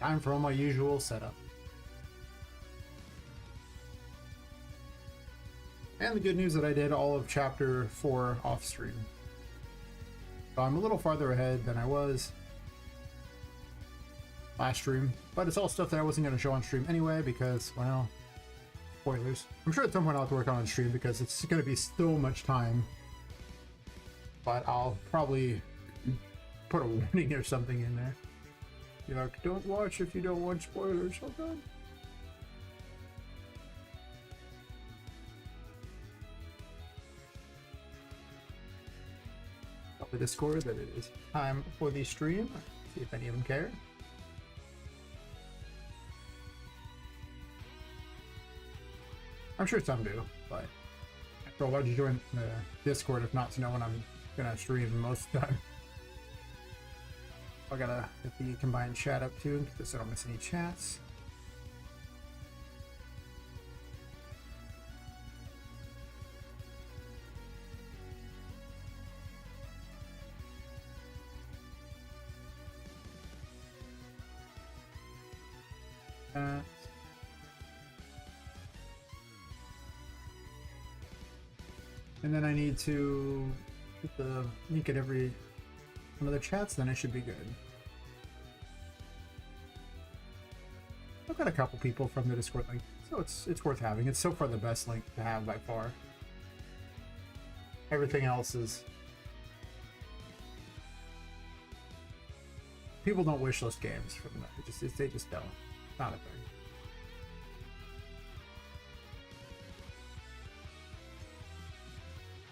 Time for all my usual setup. And the good news that I did all of chapter 4 off stream. So I'm a little farther ahead than I was last stream, but it's all stuff that I wasn't going to show on stream anyway because, well, spoilers. I'm sure at some point I'll have to work on stream because it's going to be so much time. But I'll probably put a warning or something in there. Be like, don't watch if you don't want spoilers. Oh god. Tell the Discord that it is time for the stream. See if any of them care. I'm sure some do, but after all, why'd you join the Discord if not to know when I'm gonna stream most of the time? I gotta get the combined chat up too, so I don't miss any chats. And then I need to put the link at every one of the chats, then I should be good. I've got a couple people from the Discord link, so it's worth having. It's so far the best link to have by far. Everything else is... People don't wishlist games from that. They just don't. Not a thing.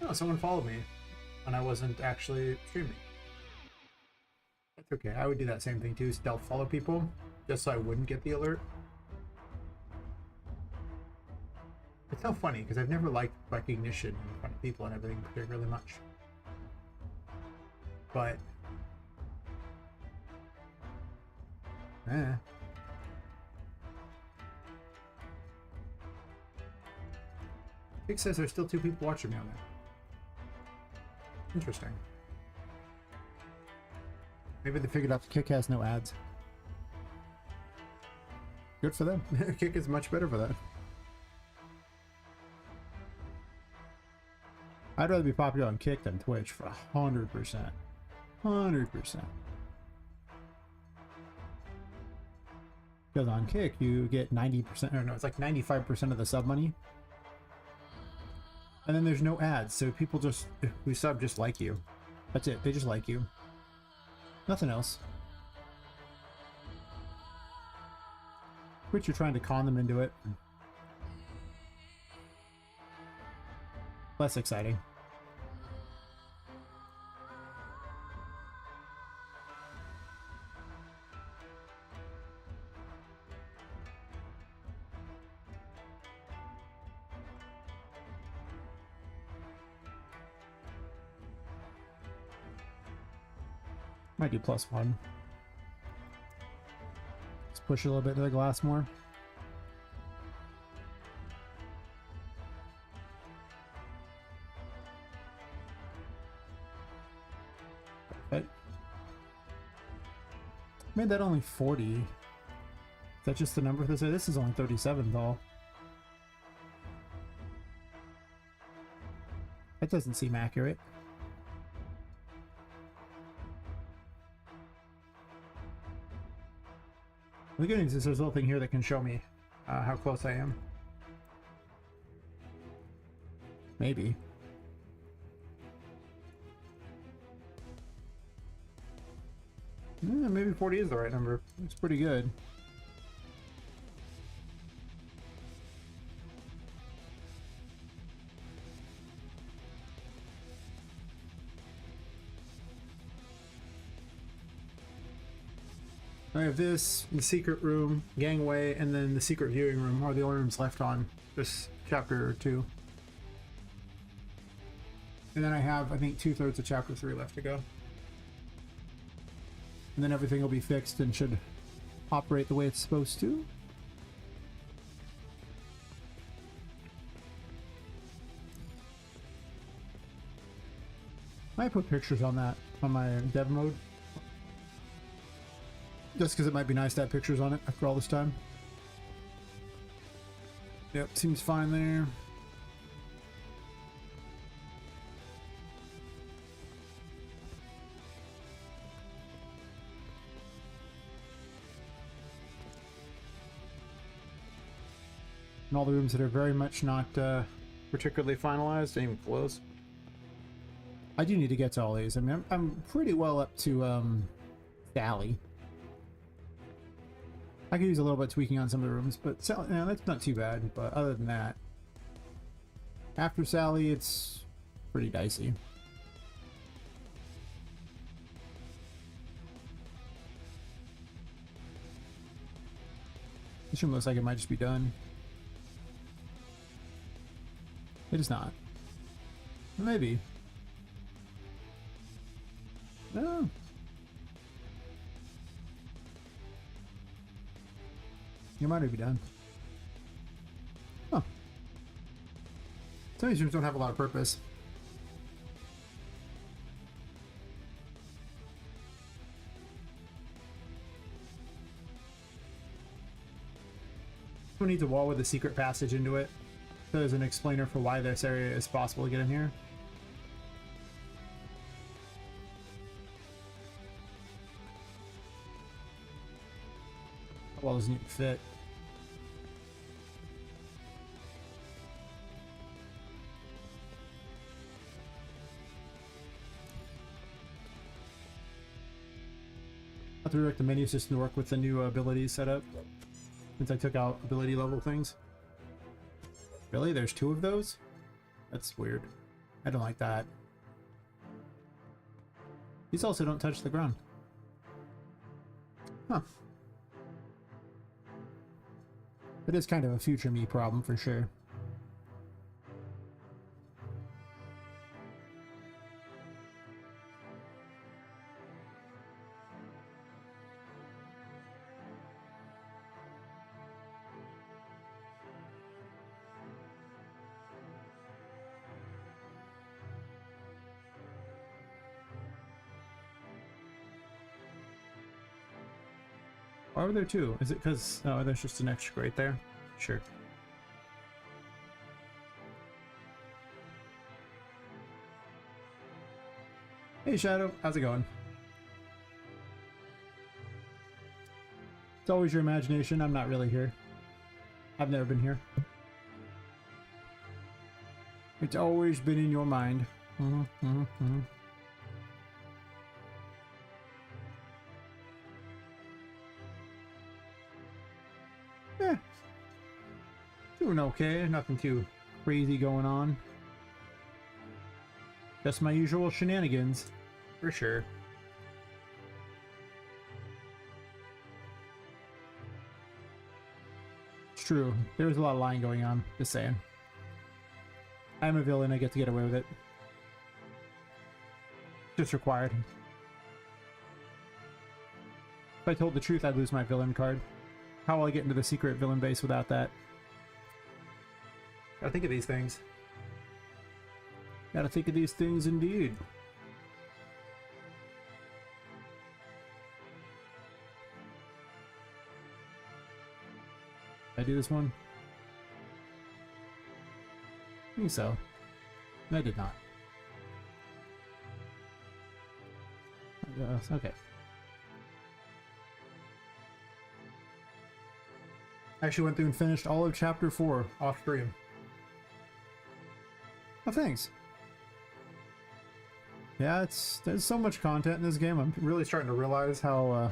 Oh, someone followed me when I wasn't actually streaming. That's okay. I would do that same thing too, stealth follow people, just so I wouldn't get the alert. It's so funny, because I've never liked recognition in front of people and everything particularly much. But... Kick says there's still 2 people watching me on there. Interesting. Maybe they figured out the Kick has no ads. Good for them. Kick is much better for that. I'd rather be popular on Kick than Twitch for 100%. 100%. Because on Kick you get 90%, or no, it's like 95% of the sub money. And then there's no ads, so people just who sub just like you. That's it, they just like you. Nothing else. Twitch, you're trying to con them into it. Less exciting. Might do +1. Let's push a little bit to the glass more. But made that only 40. Is that just the number? This is only 37 though. That doesn't seem accurate. The good news is there's a little thing here that can show me how close I am. Maybe. Yeah, maybe 40 is the right number. It's pretty good. I have this, the secret room, gangway, and then the secret viewing room are the only rooms left on this chapter 2. And then I have, I think, 2/3 of chapter 3 left to go. And then everything will be fixed and should operate the way it's supposed to. I put pictures on that, on my dev mode. Just because it might be nice to have pictures on it after all this time. Yep, seems fine there. And all the rooms that are very much not particularly finalized, ain't even close. I do need to get to all these. I mean, I'm pretty well up to Sally. I could use a little bit of tweaking on some of the rooms, but Sally, yeah, that's not too bad. But other than that, after Sally, it's pretty dicey. This room looks like it might just be done. It is not. Maybe. No. You might already be done. Huh. Some of these rooms don't have a lot of purpose. We need a wall with a secret passage into it. So there's an explainer for why this area is possible to get in here. That wall doesn't even fit. I have to redirect the menu system to work with the new abilities set up, since I took out ability level things. Really? There's two of those? That's weird. I don't like that. These also don't touch the ground. Huh. It is kind of a future me problem for sure. Why were there two? Is it because... Oh, there's just an extra right there? Sure. Hey Shadow, how's it going? It's always your imagination. I'm not really here. I've never been here. It's always been in your mind. Yeah. Doing okay. Nothing too crazy going on. Just my usual shenanigans. For sure. It's true. There's a lot of lying going on. Just saying. I'm a villain. I get to get away with it. Just required. If I told the truth, I'd lose my villain card. How will I get into the secret villain base without that? Gotta think of these things. Gotta think of these things indeed. Did I do this one? I think so. No, I did not. Okay. I actually went through and finished all of Chapter 4 off stream. Oh, thanks. Yeah, there's so much content in this game. I'm really starting to realize how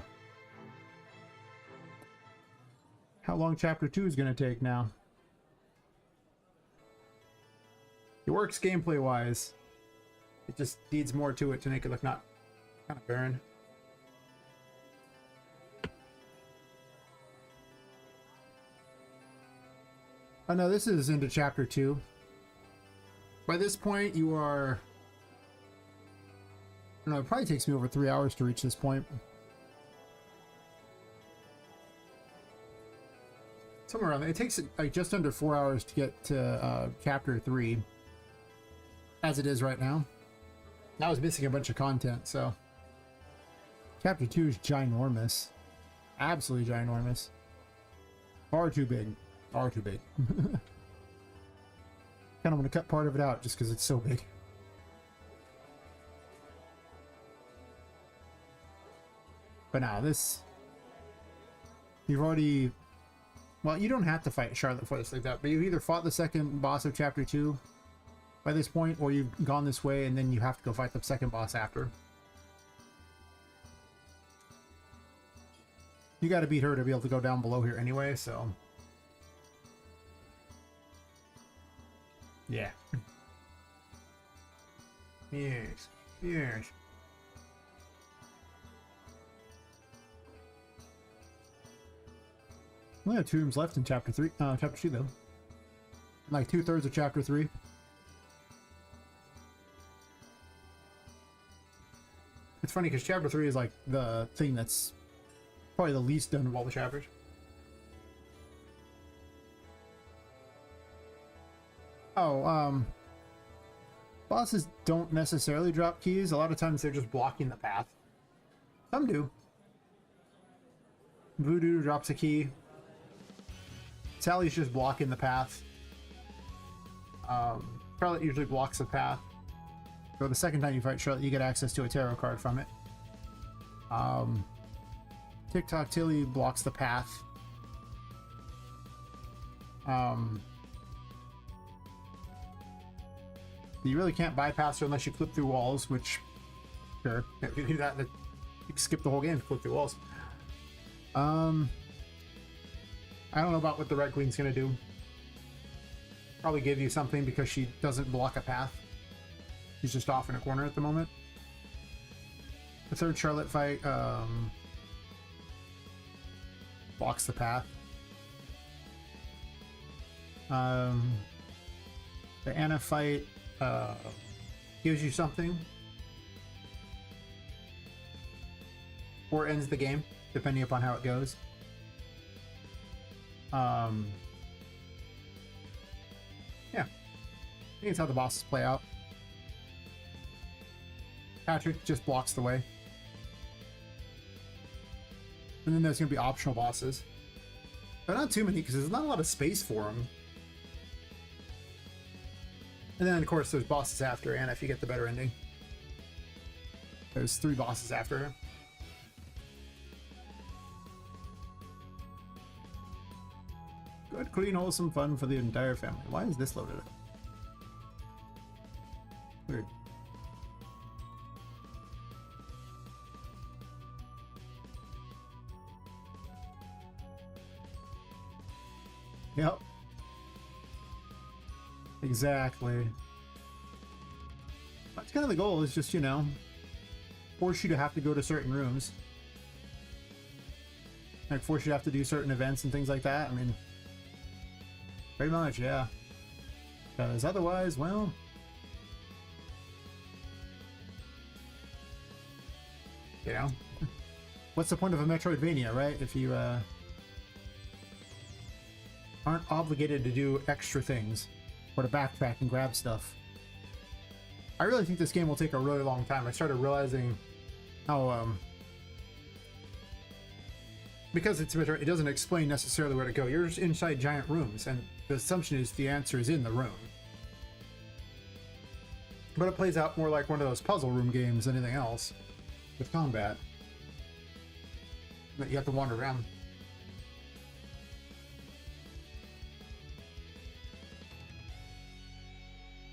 long Chapter 2 is going to take now. It works gameplay-wise. It just needs more to it to make it look not kind of barren. Oh no, this is into Chapter 2. By this point, you are... I don't know, it probably takes me over 3 hours to reach this point. Somewhere around there. It takes like just under 4 hours to get to Chapter 3. As it is right now. I was missing a bunch of content, so... Chapter 2 is ginormous. Absolutely ginormous. Far too big. Far too big. Kind of want to cut part of it out just because it's so big. But now this... You've already... Well, you don't have to fight Charlotte for this like that, but you've either fought the second boss of Chapter 2 by this point, or you've gone this way and then you have to go fight the second boss after. You gotta beat her to be able to go down below here anyway, so... Yeah. Yes. Yes. We have 2 rooms left in Chapter 3. Chapter 2, though. Like 2/3 of Chapter 3. It's funny because Chapter 3 is like the thing that's probably the least done of all the chapters. Oh, bosses don't necessarily drop keys. A lot of times they're just blocking the path. Some do. Voodoo drops a key. Sally's just blocking the path. Charlotte usually blocks the path. So the second time you fight Charlotte, you get access to a tarot card from it. TikTok Tilly blocks the path. You really can't bypass her unless you clip through walls, which, sure, if you do that, you can skip the whole game to clip through walls. I don't know about what the Red Queen's gonna do. Probably give you something because she doesn't block a path. She's just off in a corner at the moment. The third Charlotte fight blocks the path. The Anna fight gives you something, or ends the game, depending upon how it goes. Yeah, I think it's how the bosses play out. Patrick just blocks the way. And then there's going to be optional bosses. But not too many, because there's not a lot of space for them. And then, of course, there's bosses after Anna if you get the better ending. There's 3 bosses after her. Good, clean, wholesome fun for the entire family. Why is this loaded up? Weird. Yep. Exactly. That's kind of the goal, is just, you know, force you to have to go to certain rooms. Like, force you to have to do certain events and things like that. I mean, pretty much, yeah. Because otherwise, well... You know? What's the point of a Metroidvania, right? If you, aren't obligated to do extra things or to backtrack and grab stuff. I really think this game will take a really long time. I started realizing how because it's it doesn't explain necessarily where to go. You're just inside giant rooms, and the assumption is the answer is in the room. But it plays out more like one of those puzzle room games than anything else with combat that you have to wander around.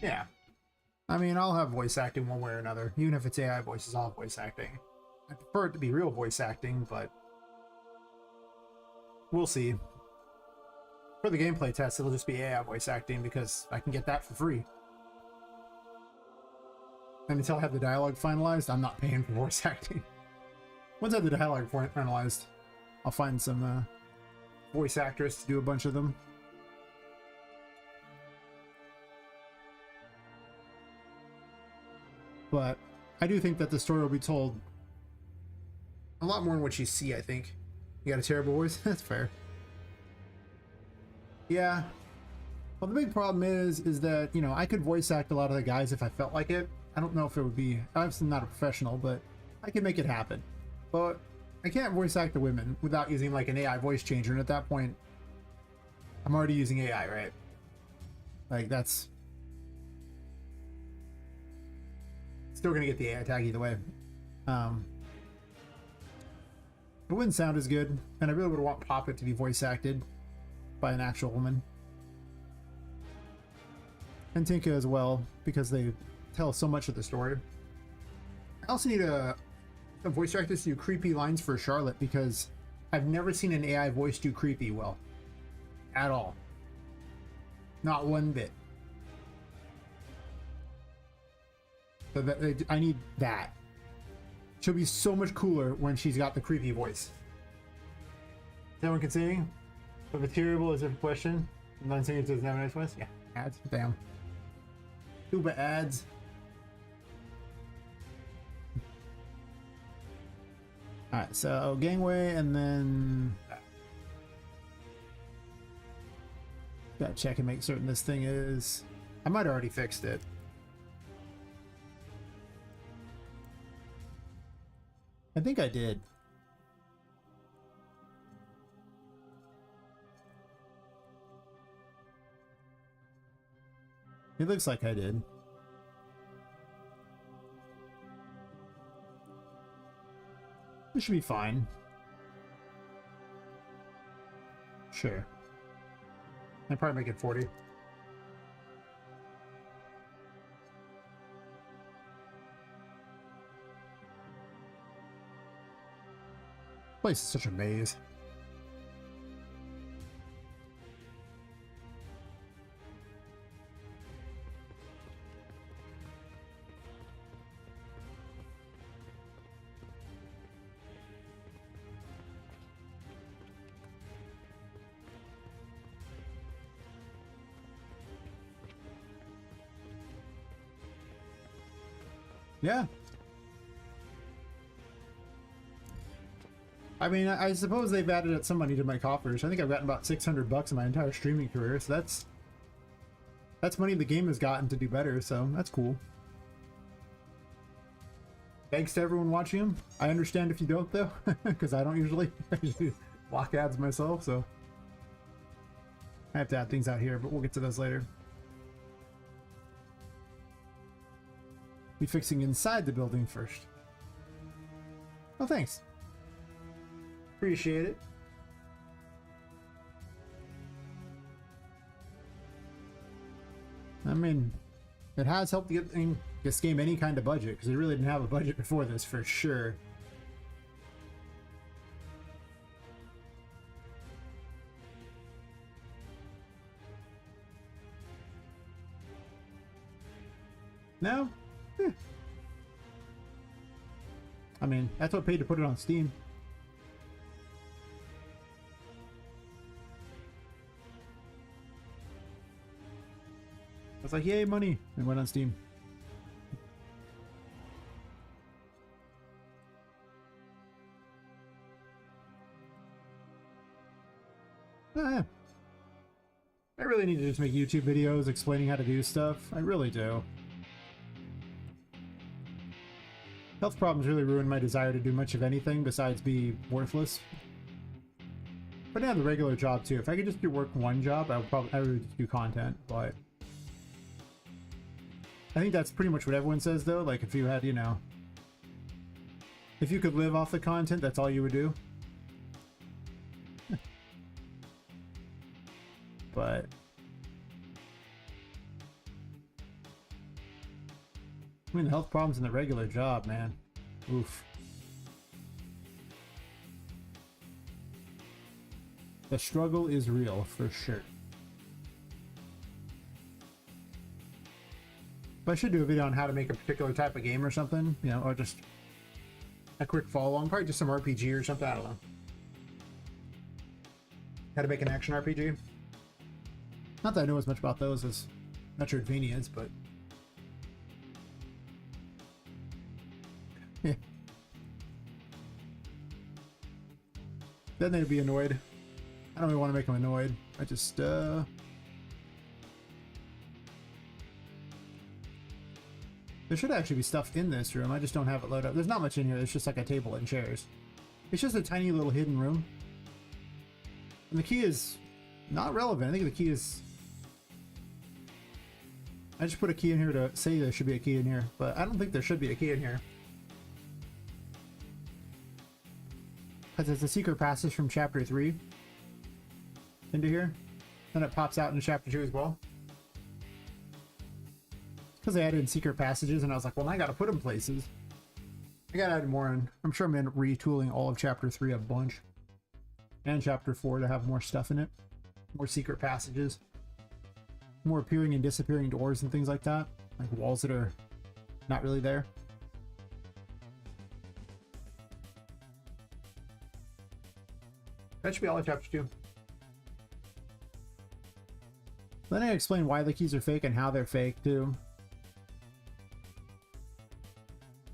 Yeah. I mean, I'll have voice acting one way or another. Even if it's AI voices, I'll have voice acting. I prefer it to be real voice acting, but we'll see. For the gameplay test, it'll just be AI voice acting because I can get that for free. And until I have the dialogue finalized, I'm not paying for voice acting. Once I have the dialogue finalized, I'll find some voice actress to do a bunch of them. But I do think that the story will be told a lot more than what you see, I think. You got a terrible voice? That's fair. Yeah. Well, the big problem is that, you know, I could voice act a lot of the guys if I felt like it. I don't know if it would be... I'm not a professional, but I could make it happen. But I can't voice act the women without using like an AI voice changer, and at that point, I'm already using AI, right? Like that's still gonna get the AI tag either way. It wouldn't sound as good, and I really would want Poppet to be voice acted by an actual woman. And Tinka as well, because they tell so much of the story. I also need a voice actor to do creepy lines for Charlotte, because I've never seen an AI voice do creepy well. At all. Not one bit. So I need that. She'll be so much cooler when she's got the creepy voice. Is everyone continuing? But material is a different question. Non-singing doesn't have a nice voice? Yeah. Ads. Damn. Tuba ads. Alright, so gangway and then gotta check and make certain this thing is. I might have already fixed it. I think I did. It looks like I did. This should be fine. Sure. I'd probably make it 40. Place is such a maze. Yeah. I mean, I suppose they've added some money to my coffers. I think I've gotten about $600 in my entire streaming career, so that's money the game has gotten to do better, so that's cool. Thanks to everyone watching them. I understand if you don't, though, because I don't usually block ads myself, so I have to add things out here, but we'll get to those later. Be fixing inside the building first. Oh, thanks. Appreciate it. I mean, it has helped get this game any kind of budget, because it really didn't have a budget before this, for sure. No? I mean, that's what paid to put it on Steam. I was like, yay, money! And went on Steam. I really need to just make YouTube videos explaining how to do stuff. I really do. Health problems really ruined my desire to do much of anything besides be worthless. But I have the regular job too. If I could just work one job, I would just do content, but I think that's pretty much what everyone says though. Like if you had, you know, if you could live off the content, that's all you would do. But I mean, the health problems in the regular job, man. Oof. The struggle is real, for sure. But I should do a video on how to make a particular type of game or something, you know, or just a quick follow-on, probably just some RPG or something, I don't know. How to make an action RPG. Not that I know as much about those as Metroidvanias, but yeah. Then they'd be annoyed. I don't really want to make them annoyed. I just, there should actually be stuff in this room. I just don't have it loaded up. There's not much in here. There's just like a table and chairs. It's just a tiny little hidden room. And the key is not relevant. I think the key is... I just put a key in here to say there should be a key in here, but I don't think there should be a key in here. Because it's a secret passage from chapter 3 into here. Then it pops out in chapter 2 as well. Because they added secret passages, and I was like, well, I gotta put them places. I gotta add more in. I'm sure I'm in retooling all of chapter 3 a bunch. And chapter 4 to have more stuff in it. More secret passages. More appearing and disappearing doors and things like that. Like walls that are not really there. That should be all of chapter 2. Then I explain why the keys are fake and how they're fake too.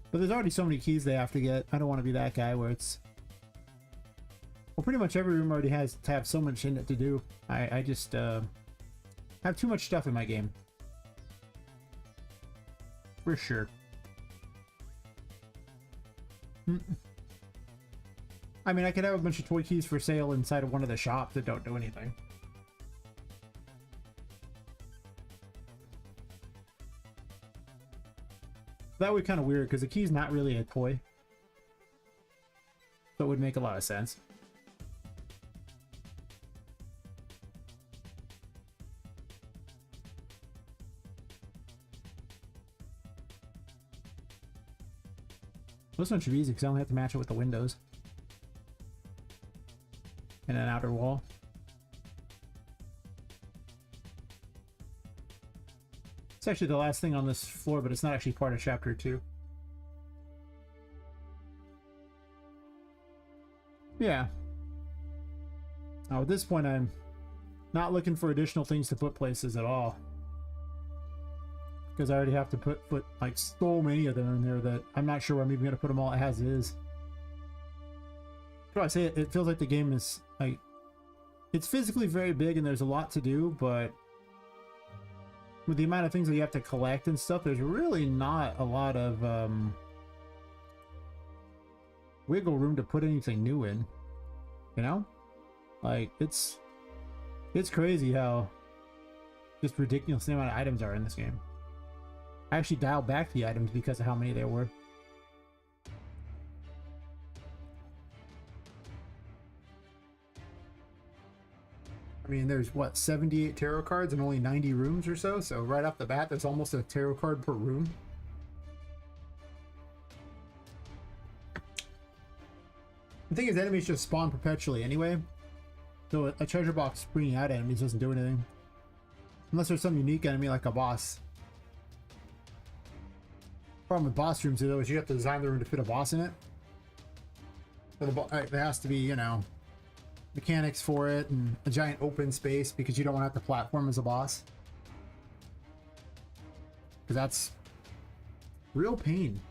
But there's already so many keys they have to get. I don't want to be that guy where it's... Well, pretty much every room already has to have so much in it to do. I just have too much stuff in my game. For sure. I mean, I could have a bunch of toy keys for sale inside of one of the shops that don't do anything. That would be kind of weird because the key's not really a toy. So it would make a lot of sense. This one should be easy because I only have to match it with the windows. And an outer wall. It's actually the last thing on this floor, but it's not actually part of chapter 2. Yeah. Now at this point I'm not looking for additional things to put places at all. Because I already have to put like so many of them in there that I'm not sure I'm even going to put them all as is. So I say it feels like the game is like... It's physically very big and there's a lot to do, but... with the amount of things that you have to collect and stuff, there's really not a lot of wiggle room to put anything new in. You know? Like, it's crazy how just ridiculous the amount of items are in this game. I actually dialed back the items because of how many there were. I mean, there's what, 78 tarot cards and only 90 rooms or so? So right off the bat, there's almost a tarot card per room. The thing is, enemies just spawn perpetually anyway. So a treasure box bringing out enemies doesn't do anything. Unless there's some unique enemy like a boss. Problem with boss rooms though is you have to design the room to fit a boss in it. So there has to be, you know, mechanics for it and a giant open space because you don't want to have to platform as a boss. Because that's real pain.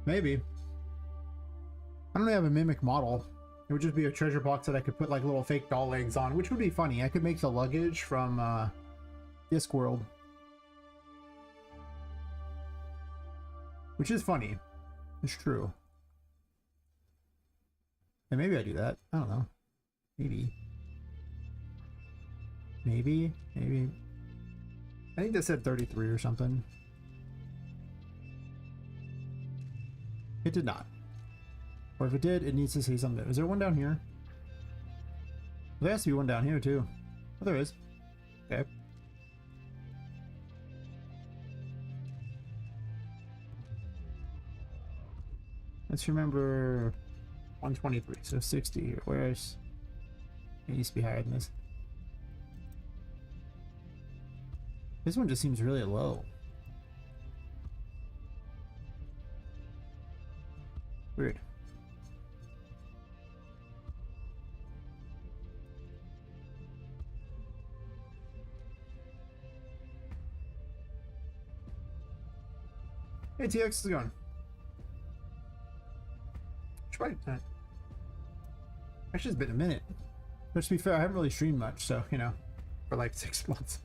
Maybe. I don't have a mimic model. It would just be a treasure box that I could put like little fake doll legs on, which would be funny. I could make the luggage from Discworld. Which is funny. It's true. And maybe I do that. I don't know. Maybe. Maybe. I think that said 33 or something. It did not. Or if it did, it needs to say something. Is there one down here? There has to be one down here too. Oh, there is. Okay. Let's remember 123, so 60 here. Where's... It needs to be higher than this. This one just seems really low. Weird. Hey, TX is going. Try it. Actually, it's been a minute. But to be fair, I haven't really streamed much, so, you know, for like 6 months.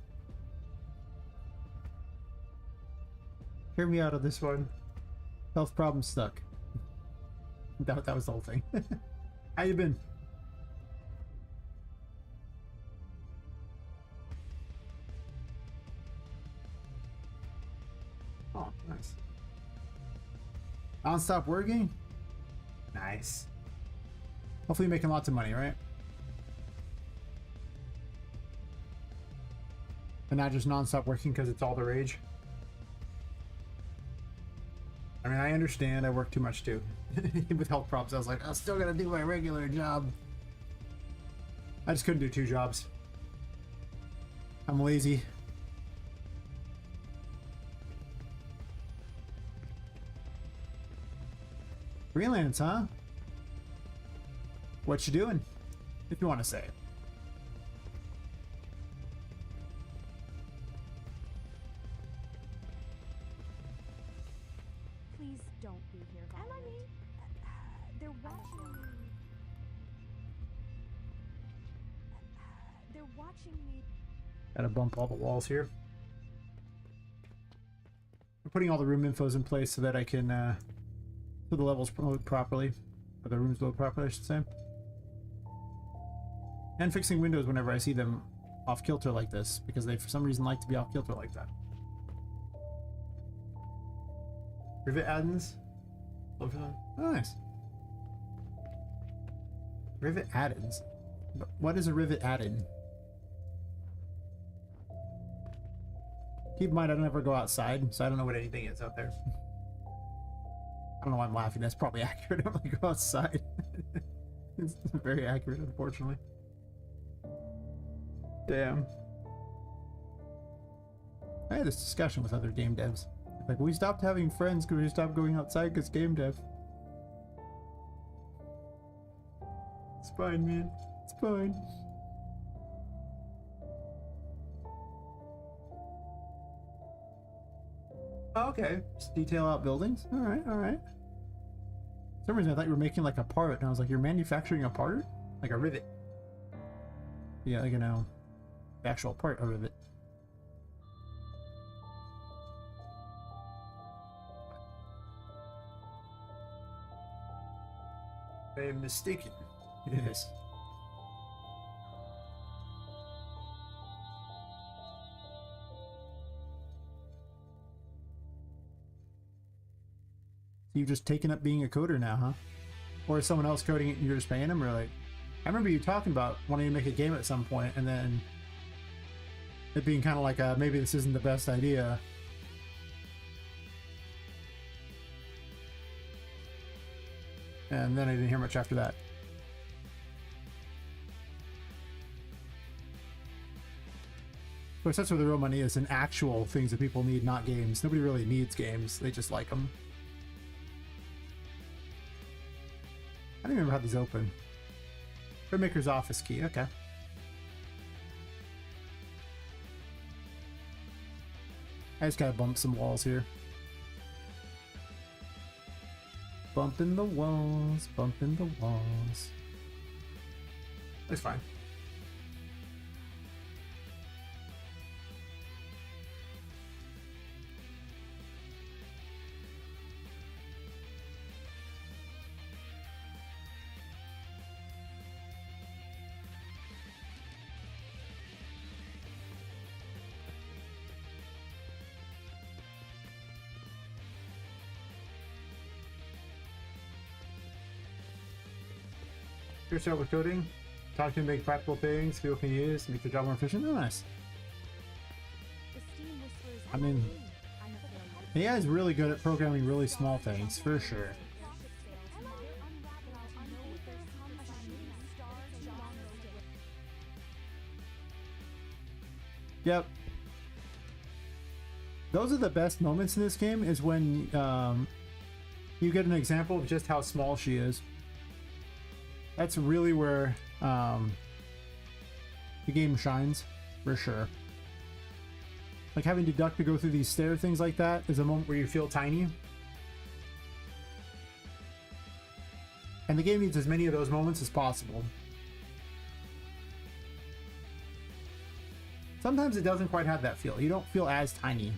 Hear me out on this one. Health problem stuck. That was the whole thing. How you been? Oh, nice. Non-stop working? Nice. Hopefully you're making lots of money, right? And not just non-stop working because it's all the rage. I mean, I understand. I work too much too. With health problems, I was like, I still gotta do my regular job. I just couldn't do 2 jobs. I'm lazy. Freelance, huh? What you doing? If you want to say it. Please don't be here, Valerie. They're watching me. They're watching me. Gotta bump all the walls here. I'm putting all the room infos in place so that I can so the levels load properly. Or the rooms load properly, I should say. And fixing windows whenever I see them off kilter like this, because they for some reason like to be off kilter like that. Rivet add-ins? Oh, nice. Rivet add-ins? What is a rivet add-in? Keep in mind I don't ever go outside, so I don't know what anything is out there. I don't know why I'm laughing. That's probably accurate. I only go outside. It's very accurate, unfortunately. Damn. I had this discussion with other game devs. Like, we stopped having friends because we stopped going outside because game dev. It's fine, man. It's fine. Oh, okay. Just detail out buildings. Alright, alright. For some reason I thought you were making like a part, and I was like, you're manufacturing a part? Like a rivet. Yeah, like, you know, the actual part of it. I am mistaken. Yes. You've just taken up being a coder now, huh? Or is someone else coding it and you're just paying them? Or like, I remember you talking about wanting to make a game at some point, and then it being kind of like, maybe this isn't the best idea. And then I didn't hear much after that. Of course, that's where the real money is, in actual things that people need, not games. Nobody really needs games. They just like them. I don't remember how these open. Printmaker's office key, okay. I just gotta bump some walls here. Bumping the walls, bumping the walls. That's fine. Here, start with coding. Talk to make practical things people can use, make their job more efficient. Oh, nice. I mean, AI is really good at programming really small things, for sure. Yep. Those are the best moments in this game, is when you get an example of just how small she is. That's really where the game shines, for sure. Like having to duck to go through these stair things like that is a moment where you feel tiny. And the game needs as many of those moments as possible. Sometimes it doesn't quite have that feel. You don't feel as tiny.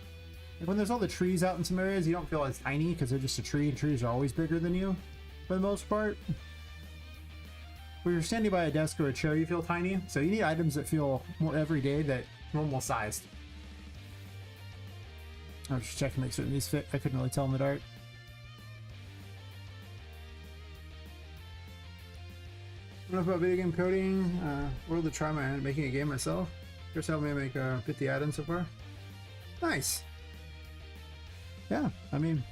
Like when there's all the trees out in some areas, you don't feel as tiny because they're just a tree, and trees are always bigger than you for the most part. When you're standing by a desk or a chair, you feel tiny. So you need items that feel more everyday, that normal sized. I was just checking to make certain these fit. I couldn't really tell in the dark. Enough about video game coding. World to try my hand at making a game myself. Chris helped me make 50 add-ins so far. Nice. Yeah, I mean,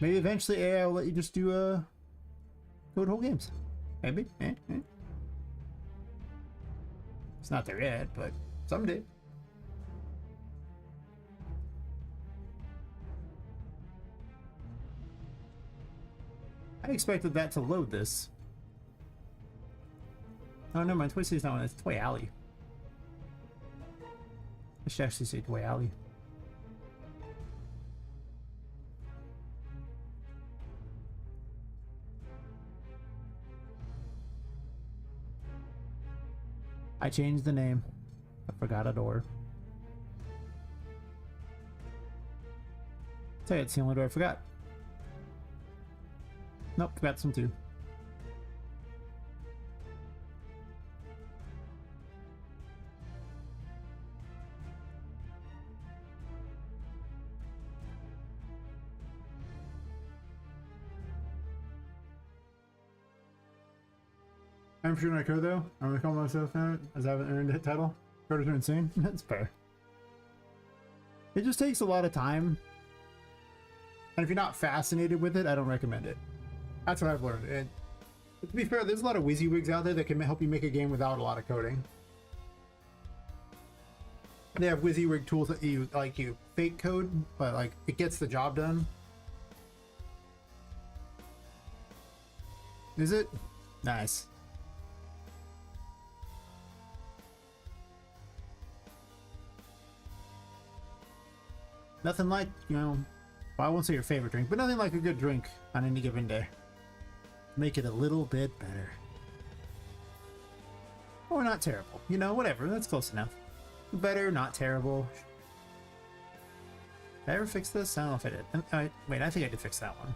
maybe eventually AI will let you just do code whole games. Maybe. It's not there yet, but someday. I expected that to load this. Oh, no, my Toy City's not one. It's Toy Alley. I should actually say Toy Alley. I changed the name. I forgot a door. Tell you, it's the only door I forgot. Nope, forgot this one too. I'm sure I code though. I'm gonna call myself out as I haven't earned that title. Coders are insane. That's fair. It just takes a lot of time. And if you're not fascinated with it, I don't recommend it. That's what I've learned. And to be fair, there's a lot of WYSIWYGs out there that can help you make a game without a lot of coding. They have WYSIWYG tools that you fake code, but like it gets the job done. Is it? Nice. Nothing like, well, I won't say your favorite drink, but nothing like a good drink on any given day. Make it a little bit better. Or not terrible. You know, whatever. That's close enough. Better, not terrible. Did I ever fix this? I don't know if I did. Wait, I think I did fix that one.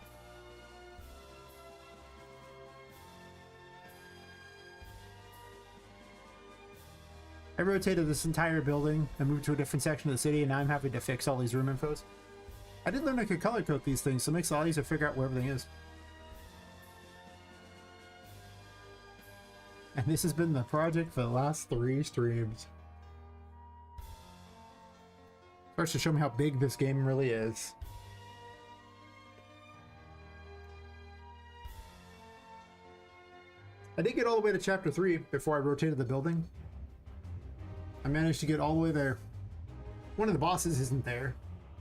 I rotated this entire building and moved to a different section of the city, and now I'm having to fix all these room infos. I did learn I could color code these things, so it makes it a lot easier to figure out where everything is. And this has been the project for the last 3 streams. Starts to show me how big this game really is. I did get all the way to chapter 3 before I rotated the building. I managed to get all the way there. One of the bosses isn't there,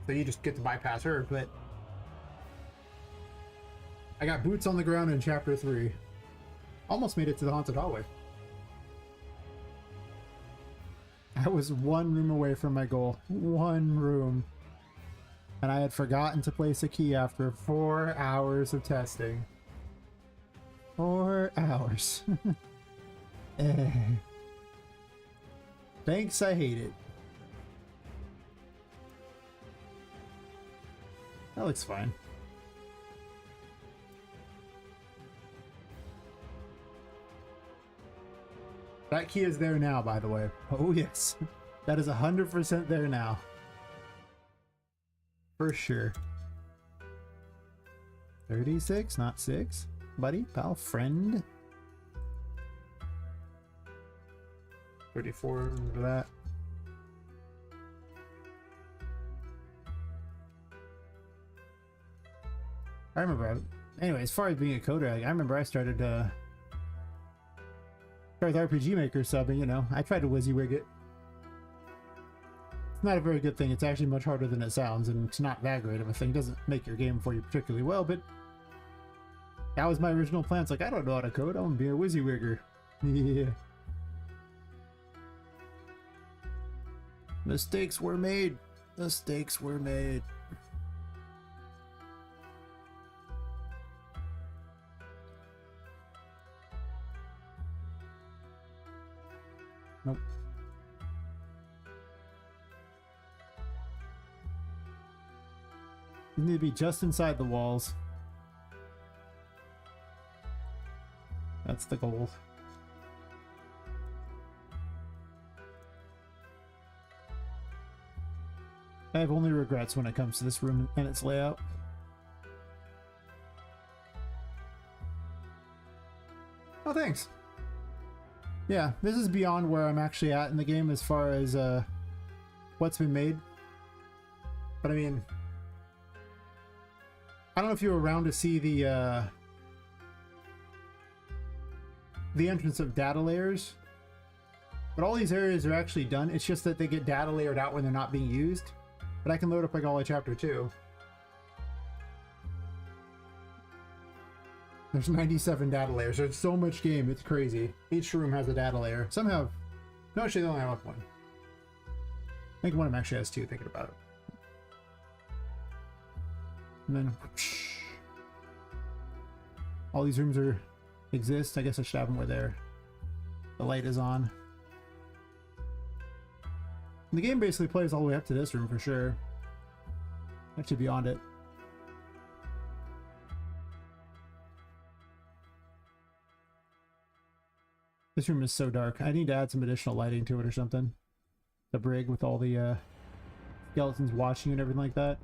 so you just get to bypass her, but I got boots on the ground in chapter 3. Almost made it to the haunted hallway. I was 1 room away from my goal. 1 room. And I had forgotten to place a key after 4 hours of testing. 4 hours. Thanks, I hate it. That looks fine. That key is there now, by the way. Oh yes, that is 100% there now. For sure. 36, not 6. Buddy, pal, friend. 34, remember that. I remember, anyway, as far as being a coder, I remember I started with RPG Maker subbing, you know. I tried to WYSIWYG it. It's not a very good thing. It's actually much harder than it sounds, and it's not that great of a thing. It doesn't make your game for you particularly well, but that was my original plan. It's like, I don't know how to code. I'm gonna be a WYSIWYGger. Yeah. Mistakes were made. Mistakes were made. Nope. You need to be just inside the walls. That's the goal. I have only regrets when it comes to this room and its layout. Oh, thanks. Yeah, this is beyond where I'm actually at in the game as far as what's been made. But I mean, I don't know if you were around to see the entrance of data layers, but all these areas are actually done. It's just that they get data layered out when they're not being used. But I can load up like all of Chapter 2. There's 97 data layers. There's so much game, it's crazy. Each room has a data layer. Some have... No, actually, they only have one. I think one of them actually has two, thinking about it. And then... all these rooms exist. I guess I should have them where the light is on. And the game basically plays all the way up to this room for sure. Actually beyond it. This room is so dark. I need to add some additional lighting to it or something. The brig with all the skeletons watching and everything like that.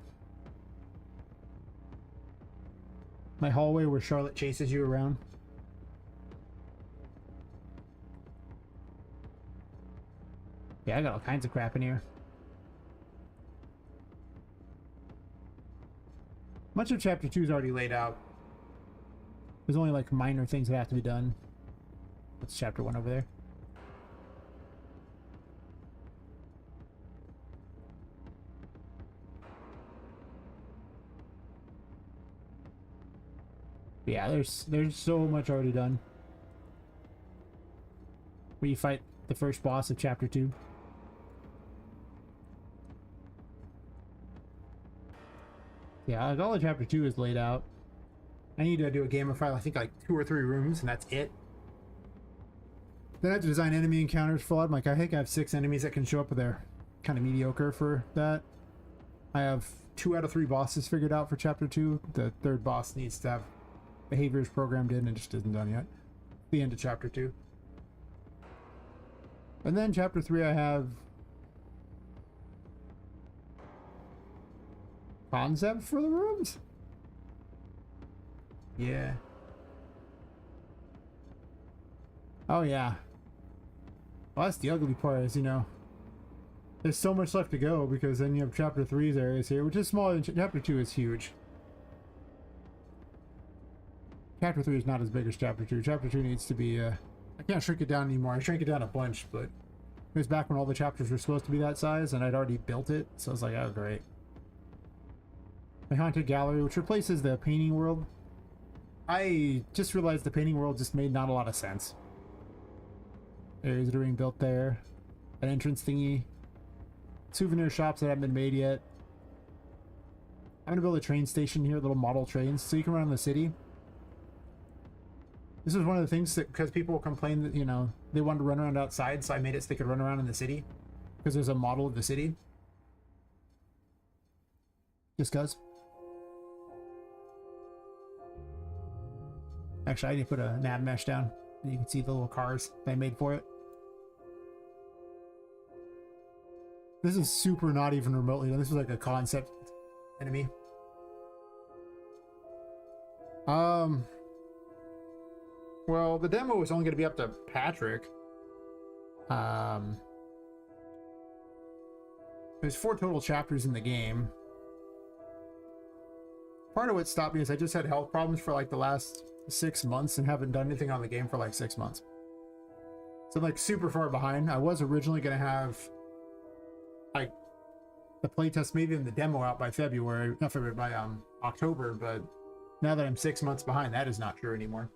My hallway where Charlotte chases you around. Yeah, I got all kinds of crap in here. Much of Chapter 2 is already laid out. There's only like minor things that have to be done. What's Chapter 1 over there? Yeah, there's so much already done. Where you fight the first boss of Chapter 2. Yeah, all of Chapter 2 is laid out. I need to do a gamify, I think like 2 or 3 rooms, and that's it. Then I have to design enemy encounters for it. Like, I think I have 6 enemies that can show up, but they're kind of mediocre for that. I have 2 out of 3 bosses figured out for Chapter 2. The 3rd boss needs to have behaviors programmed in and just isn't done yet. The end of Chapter 2. And then Chapter 3 I have concept for the rooms? Yeah. Oh yeah. Well, that's the ugly part is, you know, there's so much left to go because then you have Chapter 3's areas here, which is smaller than Chapter 2 is huge. Chapter 3 is not as big as Chapter 2. Chapter 2 needs to be, I can't shrink it down anymore. I shrank it down a bunch, but it was back when all the chapters were supposed to be that size and I'd already built it, so I was like, oh great. My haunted gallery, which replaces the painting world. I just realized the painting world just made not a lot of sense. Areas that are being built there. An entrance thingy. Souvenir shops that haven't been made yet. I'm gonna build a train station here, little model trains, so you can run in the city. This is one of the things that, because people complain that, you know, they wanted to run around outside, so I made it so they could run around in the city. Because there's a model of the city. Just cuz. Actually, I need to put a nav mesh down, and you can see the little cars they made for it. This is super not even remotely done. This is like a concept enemy. Well, the demo is only going to be up to Patrick. There's 4 total chapters in the game. Part of what stopped me is I just had health problems for like the last 6 months and haven't done anything on the game for like 6 months. So I'm like super far behind. I was originally going to have like the playtest, maybe even the demo out by February, not February, by October, but now that I'm 6 months behind, that is not true anymore.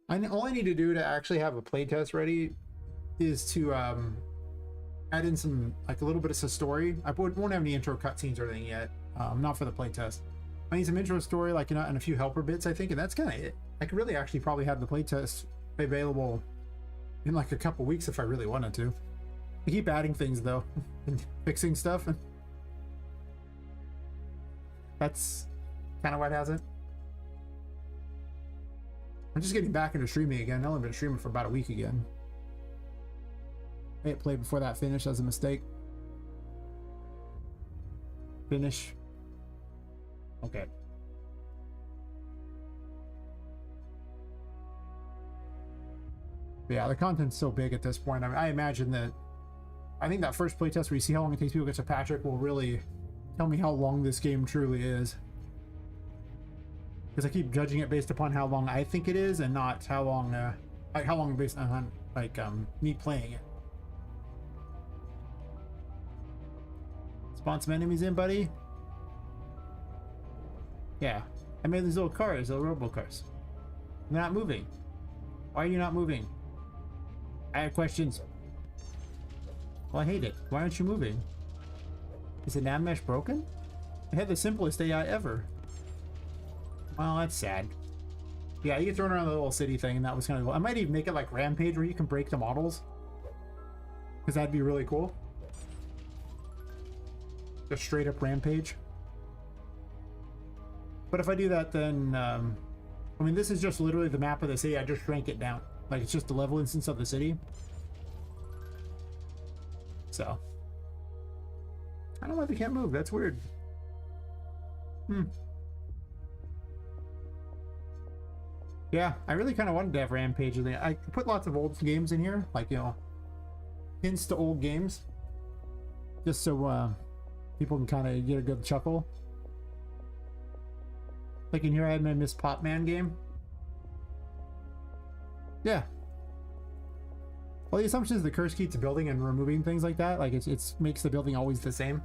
All I need to do to actually have a playtest ready is to add in some, like a little bit of some story. I won't have any intro cutscenes or anything yet, not for the playtest. I need some intro story, like, you know, and a few helper bits, I think, and that's kind of it. I could really actually probably have the playtest available in like a couple weeks if I really wanted to. I keep adding things though and fixing stuff, and that's kind of why it hasn't. I'm just getting back into streaming again. I've only been streaming for about a week again. I hit play before that finished. That was a mistake. Finish. Okay. But yeah, the content's so big at this point. I mean, I imagine that. I think that first playtest where you see how long it takes people to get to Patrick will really tell me how long this game truly is. Because I keep judging it based upon how long I think it is, and not how long, like how long based on like me playing it. Spawn some enemies in, buddy. Yeah, I made these little cars, little robo cars. They're not moving. Why are you not moving? I have questions. Well, I hate it. Why aren't you moving? Is the nav mesh broken? I had the simplest AI ever. Well, that's sad. Yeah, you get thrown around the little city thing, and that was kind of cool. I might even make it like Rampage, where you can break the models, because that'd be really cool. Just straight up Rampage. But if I do that, then I mean, this is just literally the map of the city. I just shrank it down, like it's just the level instance of the city. So I don't know why they can't move. That's weird. Yeah, I really kind of wanted to have Rampage. I put lots of old games in here, like, you know, hints to old games, just so people can kind of get a good chuckle. Like in here, I had my Miss Popman game. Yeah. Well, the assumption is the curse keeps building and removing things like that. Like it makes the building always the same.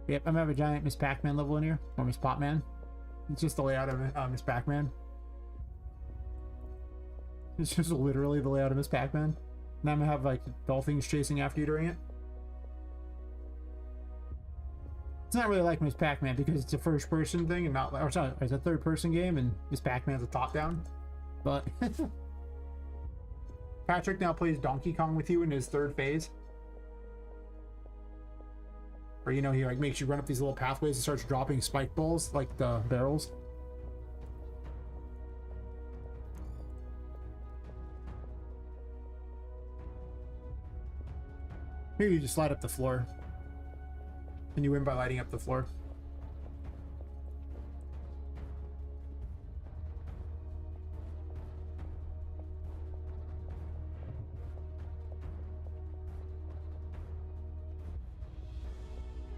Yep, I'm gonna have a giant Miss Pac-Man level in here, or Miss Popman. It's just the layout of Miss Pac-Man. It's just literally the layout of Miss Pac-Man. And I'm gonna have like dolphins chasing after you during it. It's not really like Miss Pac-Man because it's a first-person thing and not, or sorry, it's a third-person game, and Miss Pac-Man's a top-down. But Patrick now plays Donkey Kong with you in his third phase. Or, you know, he like makes you run up these little pathways and starts dropping spike balls like the barrels. Here you just slide up the floor. And you win by lighting up the floor.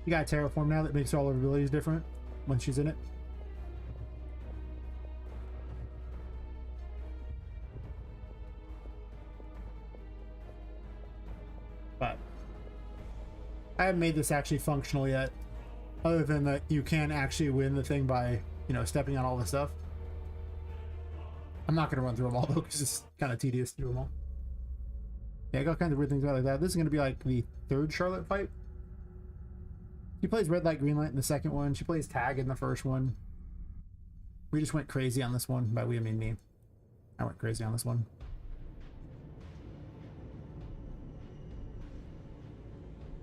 You got a terraform now that makes all her abilities different when she's in it. But I haven't made this actually functional yet, other than that you can actually win the thing by, you know, stepping on all the stuff. I'm not going to run through them all though, because it's kind of tedious to do them all. Yeah, I got all kinds of weird things about like that. This is going to be like the third Charlotte fight. She plays red light, green light in the second one. She plays tag in the first one. We just went crazy on this one. By we, I mean me. I went crazy on this one.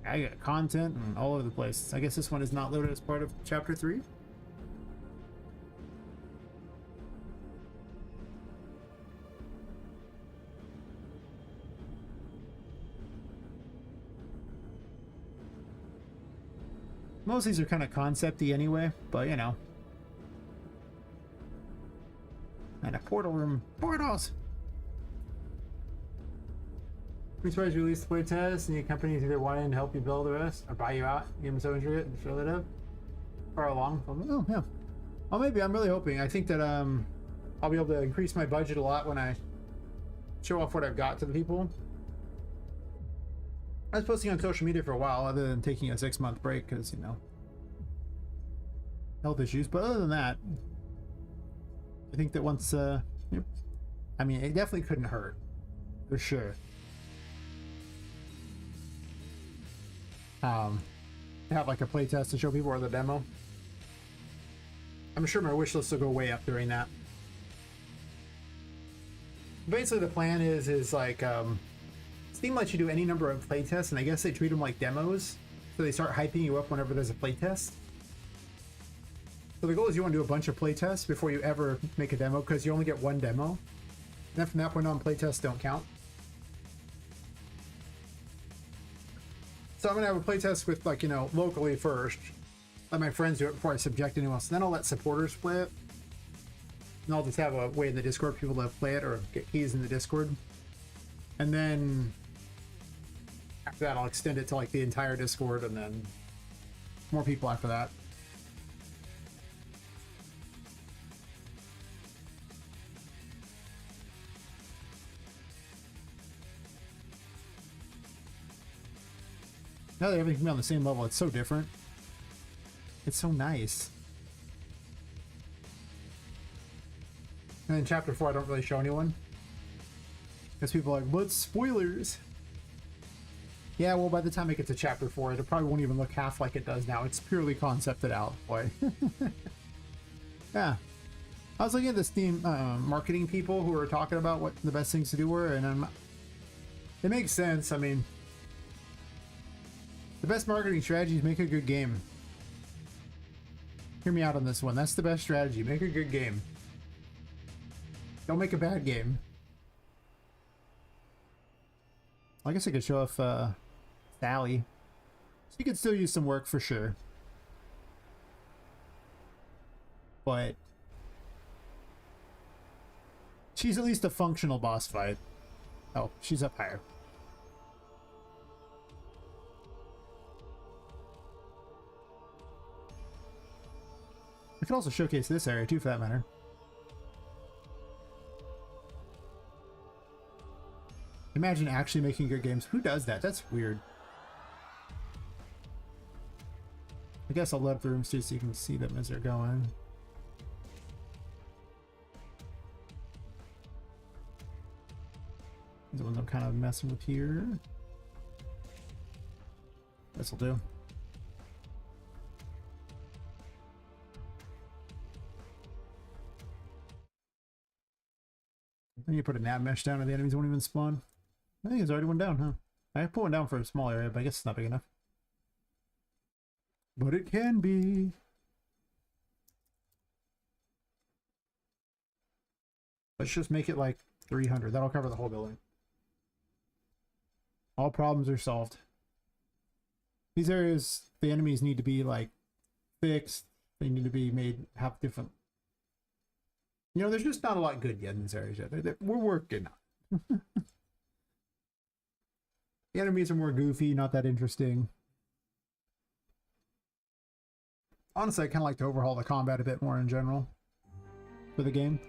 I got content and all over the place. I guess this one is not loaded as part of chapter 3. Most of these are kind of concept-y anyway, but you know. And a portal room. Portals! I'm surprised you released the playtest and your companies either wanting to help you build the rest or buy you out, give them so intricate and fill it up. Far along. Oh, yeah. Well, maybe. I'm really hoping. I think that I'll be able to increase my budget a lot when I show off what I've got to the people. I was posting on social media for a while, other than taking a 6-month break because, you know, health issues. But other than that, I think that once, I mean, it definitely couldn't hurt, for sure. To have like a playtest to show people or the demo. I'm sure my wish list will go way up during that. Basically, the plan is like Steam lets you do any number of playtests, and I guess they treat them like demos, so they start hyping you up whenever there's a playtest. So the goal is you want to do a bunch of playtests before you ever make a demo, because you only get one demo. And then from that point on, playtests don't count. So I'm gonna have a playtest with, like, you know, locally first. Let my friends do it before I subject anyone else. Then I'll let supporters play it. And I'll just have a way in the Discord for people to play it or get keys in the Discord. And then after that, I'll extend it to like the entire Discord, and then more people after that. Now that everything can be on the same level, it's so different. It's so nice. And in chapter 4, I don't really show anyone, because people are like, "What spoilers?" Yeah, well, by the time it gets to chapter 4, it probably won't even look half like it does now. It's purely concepted out, boy. Yeah. I was looking at the Steam marketing people who were talking about what the best things to do were, and it makes sense. I mean, the best marketing strategy is make a good game. Hear me out on this one. That's the best strategy. Make a good game. Don't make a bad game. I guess I could show off Sally. She could still use some work for sure. But she's at least a functional boss fight. Oh, she's up higher. I could also showcase this area too, for that matter. Imagine actually making good games. Who does that? That's weird. I guess I'll load the rooms too so you can see them as they're going. These are the ones I'm kind of messing with here. This'll do. Then you put a nav mesh down and the enemies won't even spawn. I think there's already one down, huh? I put one down for a small area, but I guess it's not big enough. But it can be. Let's just make it like 300. That'll cover the whole building. All problems are solved. These areas, the enemies need to be like fixed. They need to be made, have different. You know, there's just not a lot good yet in these areas yet. We're working on it. The enemies are more goofy, not that interesting. Honestly, I kind of like to overhaul the combat a bit more in general for the game.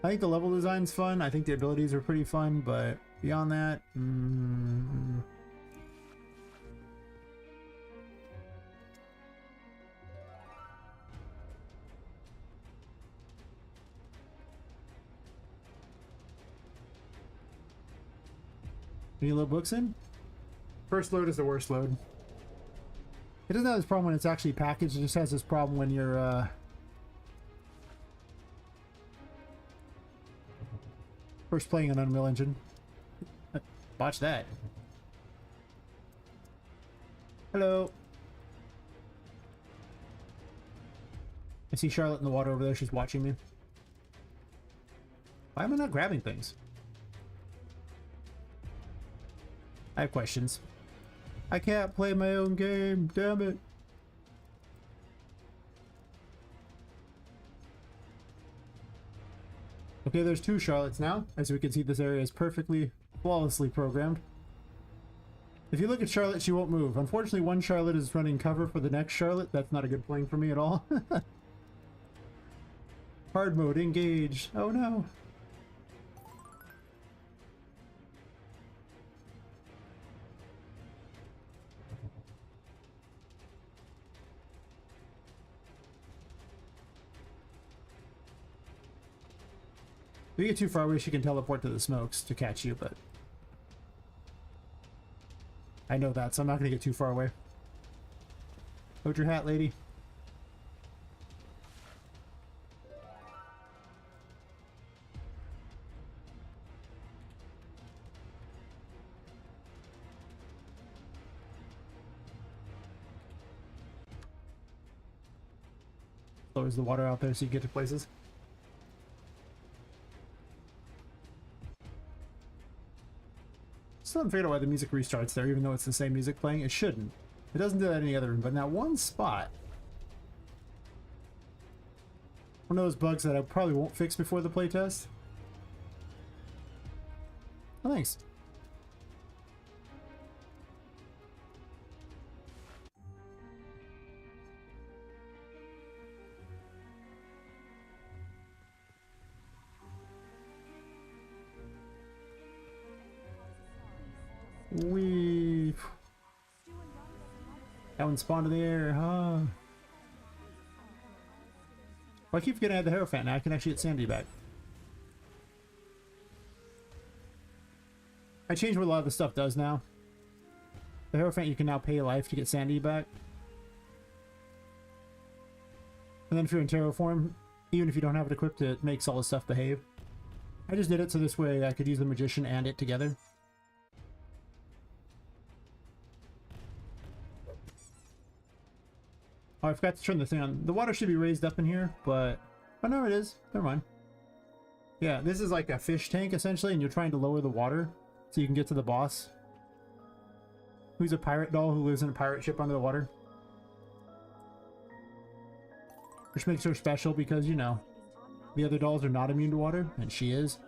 I think the level design's fun. I think the abilities are pretty fun, but beyond that, Can you load books in? First load is the worst load. It doesn't have this problem when it's actually packaged. It just has this problem when you're first playing an Unreal Engine. Watch that. Hello. I see Charlotte in the water over there. She's watching me. Why am I not grabbing things? I have questions. I can't play my own game, damn it. Okay, there's two Charlottes now. As we can see, this area is perfectly, flawlessly programmed. If you look at Charlotte, she won't move. Unfortunately, one Charlotte is running cover for the next Charlotte. That's not a good playing for me at all. Hard mode, engage. Oh no. If you get too far away, she can teleport to the smokes to catch you, but I know that, so I'm not going to get too far away. Hold your hat, lady. Lowers the water out there so you get to places. Still haven't figured out why the music restarts there, even though it's the same music playing. It shouldn't. It doesn't do that in any other room, but in that one spot. One of those bugs that I probably won't fix before the playtest. Oh, thanks. We that one spawned in the air, huh? Well, I keep forgetting I have the Hierophant now. I can actually get sanity back. I changed what a lot of the stuff does now. The Hierophant, you can now pay life to get sanity back. And then if you're in Terror form, even if you don't have it equipped, it makes all the stuff behave. I just did it so this way I could use the Magician and it together. Oh, I forgot to turn the thing on. The water should be raised up in here, but... Oh, no, it is. Never mind. Yeah, this is like a fish tank, essentially, and you're trying to lower the water so you can get to the boss. Who's a pirate doll who lives in a pirate ship under the water. Which makes her special because, you know, the other dolls are not immune to water, and she is.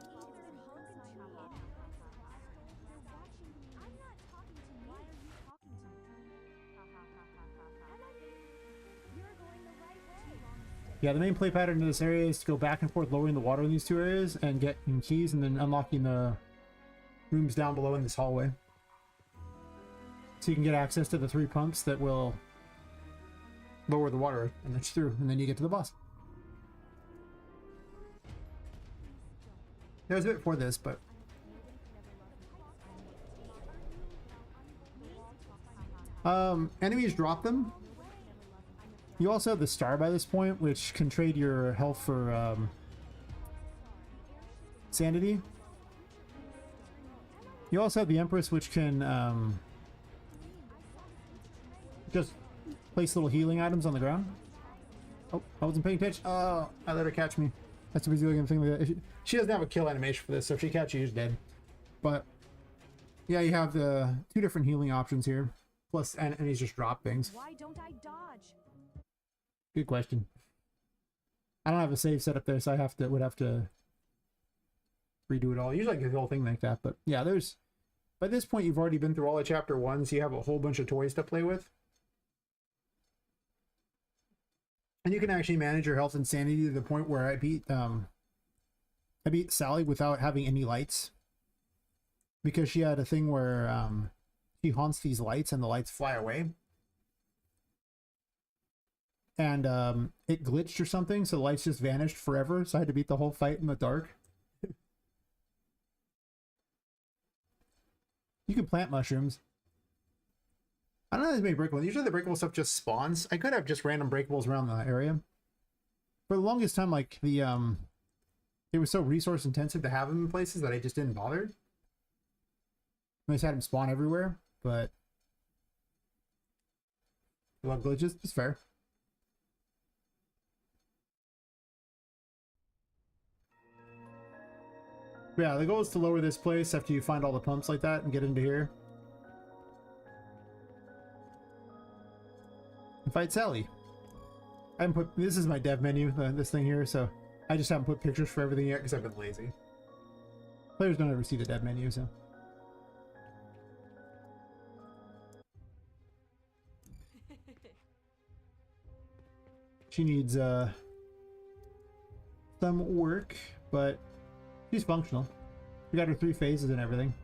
Yeah, the main play pattern in this area is to go back and forth lowering the water in these two areas and getting keys and then unlocking the rooms down below in this hallway. So you can get access to the 3 pumps that will lower the water and it's through, and then you get to the boss. There was a bit before this, but... enemies drop them. You also have the star by this point, which can trade your health for sanity. You also have the Empress, which can just place little healing items on the ground. Oh, I wasn't paying attention. Oh, I let her catch me. That's a busy looking thing like that. She doesn't have a kill animation for this, so if she catches you, she's dead. But yeah, you have the 2 different healing options here. Plus, enemies just drop things. Why don't I dodge? Good question. I don't have a save set up there, so I would have to redo it all. Usually I get the whole thing like that, but yeah, by this point you've already been through all of chapter 1, so you have a whole bunch of toys to play with. And you can actually manage your health and sanity to the point where I beat Sally without having any lights. Because she had a thing where she haunts these lights and the lights fly away. And it glitched or something, so the lights just vanished forever, so I had to beat the whole fight in the dark. You can plant mushrooms. I don't know how to make breakable. Usually the breakable stuff just spawns. I could have just random breakables around the area. For the longest time, like, it was so resource intensive to have them in places that I just didn't bother. I just had them spawn everywhere, but... I love glitches, it's fair. Yeah, the goal is to lower this place after you find all the pumps like that and get into here. And fight Sally. I haven't put... This is my dev menu, this thing here, so I just haven't put pictures for everything yet because I've been lazy. Players don't ever see the dev menu, so... She needs some work, but she's functional. We got her 3 phases and everything.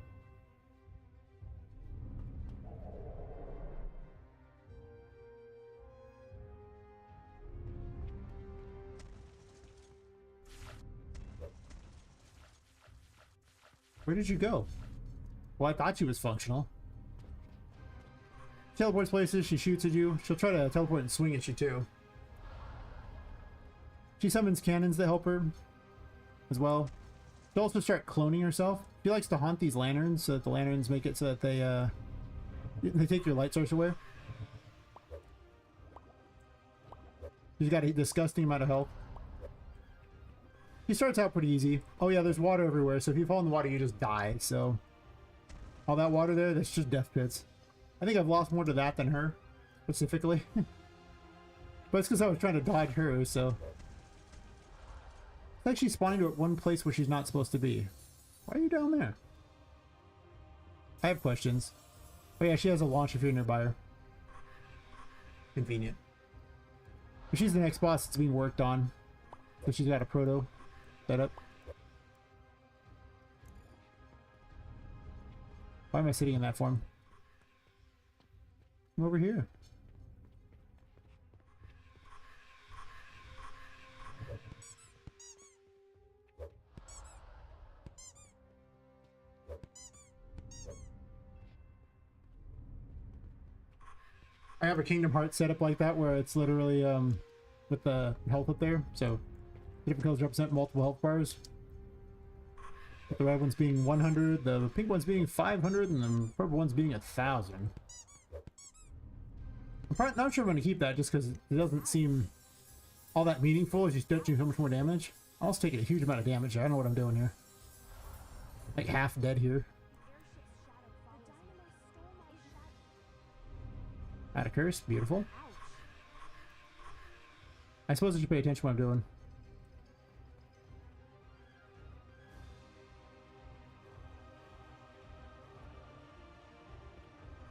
Where did you go? Well, I thought she was functional. She teleports places, she shoots at you. She'll try to teleport and swing at you too. She summons cannons that help her as well. She'll also start cloning herself. She likes to haunt these lanterns so that the lanterns make it so that they take your light source away. She's got a disgusting amount of health. He starts out pretty easy. Oh yeah, there's water everywhere, so if you fall in the water, you just die, so... All that water there, that's just death pits. I think I've lost more to that than her, specifically. But it's because I was trying to dodge her, so... It's like she's spawning to one place where she's not supposed to be. Why are you down there? I have questions. Oh yeah, she has a launch if you're nearby her. Convenient. But she's the next boss that's being worked on. So she's got a proto set up. Why am I sitting in that form? I'm over here. I have a Kingdom Hearts setup like that where it's literally with the health up there, so different colors represent multiple health bars. With the red ones being 100, the pink ones being 500, and the purple ones being 1,000. I'm probably not sure I'm going to keep that just because it doesn't seem all that meaningful as you start doing so much more damage. I'm also taking a huge amount of damage. I don't know what I'm doing here. Like half dead here. Add a curse, beautiful. I suppose I should pay attention to what I'm doing.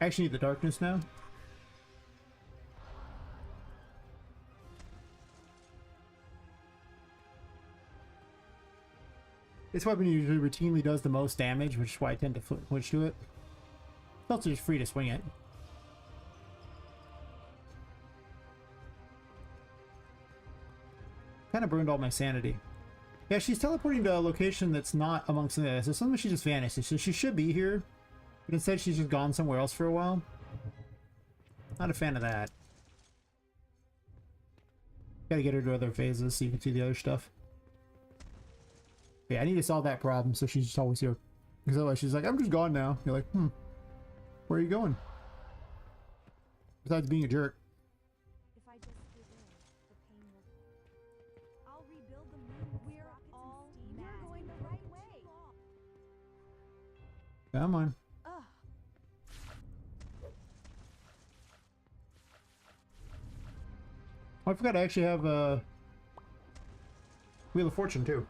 I actually need the darkness now. This weapon usually routinely does the most damage, which is why I tend to switch to it. It's also just free to swing it. Kind of burned all my sanity. Yeah, she's teleporting to a location that's not amongst the... So sometimes she just vanishes. So she should be here. But instead she's just gone somewhere else for a while. Not a fan of that. Gotta get her to other phases so you can see the other stuff. Yeah, I need to solve that problem so she's just always here. Because otherwise she's like, I'm just gone now. You're like, where are you going? Besides being a jerk. If I just give in, the pain will... I'll rebuild the moon. We're all mad. You're going the right way. Come on. Ugh. Oh, I forgot I actually have a Wheel of Fortune too.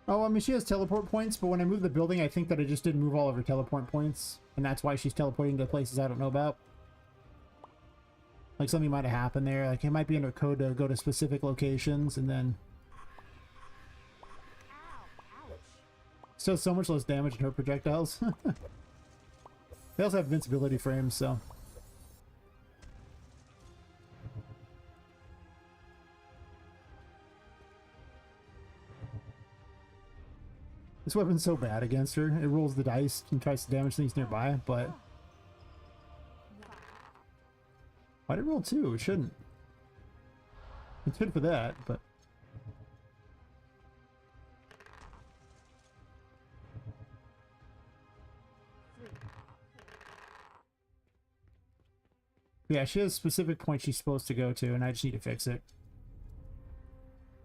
Oh, I mean, she has teleport points, but when I move the building, I think that I just didn't move all of her teleport points, and that's why she's teleporting to places I don't know about. Like, something might have happened there. Like, it might be in her code to go to specific locations, and then... Still so much less damage in her projectiles. They also have invincibility frames, so... This weapon's so bad against her. It rolls the dice and tries to damage things nearby, but... Why'd it roll 2? It shouldn't. It's good for that, but... Yeah, she has specific points she's supposed to go to, and I just need to fix it.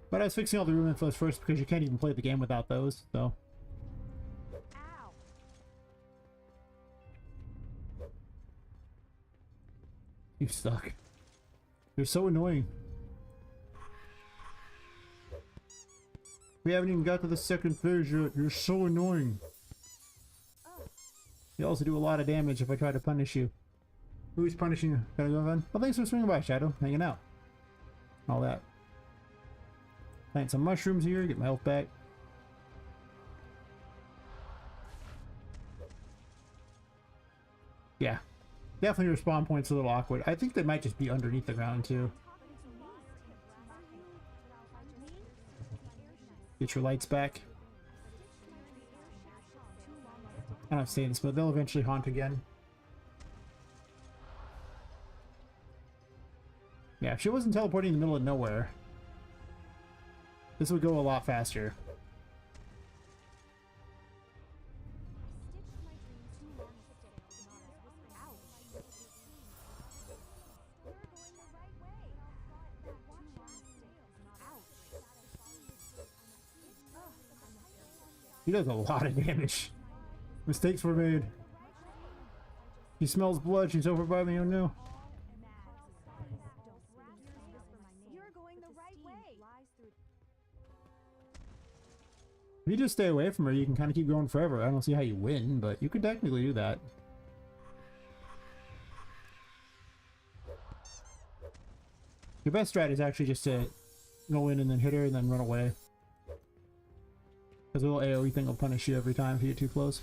But I was fixing all the room infos first because you can't even play the game without those, so... You suck. You're so annoying. We haven't even got to the second phase yet. You're so annoying. You also do a lot of damage if I try to punish you. Who's punishing you? Gotta go then? Well, thanks for swinging by, Shadow. Hanging out. All that. Plant some mushrooms here, get my health back. Yeah. Definitely your spawn point's a little awkward. I think they might just be underneath the ground too. Get your lights back. I don't have to say this, but they'll eventually haunt again. Yeah, if she wasn't teleporting in the middle of nowhere, this would go a lot faster. He does a lot of damage. Mistakes were made. He smells blood. She's over by me. Oh no. You're going the right way. If you just stay away from her, you can kind of keep going forever. I don't see how you win, but you could technically do that. Your best strat is actually just to go in and then hit her and then run away. Because a little AoE thing will punish you every time if you get too close.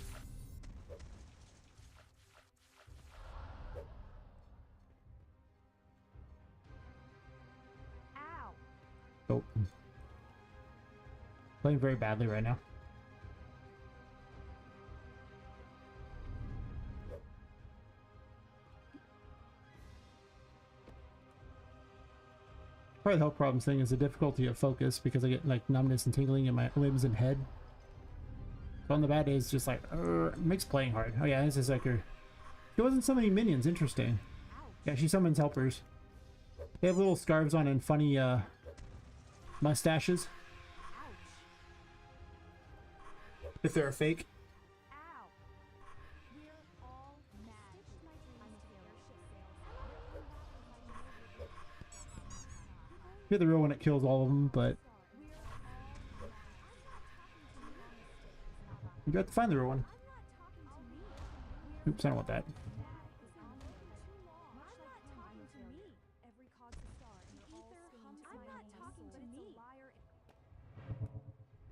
Ow. Oh. Playing very badly right now. Part of the health problems thing is the difficulty of focus because I get like numbness and tingling in my limbs and head. So on the bad days, just like, makes playing hard. Oh yeah, this is like her. She wasn't so many minions, interesting. Yeah, she summons helpers. They have little scarves on and funny mustaches. If they're a fake. Ow. We're all mad. You're the real one that kills all of them, but you got to find the real one. Oops, I don't want that.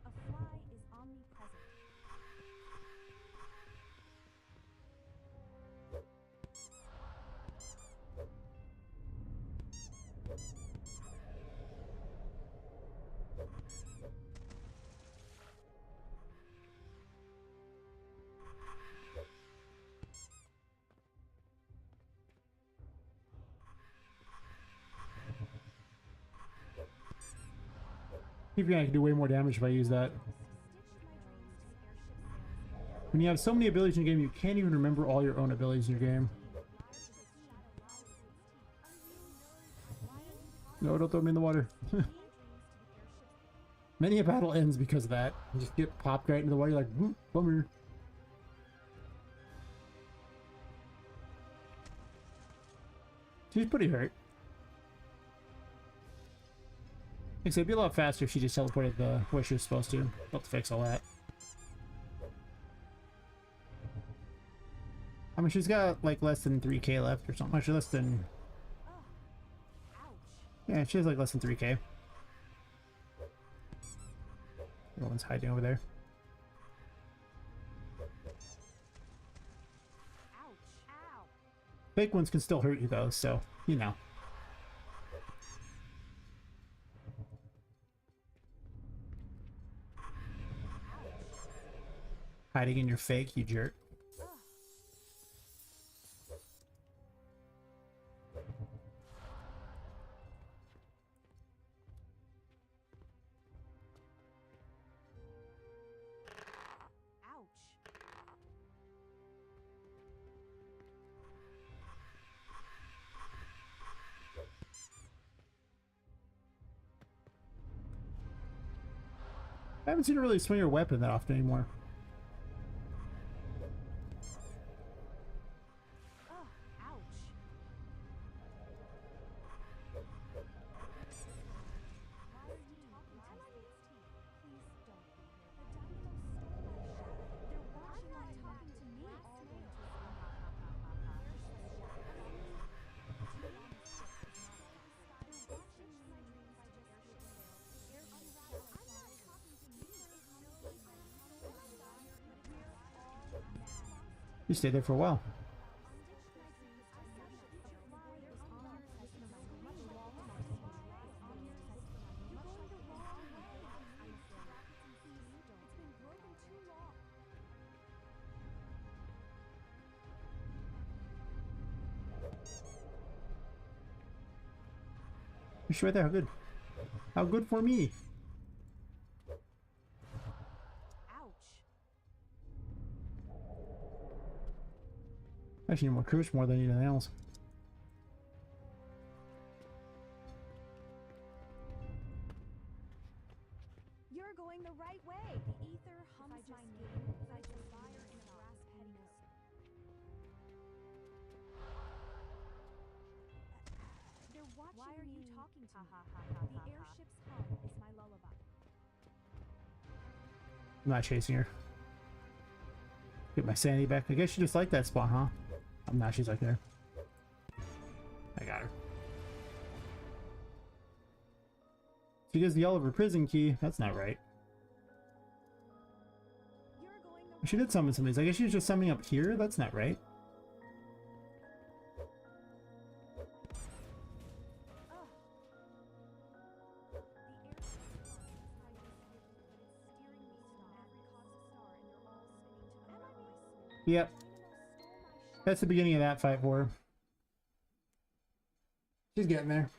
A fly is omnipresent. I can do way more damage if I use that. When you have so many abilities in your game, you can't even remember all your own abilities in your game. No, don't throw me in the water. Many a battle ends because of that. You just get popped right into the water, you're like, whoop, bummer. She's pretty hurt. It'd be a lot faster if she just teleported the where she was supposed to. Help to fix all that. I mean, she's got like less than 3k left or something. Actually, less than. Yeah, she has like less than 3k. No one's hiding over there. Fake ones can still hurt you though, so you know. Hiding in your fake, you jerk. I haven't seen her really swing her weapon that often anymore. You stayed there for a while. You're right there. How good? How good for me? Actually, need more cruise more than anything else. You're going the right way. The ether hums my The airship's hum is my lullaby. I'm not chasing her. Get my sanity back. I guess she just liked that spot, huh? I'm not. She's like there. I got her. She gives the Oliver prison key. That's not right. You're going the She did summon some of these. I guess she's just summoning up here. That's not right. Yep. That's the beginning of that fight for her. She's getting there.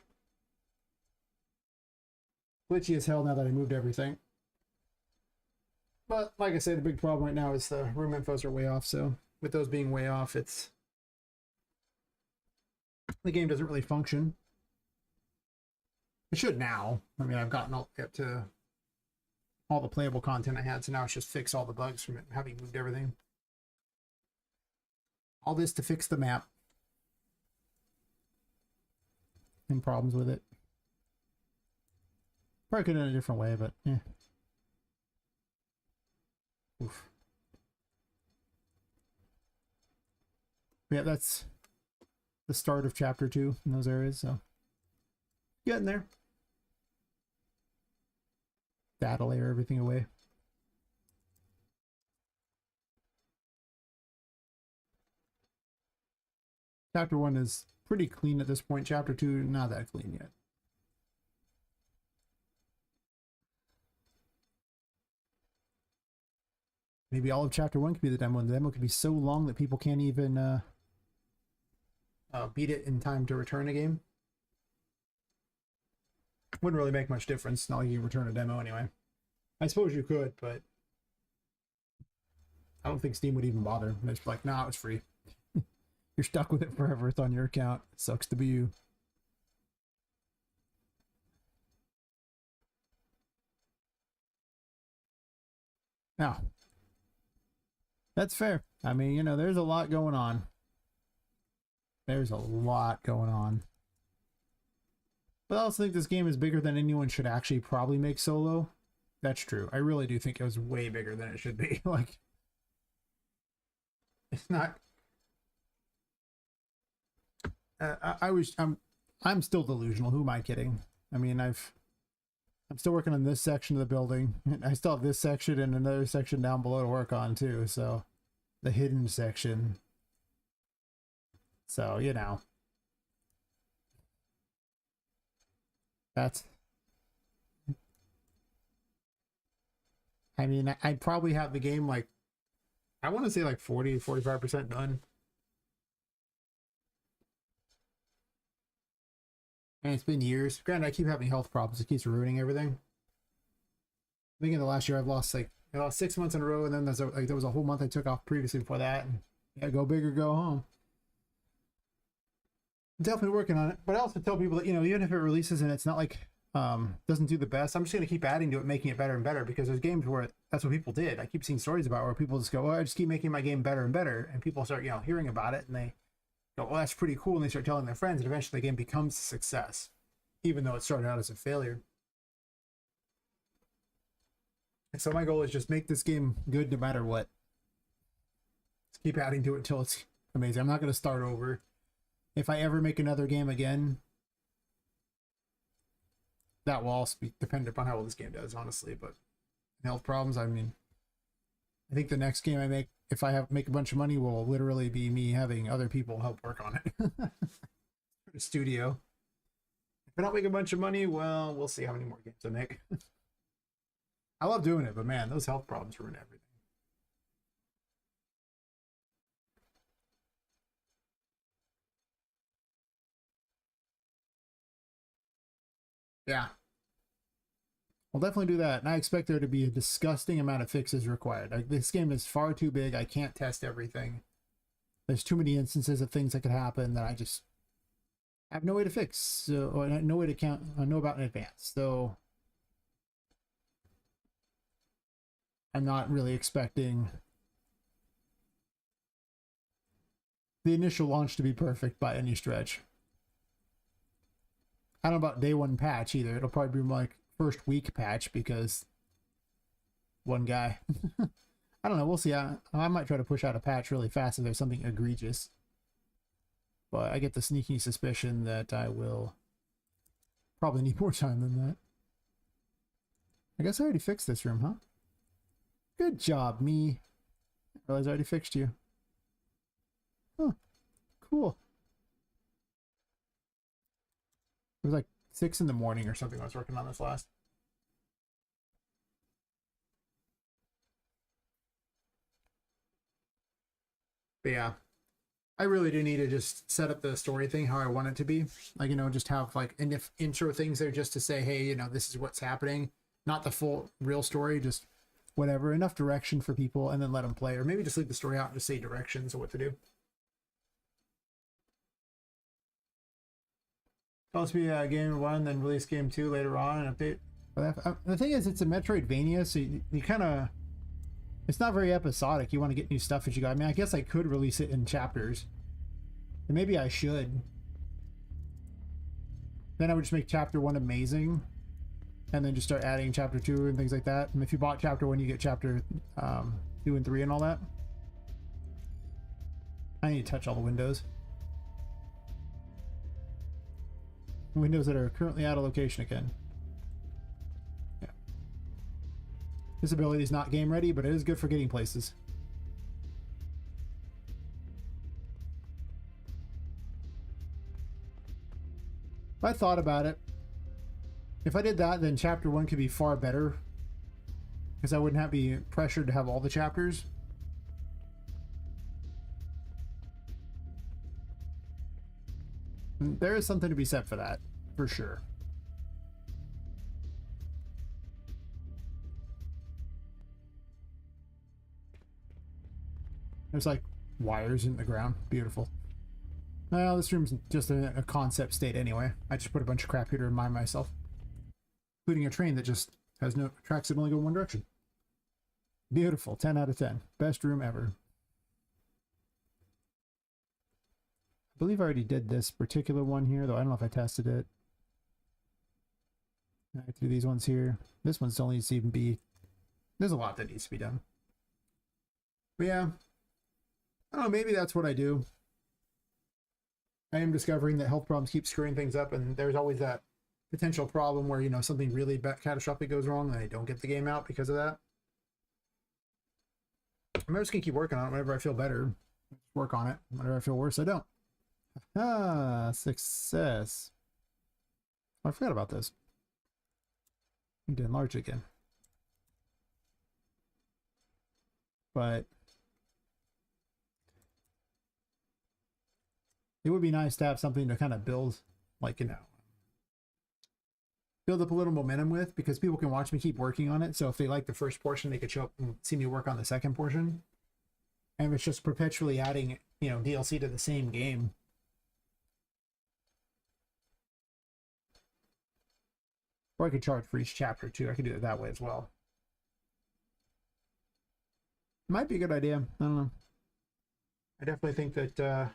Glitchy as hell now that I moved everything. But like I said, the big problem right now is the room infos are way off, so with those being way off, it's the game doesn't really function. It should now. I mean, I've gotten up to all the playable content I had, so now it's just fix all the bugs from it, having moved everything. All this to fix the map. And problems with it. Probably could have done it a different way, but yeah. Oof. Yeah, that's the start of chapter 2 in those areas, so getting there. Data layer everything away. Chapter 1 is pretty clean at this point. Chapter 2, not that clean yet. Maybe all of chapter 1 could be the demo, and the demo could be so long that people can't even beat it in time to return a game. Wouldn't really make much difference. Not like you return a demo anyway. I suppose you could, but I don't think Steam would even bother. They're just like, nah, it's free. You're stuck with it forever. It's on your account. It sucks to be you. Now, that's fair. I mean, you know, there's a lot going on. There's a lot going on. But I also think this game is bigger than anyone should actually probably make solo. That's true. I really do think it was way bigger than it should be. Like, it's not. I'm still delusional. Who am I kidding? I mean, I'm still working on this section of the building. I still have this section and another section down below to work on too. So, the hidden section. So, you know, that's. I mean, I'd probably have the game like, I want to say like 40-45% done. And it's been years. Granted, I keep having health problems. It keeps ruining everything. I think in the last year I've lost like I lost 6 months in a row, and then there was a whole month I took off previously before that. And yeah, go big or go home. I'm definitely working on it, but I also tell people that, you know, even if it releases and it's not like doesn't do the best, I'm just going to keep adding to it, making it better and better, because there's games where that's what people did. I keep seeing stories about where people just go, "Oh, I just keep making my game better and better," and people start, you know, hearing about it and they go, "Well, that's pretty cool," and they start telling their friends, and eventually the game becomes a success, even though it started out as a failure. And so my goal is just make this game good no matter what. Just keep adding to it until it's amazing. I'm not going to start over. If I ever make another game again, that will also be dependent upon how well this game does, honestly. But health problems, I mean, I think the next game I make, if I make a bunch of money, will literally be me having other people help work on it. The studio. If I don't make a bunch of money, well, we'll see how many more games I make. I love doing it, but man, those health problems ruin everything. Yeah. We'll definitely do that, and I expect there to be a disgusting amount of fixes required. Like, this game is far too big. I can't test everything. There's too many instances of things that could happen that I just have no way to fix, so, or no way to know about in advance. So I'm not really expecting the initial launch to be perfect by any stretch. I don't know about day one patch either. It'll probably be like first week patch because one guy. I don't know. We'll see. I might try to push out a patch really fast if there's something egregious. But I get the sneaky suspicion that I will probably need more time than that. I guess I already fixed this room, huh? Good job, me. I realize I already fixed you. Huh. Cool. It was like 6 in the morning or something when I was working on this last. But yeah, I really do need to just set up the story thing how I want it to be. Like, you know, just have like intro things there just to say, hey, you know, this is what's happening. Not the full real story, just whatever. Enough direction for people and then let them play. Or maybe just leave the story out and just say directions of what to do. Supposed to be game 1, then release game 2 later on and update. But the thing is, it's a Metroidvania, so you kind of... It's not very episodic. You want to get new stuff as you go. I mean, I guess I could release it in chapters. And maybe I should. Then I would just make chapter 1 amazing. And then just start adding chapter 2 and things like that. And if you bought chapter 1, you get chapter 2 and 3 and all that. I need to touch all the windows. Windows that are currently out of location again. Yeah. This ability is not game ready, but it is good for getting places. If I thought about it, if I did that, then chapter 1 could be far better. Because I wouldn't have to be pressured to have all the chapters. There is something to be said for that, for sure. There's like wires in the ground. Beautiful. Well, this room's just a concept state anyway. I just put a bunch of crap here to remind myself. Including a train that just has no tracks that only go one direction. Beautiful. 10 out of 10. Best room ever. I believe I already did this particular one here, though I don't know if I tested it. I have to do these ones here. This one still needs to even be... There's a lot that needs to be done. But yeah. I don't know, maybe that's what I do. I am discovering that health problems keep screwing things up, and there's always that potential problem where, you know, something really catastrophic goes wrong and I don't get the game out because of that. I'm just going to keep working on it whenever I feel better. Work on it. Whenever I feel worse, I don't. Ah, success. Oh, I forgot about this. I need to enlarge it again. But it would be nice to have something to kind of build, like, you know, build up a little momentum with, because people can watch me keep working on it. So if they like the first portion, they could show up and see me work on the second portion. And if it's just perpetually adding, you know, DLC to the same game. Or I could charge for each chapter too. I could do it that way as well. Might be a good idea. I don't know. I definitely think that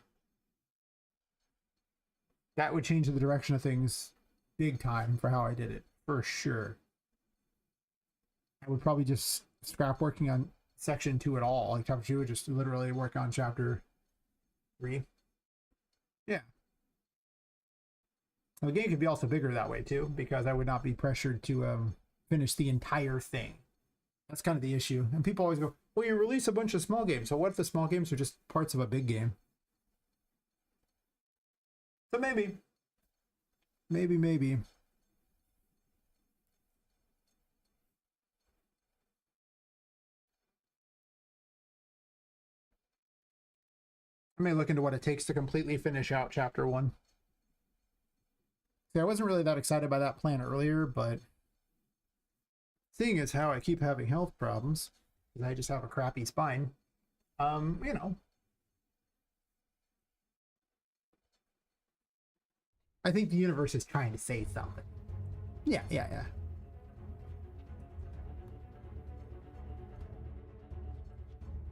that would change the direction of things big time for how I did it, for sure. I would probably just scrap working on section 2 at all. Like chapter 2 would just literally work on chapter 3. Yeah. The game could be also bigger that way too, because I would not be pressured to finish the entire thing. That's kind of the issue. And people always go, well, you release a bunch of small games. So what if the small games are just parts of a big game? So maybe. Maybe. I may look into what it takes to completely finish out chapter 1. See, I wasn't really that excited by that plan earlier, but seeing as how I keep having health problems, because I just have a crappy spine, you know, I think the universe is trying to say something. Yeah.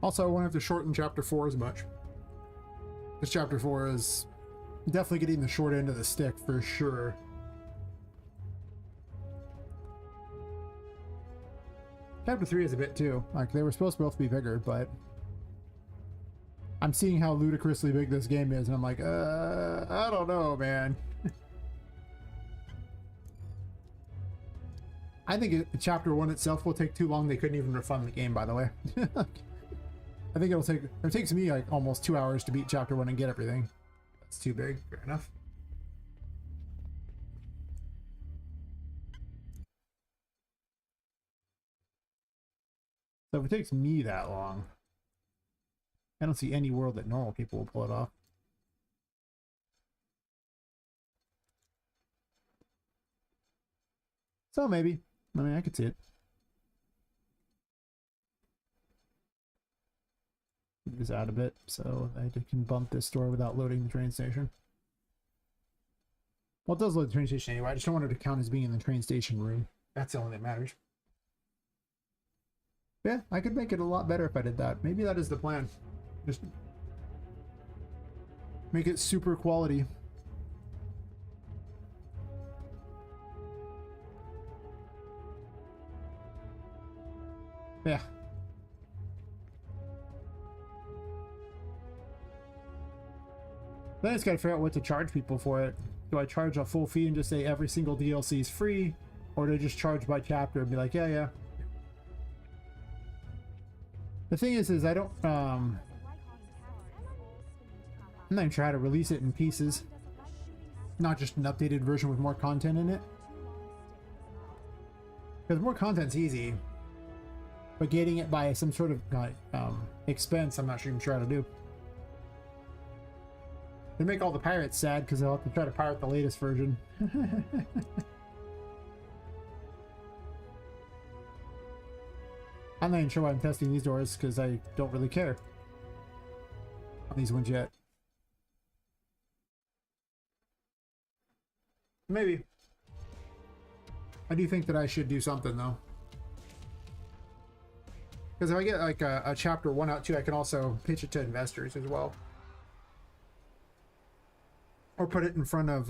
Also, I won't have to shorten chapter 4 as much. Because chapter 4 is definitely getting the short end of the stick for sure. Chapter 3 is a bit too. Like, they were supposed to both be bigger, but I'm seeing how ludicrously big this game is, and I'm like, I don't know, man. I think Chapter 1 itself will take too long. They couldn't even refund the game, by the way. I think it takes me like almost 2 hours to beat Chapter 1 and get everything. That's too big. Fair enough. So if it takes me that long, I don't see any world that normal people will pull it off. So maybe. I mean, I could see it. Move this out a bit so I can bump this door without loading the train station. Well, it does load the train station anyway. I just don't want it to count as being in the train station room. That's the only thing that matters. Yeah, I could make it a lot better if I did that. Maybe that is the plan. Just make it super quality. Yeah. Then I just gotta figure out what to charge people for it. Do I charge a full fee and just say every single DLC is free? Or do I just charge by chapter and be like, yeah, yeah. The thing is I don't, I'm not even sure how to release it in pieces. Not just an updated version with more content in it. Because more content's easy. But getting it by some sort of expense, I'm not even sure how to do. They make all the pirates sad because they'll have to try to pirate the latest version. I'm not even sure why I'm testing these doors because I don't really care on these ones yet. Maybe. I do think that I should do something though. Because if I get like a chapter 1 out too, I can also pitch it to investors as well. Or put it in front of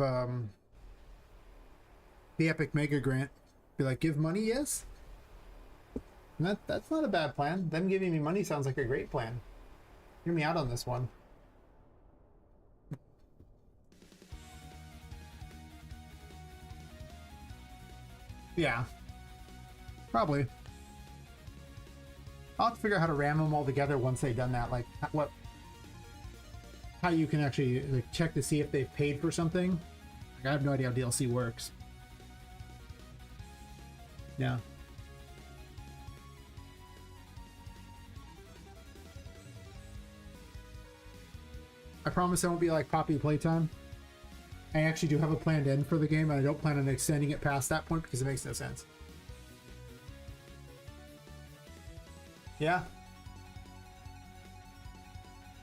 the Epic Mega Grant. Be like, give money, yes? And that's not a bad plan. Them giving me money sounds like a great plan. Hear me out on this one. Yeah. Probably. I'll have to figure out how to ram them all together once they've done that. Like, how you can actually like check to see if they've paid for something. Like, I have no idea how DLC works. Yeah. I promise I won't be like Poppy playtime. I actually do have a planned end for the game, and I don't plan on extending it past that point because it makes no sense. Yeah.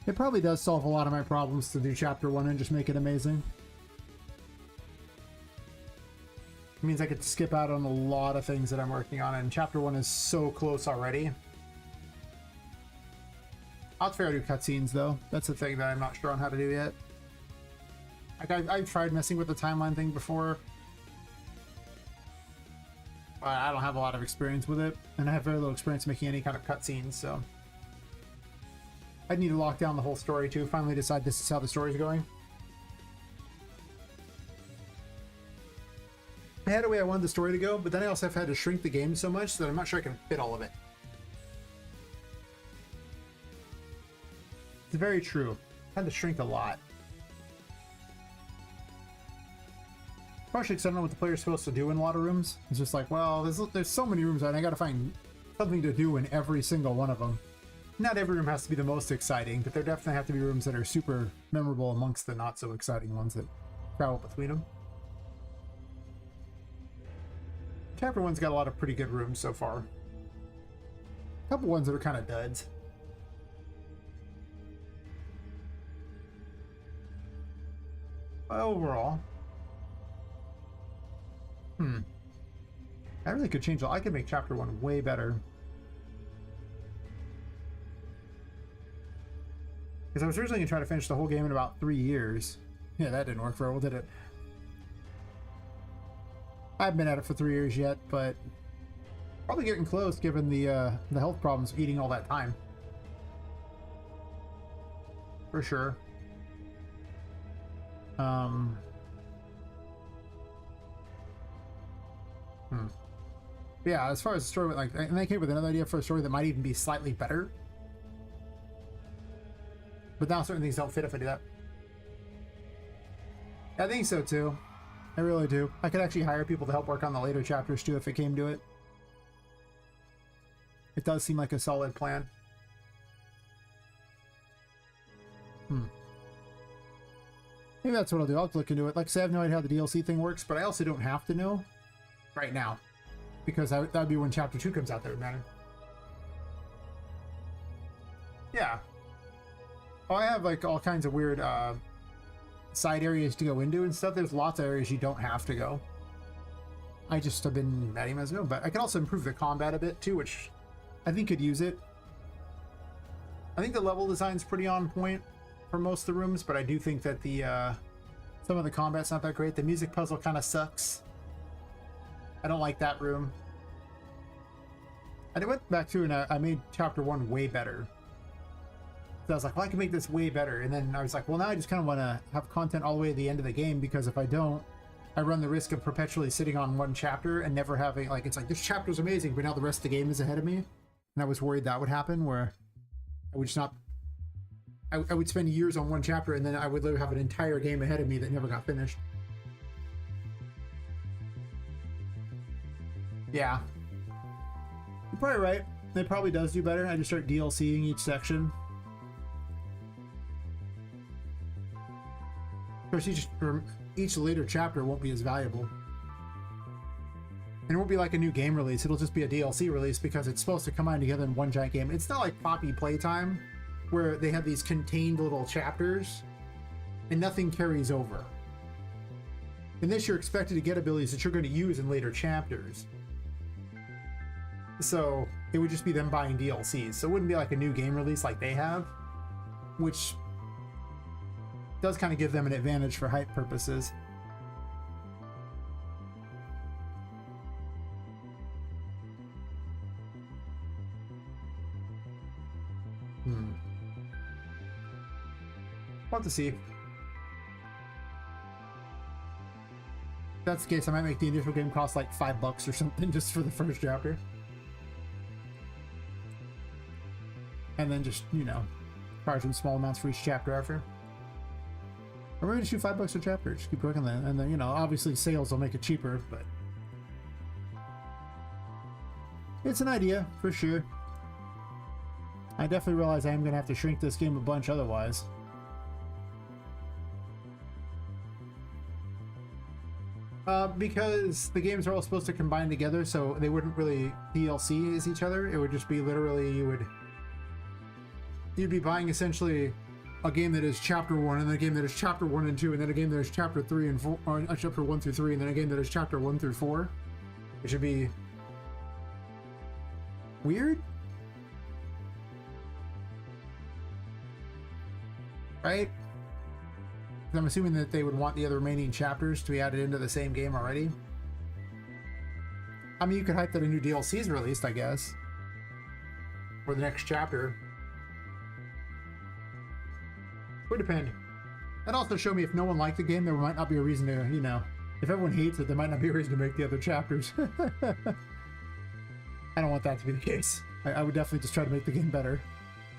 It probably does solve a lot of my problems to do chapter 1 and just make it amazing. It means I could skip out on a lot of things that I'm working on, and chapter 1 is so close already. I'll have to figure out to do cutscenes though. That's the thing that I'm not sure on how to do yet. Like I've tried messing with the timeline thing before, but I don't have a lot of experience with it, and I have very little experience making any kind of cutscenes, so I'd need to lock down the whole story too, finally decide this is how the story's going. I had a way I wanted the story to go, but then I also have had to shrink the game so much that I'm not sure I can fit all of it. It's very true. I had to shrink a lot. Partially because I don't know what the player's supposed to do in a lot of rooms. It's just like, well, there's so many rooms and I gotta find something to do in every single one of them. Not every room has to be the most exciting, but there definitely have to be rooms that are super memorable amongst the not so exciting ones that travel between them. Chapter 1's got a lot of pretty good rooms so far. A couple ones that are kind of duds. But overall, I really could change. I could make chapter 1 way better. Because I was originally going to try to finish the whole game in about 3 years. Yeah, that didn't work very well, did it? I haven't been at it for 3 years yet, but Probably getting close given the health problems eating all that time. For sure. Yeah, as far as the story, like, and I came up with another idea for a story that might even be slightly better. But now certain things don't fit if I do that. I think so too. I really do. I could actually hire people to help work on the later chapters too if it came to it. It does seem like a solid plan. Maybe that's what I'll do. I'll look into it. Like I said, I have no idea how the DLC thing works, but I also don't have to know right now. Because that would be when Chapter 2 comes out that would matter. Yeah. Oh, I have like all kinds of weird side areas to go into and stuff. There's lots of areas you don't have to go. I just have been letting them as go. But I can also improve the combat a bit too, which I think could use it. I think the level design's pretty on point for most of the rooms, but I do think that the some of the combat's not that great. The music puzzle kind of sucks. I don't like that room. I went back through and I made Chapter 1 way better. So I was like, well, I can make this way better. And then I was like, well, now I just kind of want to have content all the way to the end of the game, because if I don't, I run the risk of perpetually sitting on one chapter and never having, like, it's like, this chapter's amazing, but now the rest of the game is ahead of me. And I was worried that would happen, where I would just not... I would spend years on one chapter, and then I would literally have an entire game ahead of me that never got finished. Yeah. You're probably right. It probably does do better. I just start DLCing each section. Of course, each later chapter won't be as valuable. And it won't be like a new game release. It'll just be a DLC release because it's supposed to come out together in one giant game. It's not like Poppy Playtime, where they have these contained little chapters and nothing carries over. In this, you're expected to get abilities that you're going to use in later chapters. So it would just be them buying DLCs. So it wouldn't be like a new game release like they have, which does kind of give them an advantage for hype purposes. We'll have to see. If that's the case, I might make the initial game cost like $5 or something just for the first chapter. And then just, you know, charge them small amounts for each chapter after. Or maybe just do $5 a chapter, just keep working that. And then, you know, obviously sales will make it cheaper, but it's an idea for sure. I definitely realize I am going to have to shrink this game a bunch otherwise. Because the games are all supposed to combine together, so they wouldn't really DLC as each other. It would just be literally you'd be buying essentially a game that is Chapter 1, and then a game that is Chapter 1 and 2, and then a game that is Chapter 3 and 4, or Chapter 1 through 3, and then a game that is Chapter 1 through 4. It should be weird, right? I'm assuming that they would want the other remaining chapters to be added into the same game already. I mean, you could hype that a new DLC is released, I guess, or the next chapter. Would depend. And also show me if no one liked the game, there might not be a reason to, you know, if everyone hates it, there might not be a reason to make the other chapters. I don't want that to be the case. I would definitely just try to make the game better.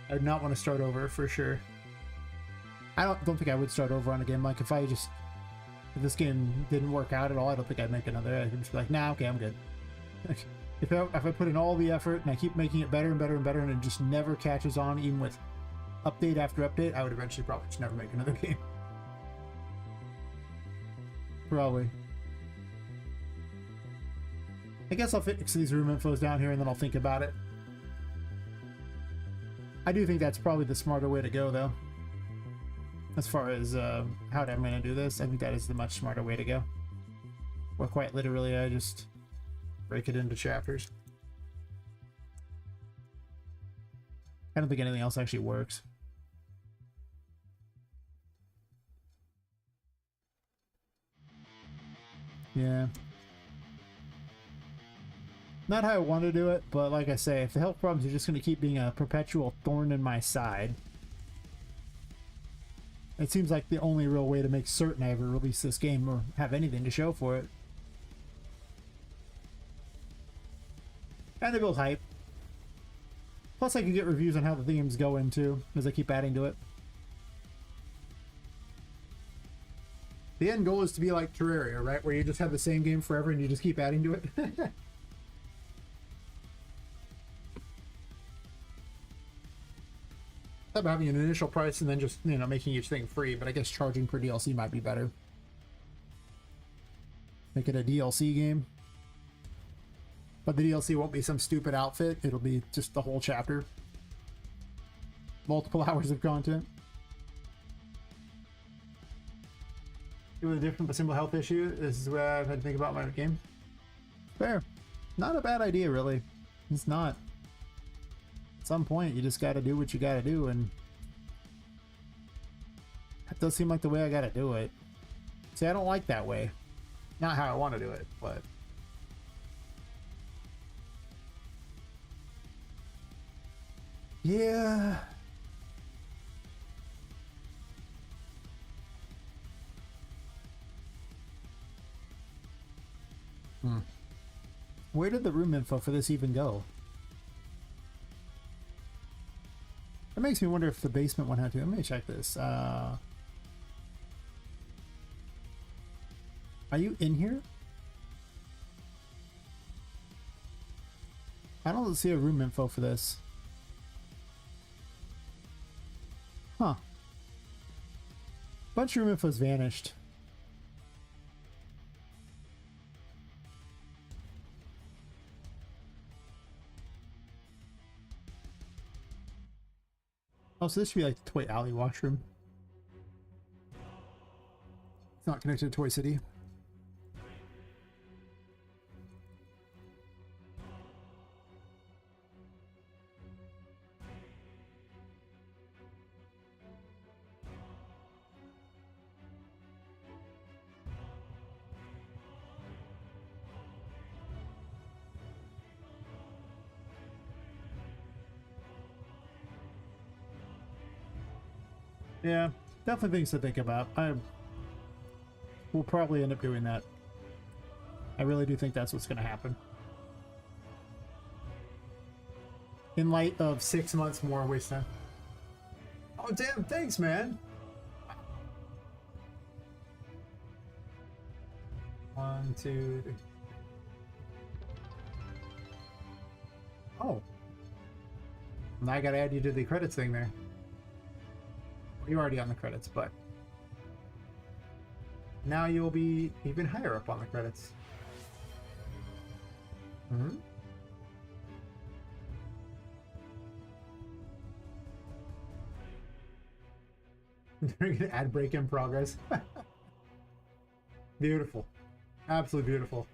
I would not want to start over for sure. I don't think I would start over on a game. Like if this game didn't work out at all, I don't think I'd make another. I'd just be like, nah, okay, I'm good. If I put in all the effort and I keep making it better and better and better, and it just never catches on, even with update after update, I would eventually probably just never make another game. Probably. I guess I'll fix these room infos down here and then I'll think about it. I do think that's probably the smarter way to go, though. As far as how I'm going to do this, I think that is the much smarter way to go. Or quite literally, I just break it into chapters. I don't think anything else actually works. Yeah. Not how I want to do it, but like I say, if the health problems are just going to keep being a perpetual thorn in my side, it seems like the only real way to make certain I ever release this game or have anything to show for it. And to build hype. Plus I can get reviews on how the theme's going too, as I keep adding to it. The end goal is to be like Terraria, right? Where you just have the same game forever and you just keep adding to it. About having an initial price and then just, you know, making each thing free, but I guess charging per DLC might be better. Make it a DLC game. But the DLC won't be some stupid outfit, it'll be just the whole chapter. Multiple hours of content. With a different but simple health issue, this is what I've had to think about my game. Fair. Not a bad idea, really. It's not. At some point, you just gotta do what you gotta do, and that does seem like the way I gotta do it. See, I don't like that way. Not how I want to do it, but... Yeah. Where did the room info for this even go? That makes me wonder if the basement one had to. Let me check this. Are you in here? I don't see a room info for this. Huh. Bunch of room info's vanished. Oh, so this should be like the Toy Alley washroom. It's not connected to Toy City. Yeah, definitely things to think about. I will probably end up doing that. I really do think that's what's going to happen. In light of 6 months more waste time. Oh damn, thanks man. 1, 2, 3. Oh. Now I gotta add you to the credits thing there. You're already on the credits, but now you'll be even higher up on the credits. Mm-hmm. During an ad break in progress. Beautiful. Absolutely beautiful.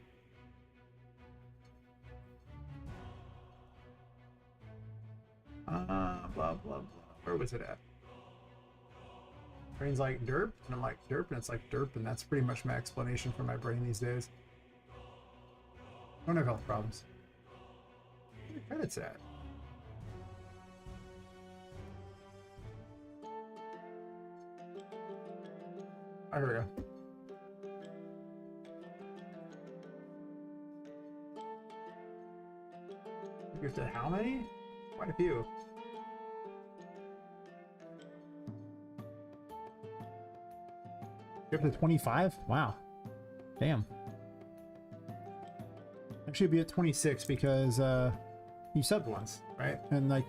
Blah, blah, blah. Where was it at? Brain's like derp, and I'm like derp, and it's like derp, and that's pretty much my explanation for my brain these days. I don't have health problems. Where are the credits at? Oh, here we go. You said how many? Quite a few. You're up to 25? Wow. Damn. I should be at 26 because you subbed once, right? And like,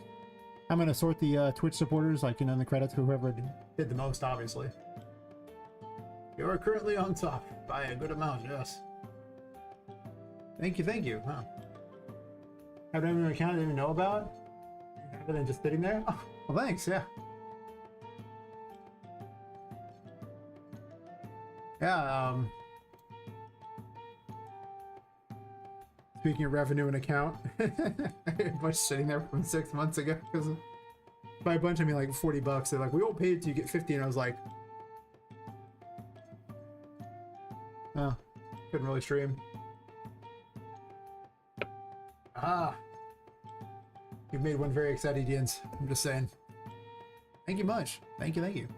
I'm gonna sort the Twitch supporters, like, you know, in the credits, whoever Did the most, obviously. You are currently on top by a good amount, yes. Thank you, huh? Have an account I didn't even know about? Have it just sitting there? Oh, well, thanks, yeah. Yeah, speaking of revenue and account, I had a bunch sitting there from 6 months ago, because by a bunch I mean like $40. They're like, we won't pay it till you get 50, and I was like, oh, couldn't really stream. Ah, you've made one very excited, Jens. I'm just saying. Thank you much. Thank you, thank you.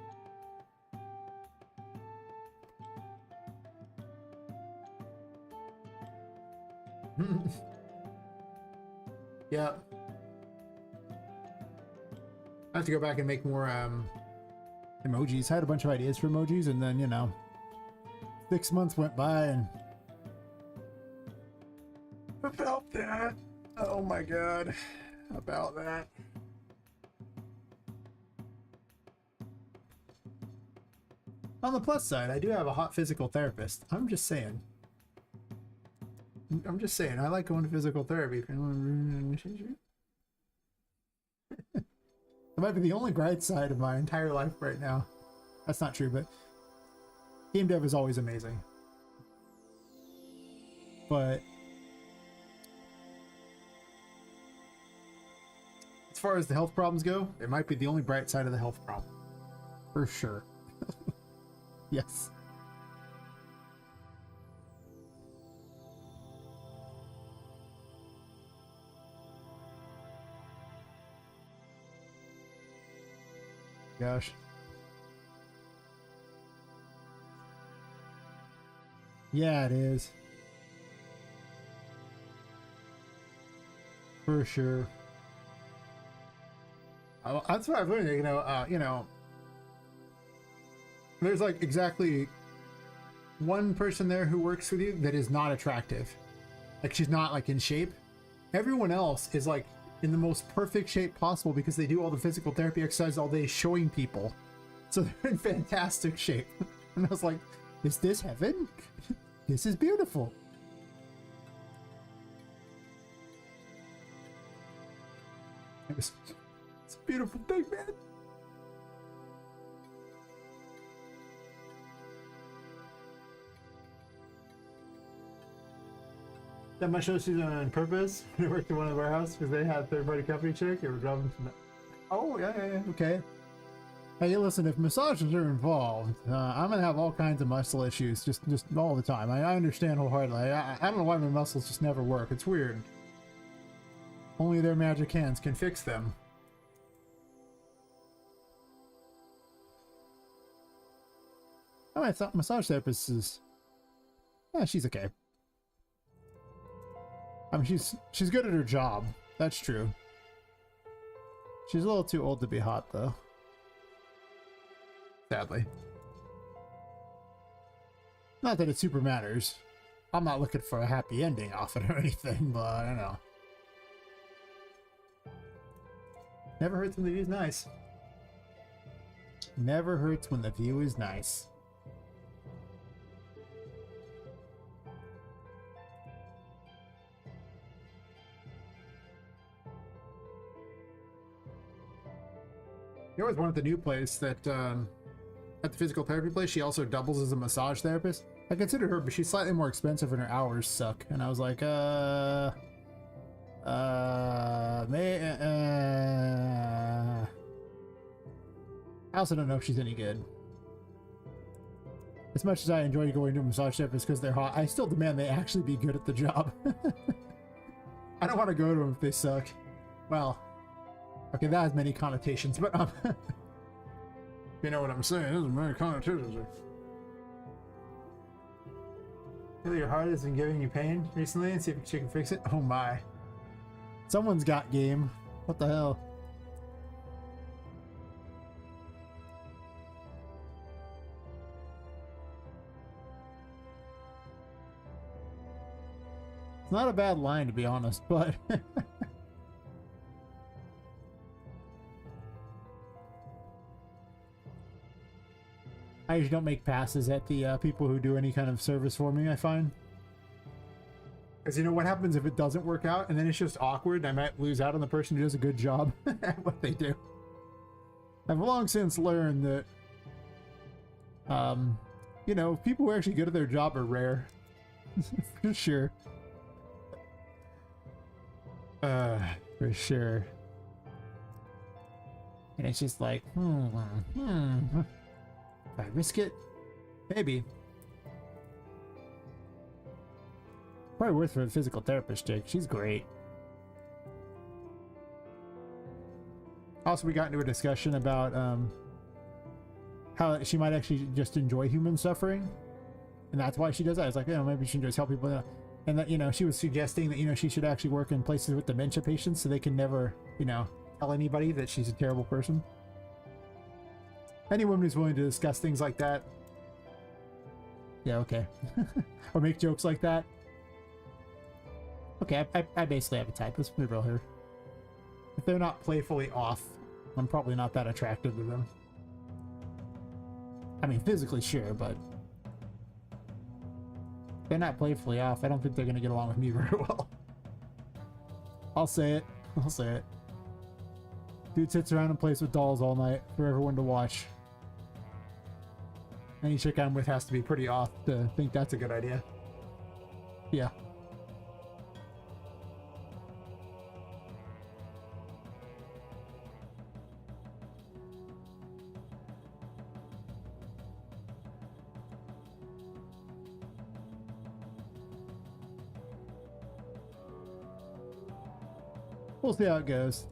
Yeah. I have to go back and make more Emojis. I had a bunch of ideas for emojis, and then, you know, 6 months went by, and about that. Oh my god. About that. On the plus side, I do have a hot physical therapist. I'm just saying. I like going to physical therapy. If anyone it might be the only bright side of my entire life right now. That's not true, but game dev is always amazing. But as far as the health problems go, it might be the only bright side of the health problem. For sure. Yes. Gosh. Yeah, it is. For sure. That's what I've learned, you know, there's like exactly one person there who works with you that is not attractive. Like she's not like in shape. Everyone else is like in the most perfect shape possible because they do all the physical therapy exercises all day showing people. So they're in fantastic shape. And I was like, is this heaven? This is beautiful. It's a beautiful thing, man. That my show season on purpose. I worked in one of the warehouse because they had third-party company check. It would drive them to. Oh yeah, okay. Hey, listen, if massages are involved, I'm gonna have all kinds of muscle issues, just all the time. I understand wholeheartedly. I don't know why my muscles just never work. It's weird. Only their magic hands can fix them. Oh, I thought massage therapist is. Yeah, she's okay. I mean, she's good at her job. That's true. She's a little too old to be hot, though. Sadly. Not that it super matters. I'm not looking for a happy ending off it or anything, but I don't know. Never hurts when the view's nice. Never hurts when the view is nice. You always wanted the new place that, at the physical therapy place, she also doubles as a massage therapist. I considered her, but she's slightly more expensive and her hours suck. And I was like, I also don't know if she's any good. As much as I enjoy going to a massage therapist because they're hot, I still demand they actually be good at the job. I don't want to go to them if they suck. Well, okay, that has many connotations, but you know what I'm saying. There's many connotations. Feel your heart has been giving you pain recently, and see if she can fix it. Oh my! Someone's got game. What the hell? It's not a bad line, to be honest, but. I usually don't make passes at the people who do any kind of service for me, I find. Because you know what happens if it doesn't work out and then it's just awkward, I might lose out on the person who does a good job at what they do. I've long since learned that, you know, people who are actually good at their job are rare. For sure. For sure. And it's just like, If I risk it? Maybe. Probably worth for a physical therapist, Jake. She's great. Also, we got into a discussion about how she might actually just enjoy human suffering, and that's why she does that. It's like, you know, maybe she just help people, and that, you know, she was suggesting that, you know, she should actually work in places with dementia patients so they can never, you know, tell anybody that she's a terrible person. Any woman who's willing to discuss things like that, yeah, okay, or make jokes like that. Okay, I basically have a type. Let's be real here. If they're not playfully off, I'm probably not that attractive to them. I mean, physically, sure, but if they're not playfully off, I don't think they're going to get along with me very well. I'll say it. I'll say it. Dude sits around and plays with dolls all night for everyone to watch. Any chick I'm with has to be pretty off to think that's a good idea. Yeah. We'll see how it goes.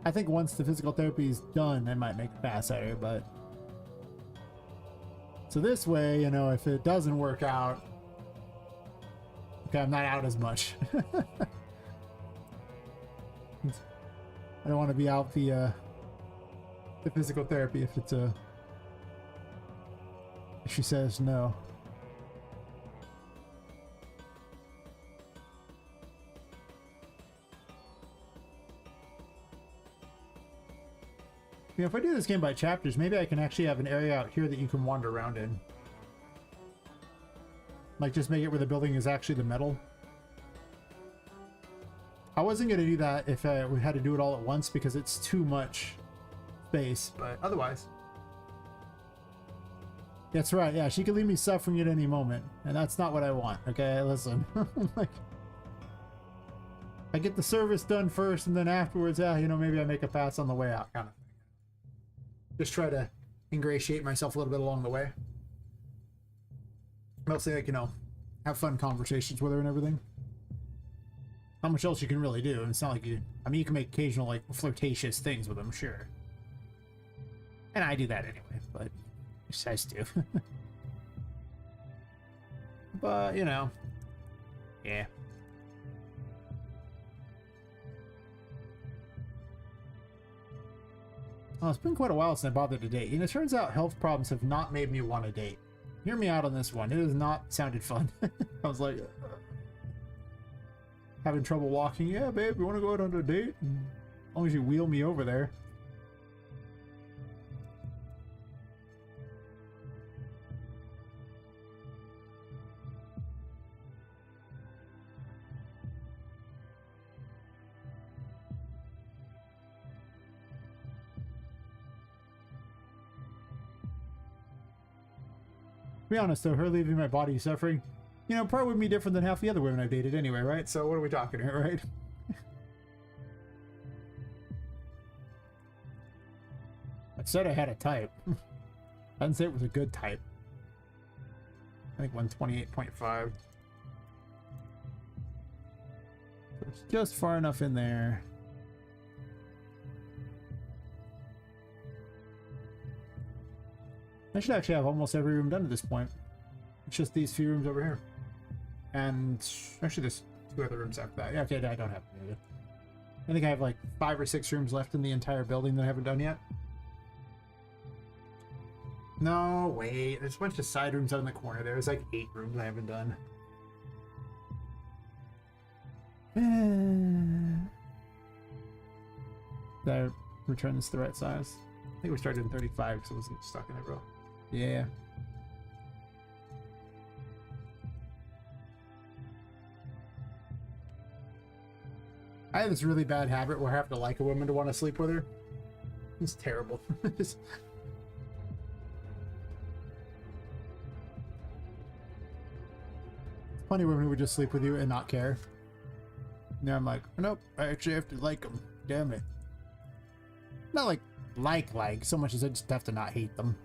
I think once the physical therapy is done, I might make a pass at her, but... So this way, you know, if it doesn't work out... Okay, I'm not out as much. I don't want to be out the physical therapy if it's a... If she says no. You know, if I do this game by chapters, maybe I can actually have an area out here that you can wander around in. Like, just make it where the building is actually the metal. I wasn't going to do that if we had to do it all at once because it's too much space, but otherwise. That's right, yeah, she could leave me suffering at any moment, and that's not what I want, okay? Listen. Like, I get the service done first, and then afterwards, yeah, you know, maybe I make a pass on the way out, kind of thing. Just try to ingratiate myself a little bit along the way. Mostly, like, you know, have fun conversations with her and everything. How much else you can really do? And it's not like you... I mean, you can make occasional, like, flirtatious things with them, sure. And I do that anyway, but... I do. But, you know... Yeah. Oh, it's been quite a while since I bothered to date. And it turns out health problems have not made me want to date. Hear me out on this one. It has not sounded fun. I was like... having trouble walking. Yeah, babe, you want to go out on a date? As long as you wheel me over there. To be honest though, her leaving my body suffering, you know, probably would be different than half the other women I've dated anyway, right? So what are we talking here, right? I said I had a type. I didn't say it was a good type. I think 128.5. It's just far enough in there. I should actually have almost every room done at this point. It's just these few rooms over here. And actually there's 2 other rooms after that. Yeah, okay, I don't have to. I think I have like 5 or 6 rooms left in the entire building that I haven't done yet. No, wait. There's a bunch of side rooms out in the corner. There's like 8 rooms I haven't done. Did I return this to the right size? I think we started in 35 because I wasn't stuck in it, bro. Yeah. I have this really bad habit where I have to like a woman to want to sleep with her. It's terrible. Plenty of women who would just sleep with you and not care. Now I'm like, nope, I actually have to like them. Damn it. Not like so much as I just have to not hate them.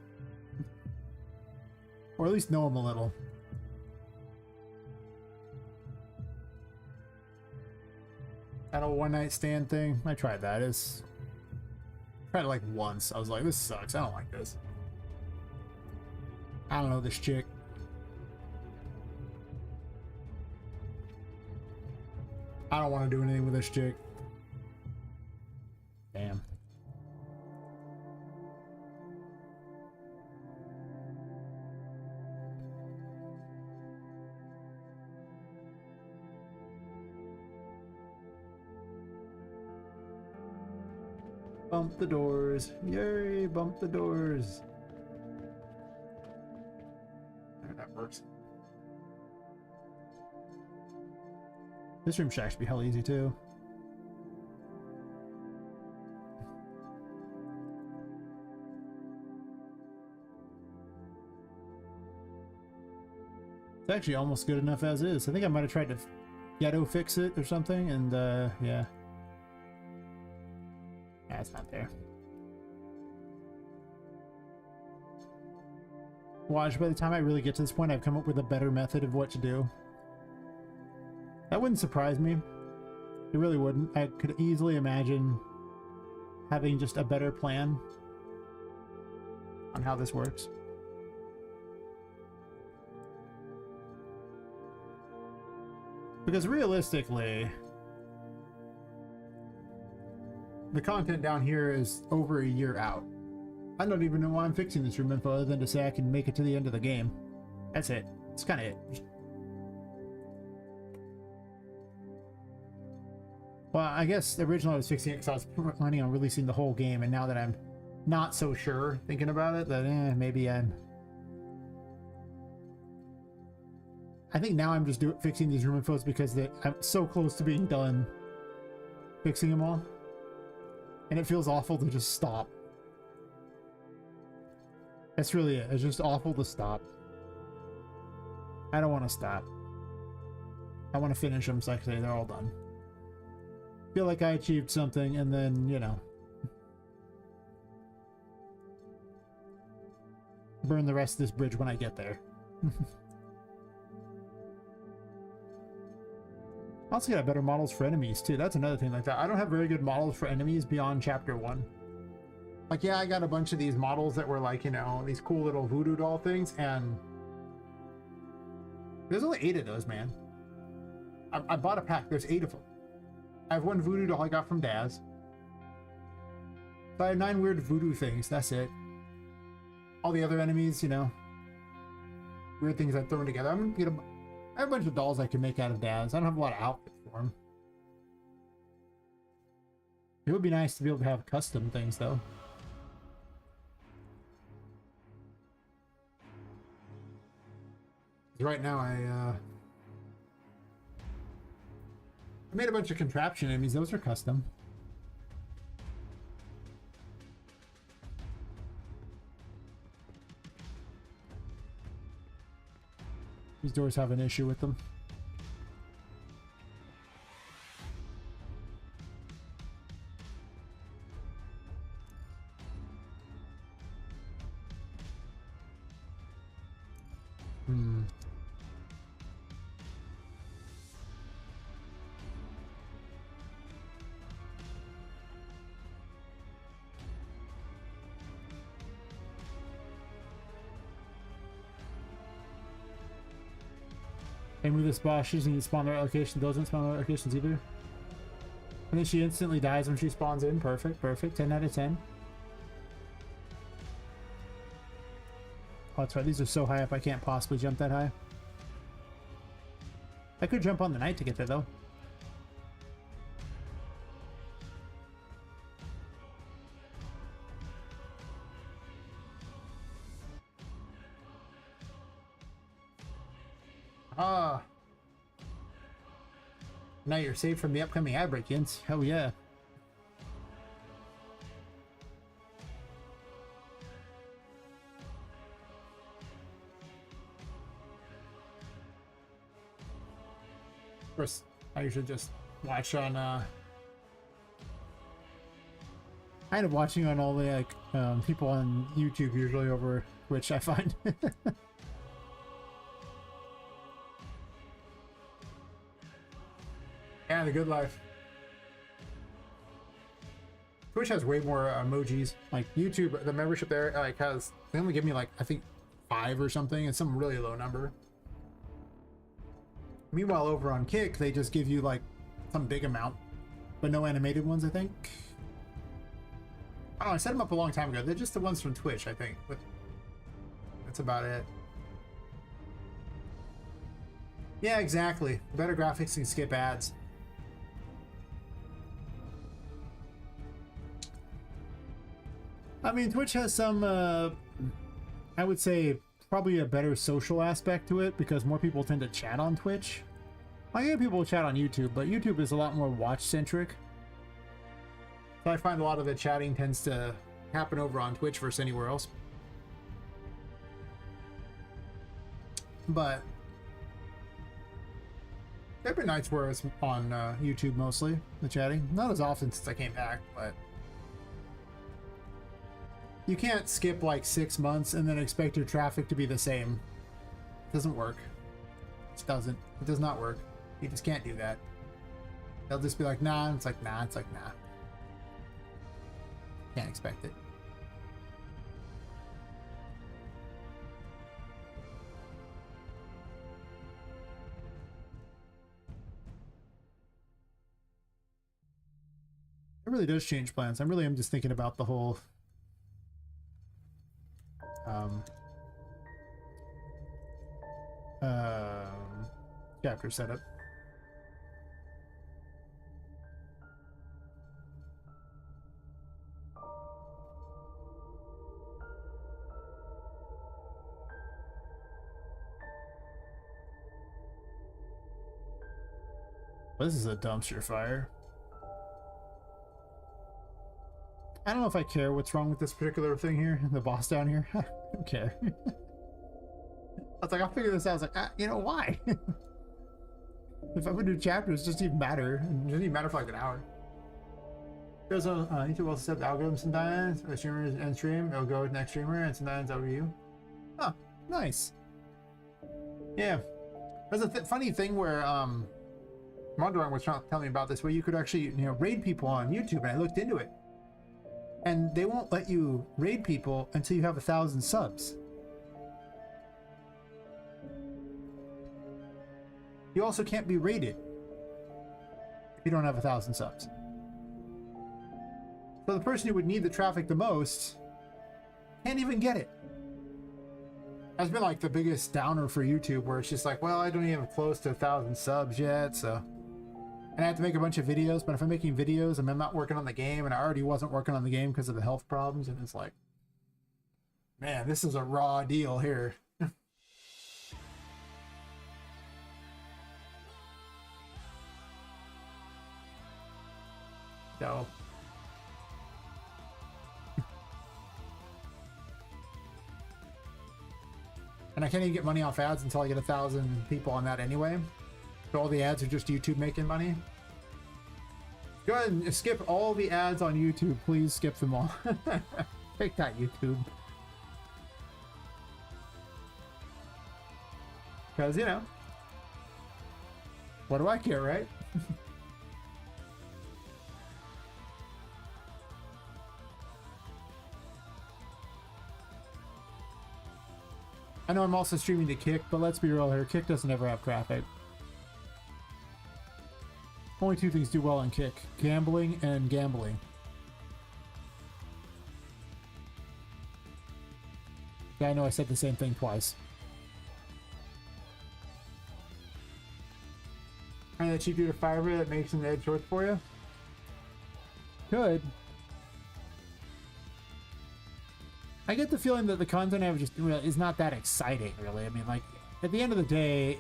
Or at least know them a little. That old one night stand thing, I tried that. Tried it like once. I was like, this sucks. I don't like this. I don't know this chick. I don't want to do anything with this chick. Damn. Bump the doors. Yay, bump the doors. There, that works. This room should actually be hell easy too. It's actually almost good enough as is. I think I might have tried to ghetto fix it or something, and yeah. It's not there. Watch, by the time I really get to this point, I've come up with a better method of what to do. That wouldn't surprise me. It really wouldn't. I could easily imagine having just a better plan on how this works. Because realistically, the content down here is over a year out. I don't even know why I'm fixing this room info other than to say I can make it to the end of the game. That's it. That's kind of it. Well, I guess originally I was fixing it because I was planning on releasing the whole game, and now that I'm not so sure thinking about it, that maybe I think now I'm just fixing these room infos because I'm so close to being done fixing them all. And it feels awful to just stop. That's really it. It's just awful to stop. I don't want to stop. I want to finish them so I can say they're all done. Feel like I achieved something, and then, you know, burn the rest of this bridge when I get there. Also got better models for enemies too. That's another thing like that. I don't have very good models for enemies beyond chapter 1. Like, yeah, I got a bunch of these models that were like, you know, these cool little voodoo doll things, and there's only 8 of those, man. I bought a pack. There's 8 of them. I have one voodoo doll I got from Daz. So I have 9 weird voodoo things. That's it. All the other enemies, you know, weird things I've thrown together. I'm gonna get I have a bunch of dolls I can make out of Daz. I don't have a lot of outfits for him. It would be nice to be able to have custom things, though. Right now, I made a bunch of contraption enemies. Those are custom. These doors have an issue with them. Same with this boss, she doesn't spawn the right location, doesn't spawn the right locations either. And then she instantly dies when she spawns in. Perfect, perfect. 10 out of 10. Oh, that's right. These are so high up, I can't possibly jump that high. I could jump on the knight to get there, though. Ah. Now you're safe from the upcoming ad break-ins. Hell yeah. Of course, I usually just watch on, I end up watching on all the, like, people on YouTube usually over Twitch, I find. Yeah, the good life. Twitch has way more emojis. Like YouTube, the membership there like has, they only give me like I think 5 or something. It's some really low number. Meanwhile, over on Kick, they just give you like some big amount, but no animated ones, I think. I don't know, I set them up a long time ago. They're just the ones from Twitch, I think. But that's about it. Yeah, exactly. Better graphics can skip ads. I mean, Twitch has some, I would say, probably a better social aspect to it because more people tend to chat on Twitch. I get people chat on YouTube, but YouTube is a lot more watch-centric. So I find a lot of the chatting tends to happen over on Twitch versus anywhere else. But there have been nights where it's on YouTube mostly, the chatting. Not as often since I came back, but you can't skip like 6 months and then expect your traffic to be the same. It doesn't work. It doesn't. It does not work. You just can't do that. They'll just be like, nah, and it's like, nah, it's like, nah. Can't expect it. It really does change plans. I really am just thinking about the whole chapter setup. This is a dumpster fire. I don't know if I care what's wrong with this particular thing here, the boss down here. I don't care. I was like, I'll figure this out. I was like, you know, why? If I'm gonna do chapters, it doesn't even matter. It doesn't even matter for like an hour. There's a YouTube will set the algorithm sometimes. A streamer end stream, it'll go with the next streamer, and sometimes over you. Oh, nice. Yeah. There's a funny thing where Mondorang was trying to tell me about this, where you could actually, you know, raid people on YouTube, and I looked into it. And they won't let you raid people until you have 1,000 subs. You also can't be raided if you don't have 1,000 subs. So the person who would need the traffic the most can't even get it. That's been like the biggest downer for YouTube, where it's just like, well, I don't even have close to 1,000 subs yet, so. And I have to make a bunch of videos, but if I'm making videos and I'm not working on the game, and I already wasn't working on the game because of the health problems, and it's like, man, this is a raw deal here. So. And I can't even get money off ads until I get 1,000 people on that anyway. So all the ads are just YouTube making money. Go ahead and skip all the ads on YouTube. Please skip them all. Take that, YouTube. Because, you know, what do I care, right? I know I'm also streaming to Kick, but let's be real here. Kick doesn't ever have traffic. Only 2 things do well on Kick: gambling and gambling. Yeah, I know I said the same thing twice. And that cheap dude a fiber that makes an edge short for you? Good. I get the feeling that the content average is not that exciting, really. I mean, like, at the end of the day,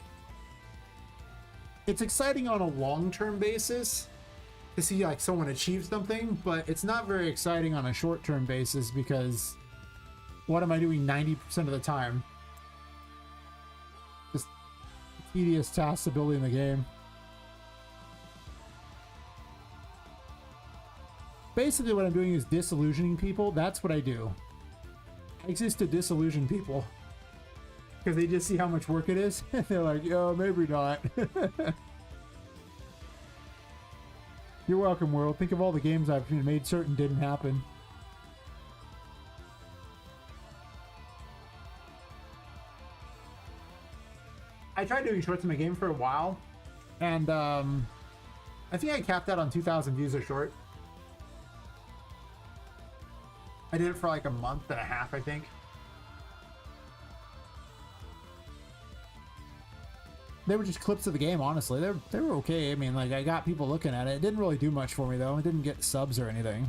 it's exciting on a long-term basis to see, like, someone achieve something, but it's not very exciting on a short-term basis because what am I doing 90% of the time? Just tedious tasks of building the game. Basically, what I'm doing is disillusioning people. That's what I do. I exist to disillusion people because they just see how much work it is. They're like, yo, maybe not. You're welcome, world. Think of all the games I've made certain didn't happen. I tried doing shorts in my game for a while, and I think I capped out on 2,000 views a short. I did it for like a month and a half, I think. They were just clips of the game, honestly. They were okay. I mean, like, I got people looking at it. It didn't really do much for me, though. It didn't get subs or anything.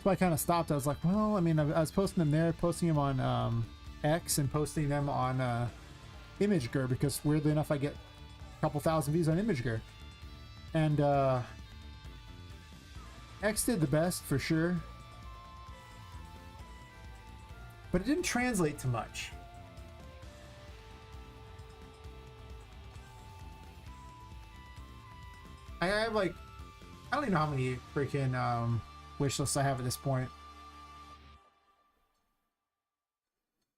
So I kind of stopped. I was like, well, I mean, I was posting them there, posting them on X, and posting them on Imager, because weirdly enough, I get a couple thousand views on Imager. And X did the best, for sure. But it didn't translate to much. I have like, I don't even know how many freaking wish lists I have at this point.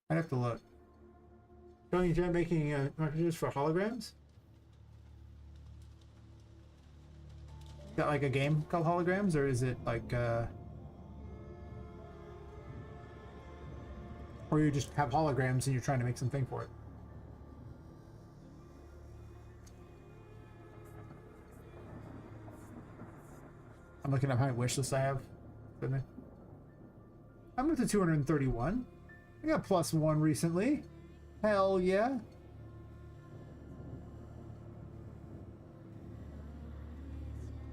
I'd have to look. Showing Jen making messages for holograms? Is that like a game called Holograms, or is it like or you just have holograms and you're trying to make something for it? I'm looking up how many wish lists I have. I'm up to 231. I got +1 recently. Hell yeah.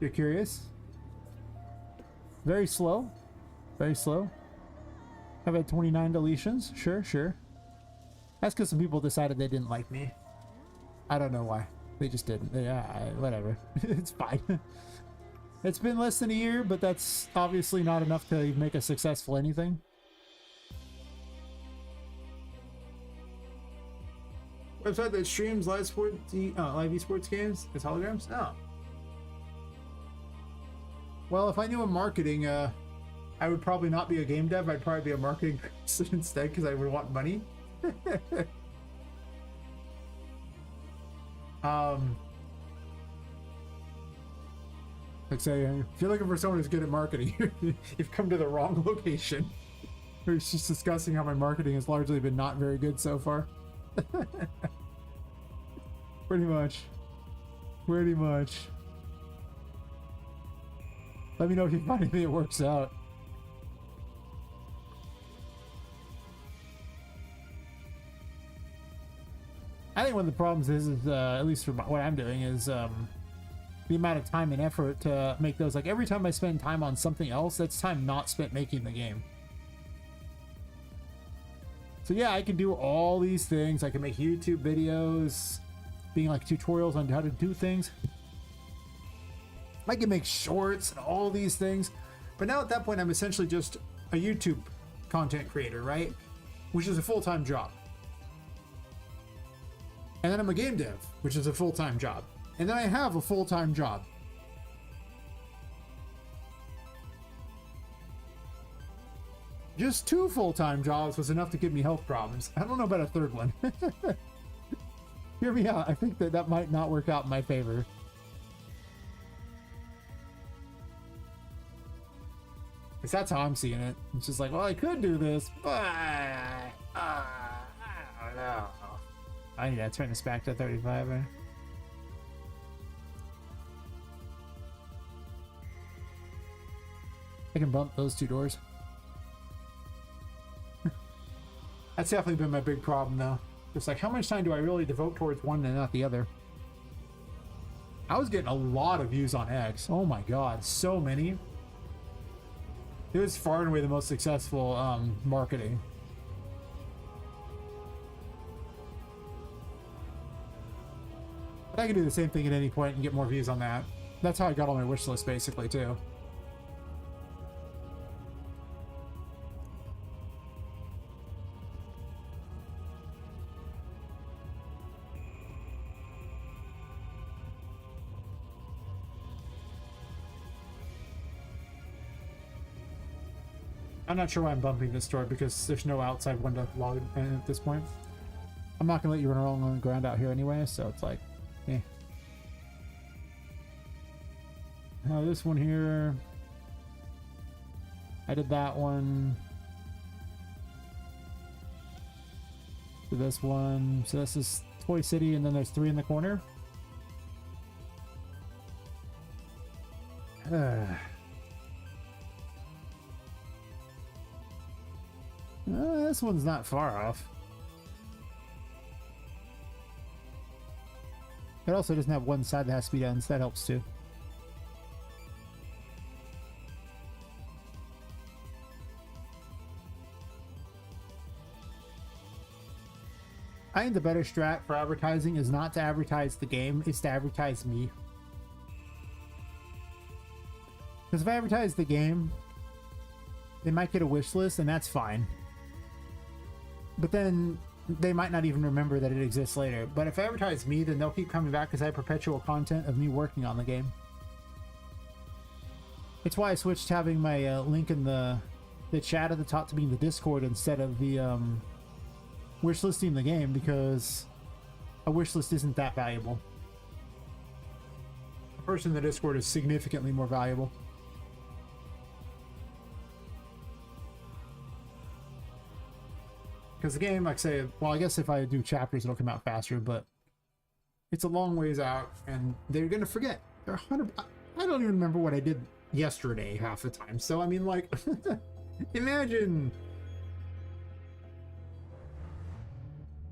You're curious? Very slow. Very slow. I've had 29 deletions. Sure, sure. That's because some people decided they didn't like me. I don't know why. They just didn't. Yeah, whatever. It's fine. It's been less than a year, but that's obviously not enough to make a successful anything. Website that streams live esports games is holograms? Oh. Well, if I knew in marketing, I would probably not be a game dev. I'd probably be a marketing person instead, because I would want money. Like say, if you're looking for someone who's good at marketing, you've come to the wrong location. We're just discussing how my marketing has largely been not very good so far. Pretty much. Pretty much. Let me know if you find anything that works out. I think one of the problems is at least for what I'm doing, is the amount of time and effort to make those. Like, every time I spend time on something else, that's time not spent making the game. So yeah, I can do all these things. I can make YouTube videos, being like tutorials on how to do things. I can make shorts and all these things. But now at that point, I'm essentially just a YouTube content creator, right? Which is a full-time job. And then I'm a game dev, which is a full-time job. And then I have a full-time job. Just 2 full-time jobs was enough to give me health problems. I don't know about a third one. Hear me out. I think that might not work out in my favor. Because that's how I'm seeing it. It's just like, well, I could do this, but I don't know. I need to turn this back to 35. Right? I can bump those 2 doors. That's definitely been my big problem, though. Just like, how much time do I really devote towards one and not the other? I was getting a lot of views on X. Oh my god, so many. It was far and away the most successful marketing. But I can do the same thing at any point and get more views on that. That's how I got on my wish list, basically, too. I'm not sure why I'm bumping this door, because there's no outside window log in at this point. I'm not gonna let you run along on the ground out here anyway, so it's like, eh. This one here. I did that one. So this one. So this is Toy City, and then there's 3 in the corner. This one's not far off. It also doesn't have one side that has to be done, so that helps too. I think the better strat for advertising is not to advertise the game, it's to advertise me. Because if I advertise the game, they might get a wish list, and that's fine. But then they might not even remember that it exists later. But if I advertise me, then they'll keep coming back because I have perpetual content of me working on the game. It's why I switched having my link in the chat at the top to being the Discord instead of the wish listing the game, because a wish list isn't that valuable. A person in the Discord is significantly more valuable. Because the game, like say, well, I guess if I do chapters, it'll come out faster, but it's a long ways out, and they're gonna forget. They're 100. I don't even remember what I did yesterday half the time. So I mean, like, imagine,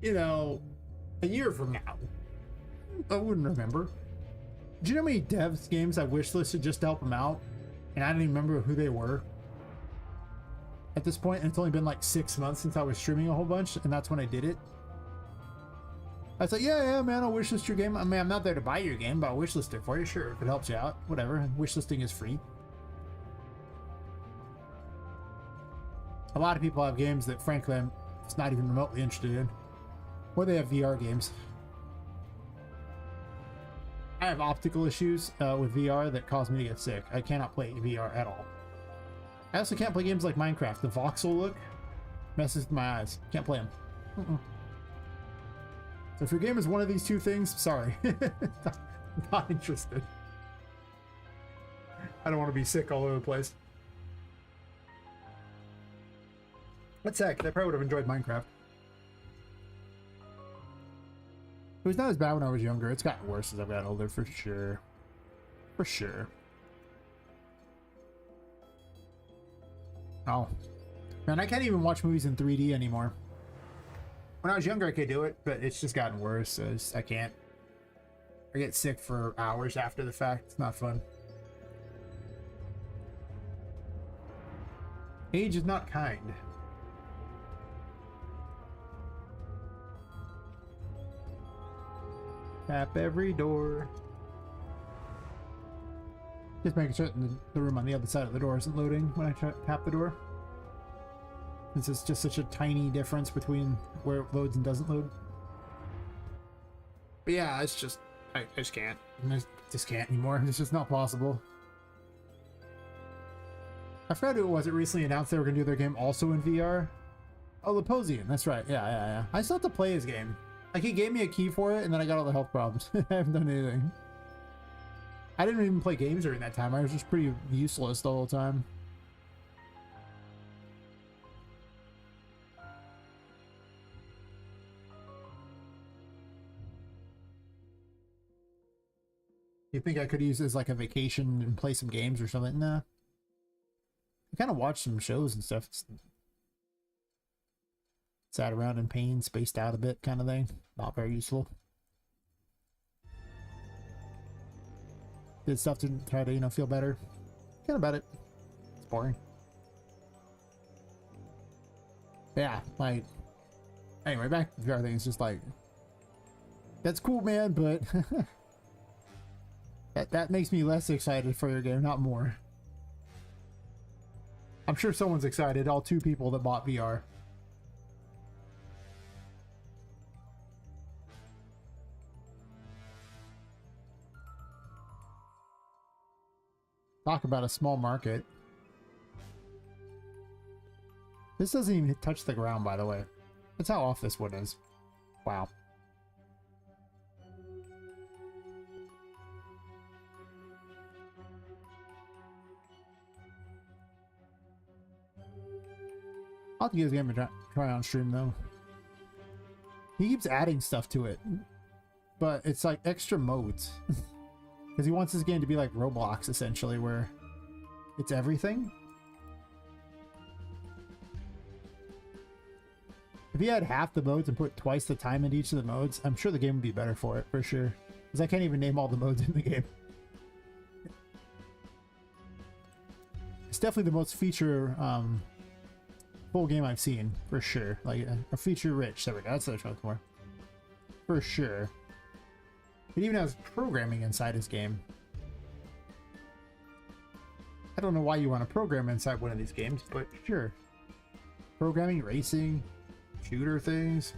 you know, a year from now, I wouldn't remember. Do you know how many devs games I wishlisted just to help them out, and I didn't even remember who they were? At this point, and it's only been like 6 months since I was streaming a whole bunch, and that's when I did it. I was like, yeah, man, I'll wishlist your game. I mean, I'm not there to buy your game, but I'll wishlist it for you. Sure, if it helps you out, whatever. Wishlisting is free. A lot of people have games that, frankly, I'm just not even remotely interested in. Or they have VR games. I have optical issues with VR that cause me to get sick. I cannot play VR at all. I also can't play games like Minecraft. The voxel look messes with my eyes. Can't play them. So if your game is one of these two things, sorry. Not interested. I don't want to be sick all over the place. That's sad, 'cause I probably would have enjoyed Minecraft. It was not as bad when I was younger. It's gotten worse as I've gotten older, for sure. For sure. Oh. Man, I can't even watch movies in 3D anymore. When I was younger, I could do it, but it's just gotten worse. So I can't. I get sick for hours after the fact. It's not fun. Age is not kind. Tap every door. Just making sure the room on the other side of the door isn't loading when I tap the door. This is just such a tiny difference between where it loads and doesn't load. But yeah, it's just, I just can't. I just can't anymore. It's just not possible. I forgot who it was that recently announced they were going to do their game also in VR. Oh, Leposian. That's right. Yeah. I still have to play his game. Like, he gave me a key for it, and then I got all the health problems. I haven't done anything. I didn't even play games during that time. I was just pretty useless the whole time. You think I could use it as like a vacation and play some games or something? Nah. I kind of watch some shows and stuff. Sat around in pain, spaced out a bit kind of thing. Not very useful. Did stuff to try to, you know, feel better. Kind of about it. It's boring. Yeah, like, anyway, back to the VR thing. It's just like, that's cool, man, but that makes me less excited for your game, not more. I'm sure someone's excited. All 2 people that bought VR. Talk about a small market. This doesn't even touch the ground, by the way. That's how off this one is. Wow. I'll have to give this game a try on stream though. He keeps adding stuff to it, but it's like extra modes. Because he wants this game to be like Roblox essentially, where it's everything. If he had half the modes and put twice the time into each of the modes, I'm sure the game would be better for it, for sure. Because I can't even name all the modes in the game. It's definitely the most feature full game I've seen, for sure. Like a feature rich. There we go. That's what I was looking for. For sure. It even has programming inside his game. I don't know why you want to program inside one of these games, but sure. Programming, racing, shooter things.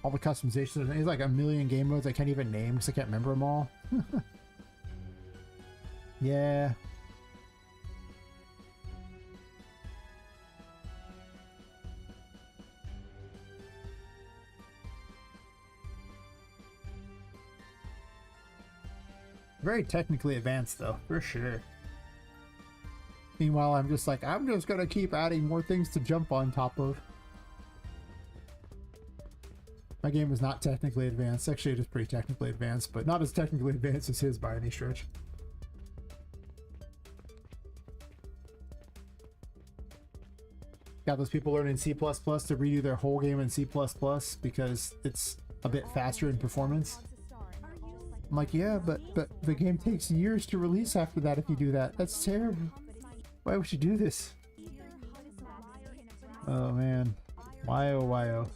All the customizations. There's like a million game modes I can't even name because I can't remember them all. Yeah. Very technically advanced though, for sure. Meanwhile, I'm just like, I'm just gonna keep adding more things to jump on top of. My game is not technically advanced. Actually, it is pretty technically advanced, but not as technically advanced as his by any stretch. Got those people learning C++ to redo their whole game in C++ because it's a bit faster in performance. I'm like, yeah, but the game takes years to release after that if you do that. That's terrible. Why would you do this? Oh man. Why oh why oh.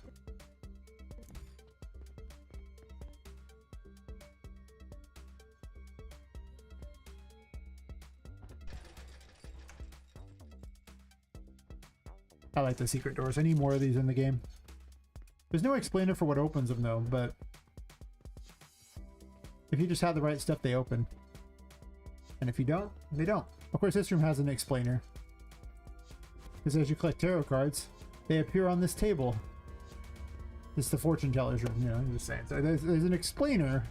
I like the secret doors. I need more of these in the game. There's no explainer for what opens them though, but if you just have the right stuff, they open. And if you don't, they don't. Of course, this room has an explainer. Because as you collect tarot cards, they appear on this table. It's the fortune teller's room, you know, I'm just saying. So there's an explainer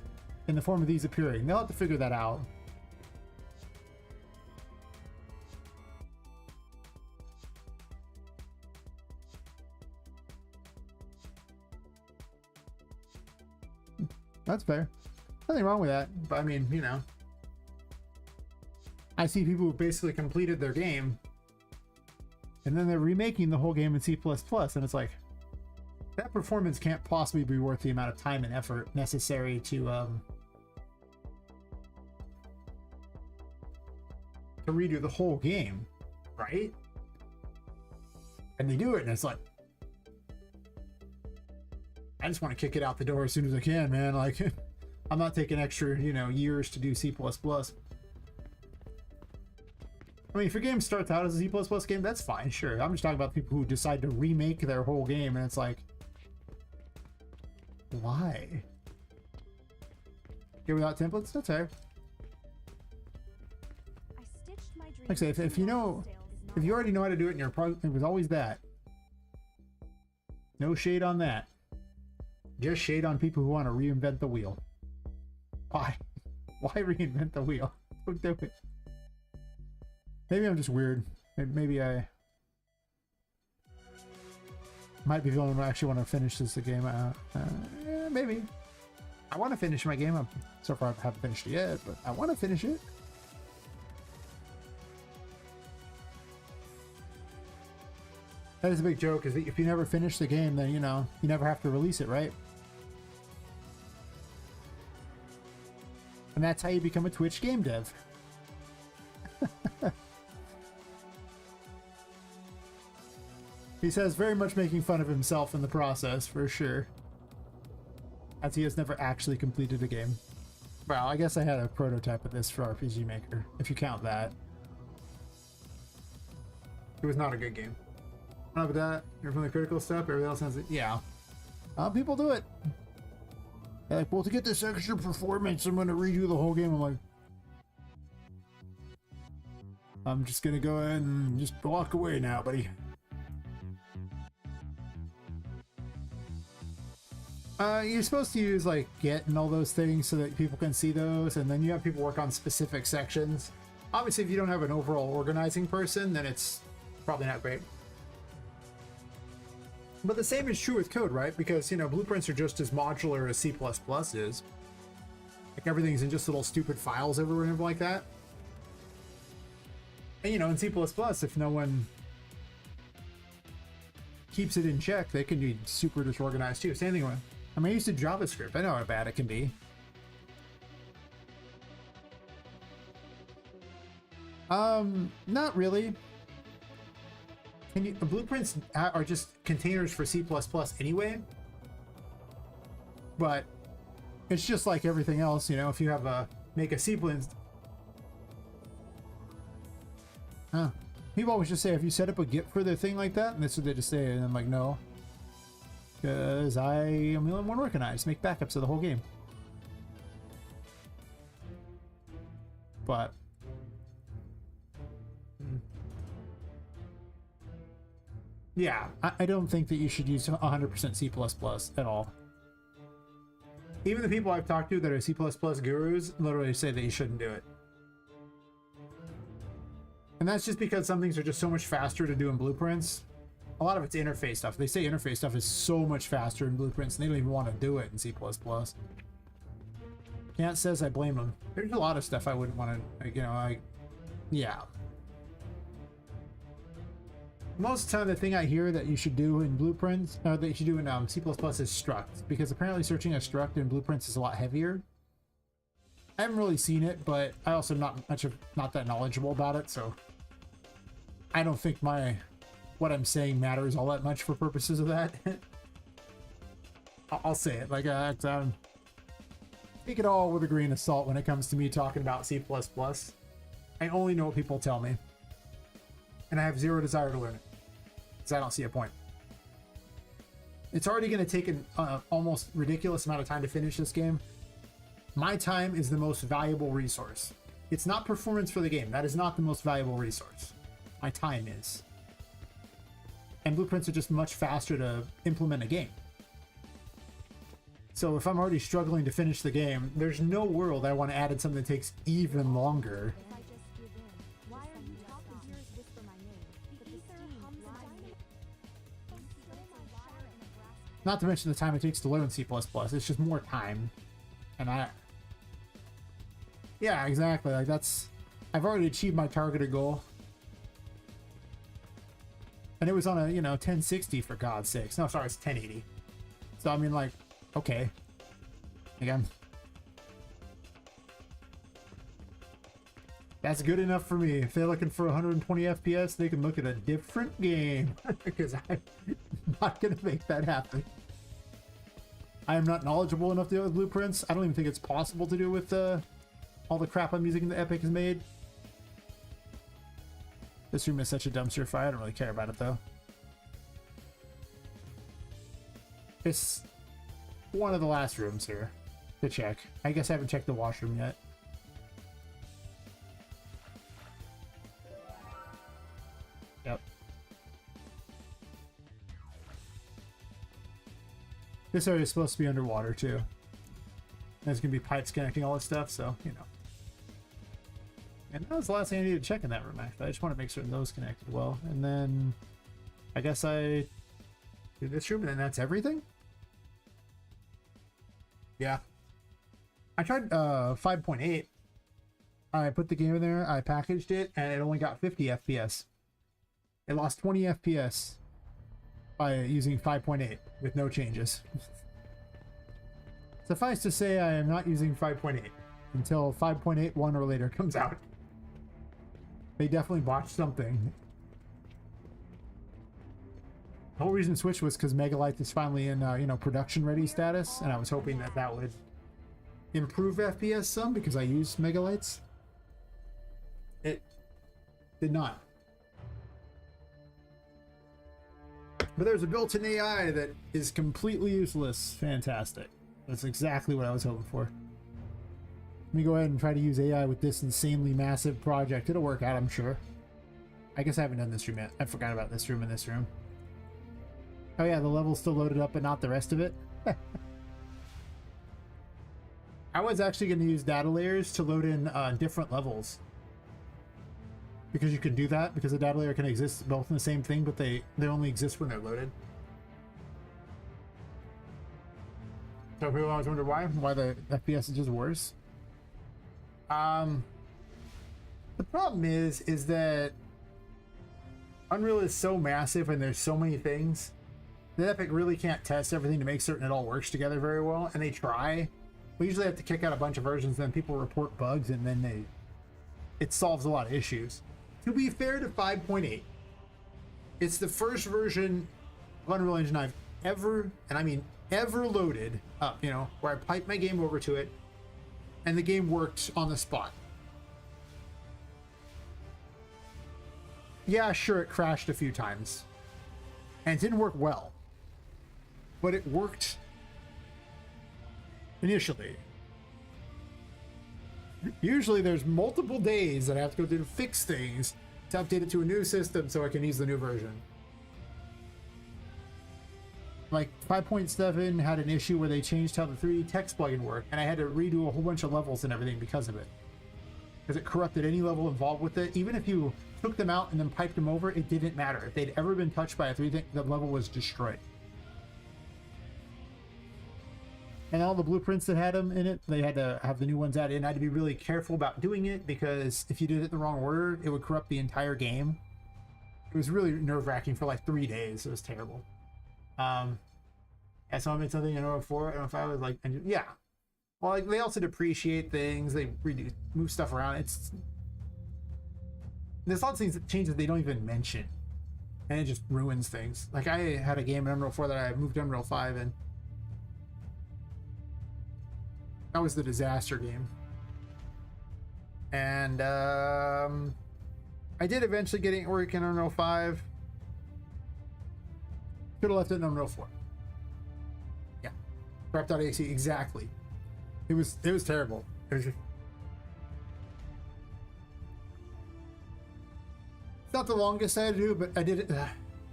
in the form of these appearing. They'll have to figure that out. That's fair. Nothing wrong with that, but I mean, you know. I see people who basically completed their game and then they're remaking the whole game in C++, and it's like, that performance can't possibly be worth the amount of time and effort necessary to redo the whole game, right? And they do it, and it's like, I just want to kick it out the door as soon as I can, man. Like, I'm not taking extra, you know, years to do C++. I mean, if your game starts out as a C++ game, that's fine, sure. I'm just talking about people who decide to remake their whole game, and it's like, why? Get without templates? That's fair. Like I say, if you know, if you already know how to do it, and your project, it was always that. No shade on that. Just shade on people who want to reinvent the wheel. Why? Why reinvent the wheel? Don't do it. Maybe I'm just weird. Maybe I might be the only one who actually want to finish this game. Yeah, maybe. I want to finish my game. So far I haven't finished it yet, but I want to finish it. That is a big joke, is that if you never finish the game, then, you know, you never have to release it, right? And that's how you become a Twitch game dev. He says very much making fun of himself in the process, for sure. As he has never actually completed a game. Well, I guess I had a prototype of this for RPG Maker, if you count that. It was not a good game. Not with that, you're from the critical stuff, everything else has it. Yeah. People do it. They're like, well, to get this extra performance, I'm going to redo the whole game. I'm like, I'm just going to go ahead and just walk away now, buddy. You're supposed to use like Git and all those things so that people can see those, and then you have people work on specific sections. Obviously, if you don't have an overall organizing person, then it's probably not great. But the same is true with code, right? Because, you know, blueprints are just as modular as C++ is. Like, everything's in just little stupid files everywhere and everything like that. And, you know, in C++, if no one keeps it in check, they can be super disorganized too. Same thing with, I mean, I used to JavaScript. I know how bad it can be. Not really. Blueprints are just containers for C++ anyway. But it's just like everything else, you know, if you have make a C++. People always just say, if you set up a Git for their thing like that, and that's what they just say, and I'm like, no. Because I am the only one working on it. I just make backups of the whole game. But yeah, I don't think that you should use 100% C++ at all. Even the people I've talked to that are C++ gurus literally say that you shouldn't do it. And that's just because some things are just so much faster to do in blueprints. A lot of it's interface stuff. They say interface stuff is so much faster in blueprints, and they don't even want to do it in C++. Kant says I blame them. There's a lot of stuff I wouldn't want to, you know, yeah. Most of the time, the thing I hear that you should do in blueprints, or that you should do in C++ is struct, because apparently searching a struct in blueprints is a lot heavier. I haven't really seen it, but I also not that knowledgeable about it, so I don't think what I'm saying matters all that much for purposes of that. I'll say it like take it all with a grain of salt when it comes to me talking about C++. I only know what people tell me, and I have zero desire to learn it because I don't see a point. It's already going to take an almost ridiculous amount of time to finish this game. My time is the most valuable resource. It's not performance for the game. That is not the most valuable resource. My time is. And blueprints are just much faster to implement a game. So if I'm already struggling to finish the game, there's no world I want to add in something that takes even longer. Not to mention the time it takes to learn C++. It's just more time. And yeah, exactly. Like I've already achieved my targeted goal. And it was on a, 1060 for God's sakes. No, sorry, it's 1080. So, I mean, like, okay. Again. That's good enough for me. If they're looking for 120 FPS, they can look at a different game. Because I'm not going to make that happen. I am not knowledgeable enough to do it with blueprints. I don't even think it's possible to do with all the crap I'm using that Epic has made. This room is such a dumpster fire. I don't really care about it, though. It's one of the last rooms here to check. I guess I haven't checked the washroom yet. Yep. This area is supposed to be underwater, too. There's going to be pipes connecting all this stuff, so, And that was the last thing I needed to check in that room, actually. I just want to make certain those connected well. And then I guess I do this room, and then that's everything? Yeah. I tried 5.8. I put the game in there, I packaged it, and it only got 50 FPS. It lost 20 FPS by using 5.8 with no changes. Suffice to say, I am not using 5.8 until 5.81 or later comes out. They definitely botched something. The whole reason to switch was because Megalight is finally in, production ready status, and I was hoping that that would improve FPS some because I use Megalights. It did not. But there's a built-in AI that is completely useless. Fantastic. That's exactly what I was hoping for. Let me go ahead and try to use AI with this insanely massive project. It'll work out, I'm sure. I guess I haven't done this room yet. I forgot about this room and this room. Oh yeah, the level's still loaded up, but not the rest of it. I was actually going to use data layers to load in different levels. because you can do that, because the data layer can exist both in the same thing, but they only exist when they're loaded. So people always wonder why the FPS is just worse. The problem is that Unreal is so massive and there's so many things that Epic really can't test everything to make certain it all works together very well, and they try. We usually have to kick out a bunch of versions, then people report bugs, and then it solves a lot of issues. To be fair to 5.8, it's the first version of Unreal Engine I've ever, and I mean ever, loaded up, you know, where I piped my game over to it and the game worked on the spot. Yeah, sure, it crashed a few times and it didn't work well, but it worked initially. Usually there's multiple days that I have to go through to fix things to update it to a new system so I can use the new version. Like 5.7 had an issue where they changed how the 3D text plugin worked, and I had to redo a whole bunch of levels and everything because of it. Because it corrupted any level involved with it. Even if you took them out and then piped them over, it didn't matter. If they'd ever been touched by a 3D, the level was destroyed. And all the blueprints that had them in it, they had to have the new ones added in. I had to be really careful about doing it, because if you did it in the wrong order, it would corrupt the entire game. It was really nerve-wracking for like 3 days. It was terrible. Yeah, so I made something in 04, and if I was like, yeah. Well, like, they also depreciate things, they move stuff around. There's lots of things that change that they don't even mention, and it just ruins things. Like, I had a game in Unreal 4 that I moved to Unreal 5, and that was the disaster game. And I did eventually get it working in Unreal 5. Could have left it in Unreal 4. Yeah. Crap.exe, exactly. It was terrible. It was just... It's not the longest I had to do, but I did it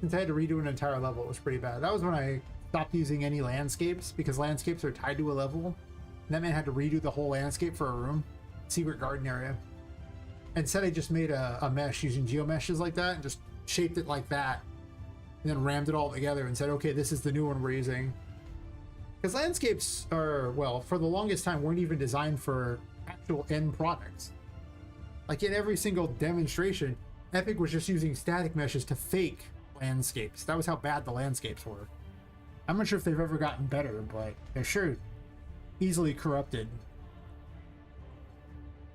since I had to redo an entire level. It was pretty bad. That was when I stopped using any landscapes, because landscapes are tied to a level. And that meant I had to redo the whole landscape for a room, secret garden area. Instead, I just made a mesh using geomeshes like that and just shaped it like that. And then rammed it all together and said, okay, this is the new one we're using. Because landscapes are, well, for the longest time, weren't even designed for actual end products. Like in every single demonstration, Epic was just using static meshes to fake landscapes. That was how bad the landscapes were. I'm not sure if they've ever gotten better, but they're sure easily corrupted.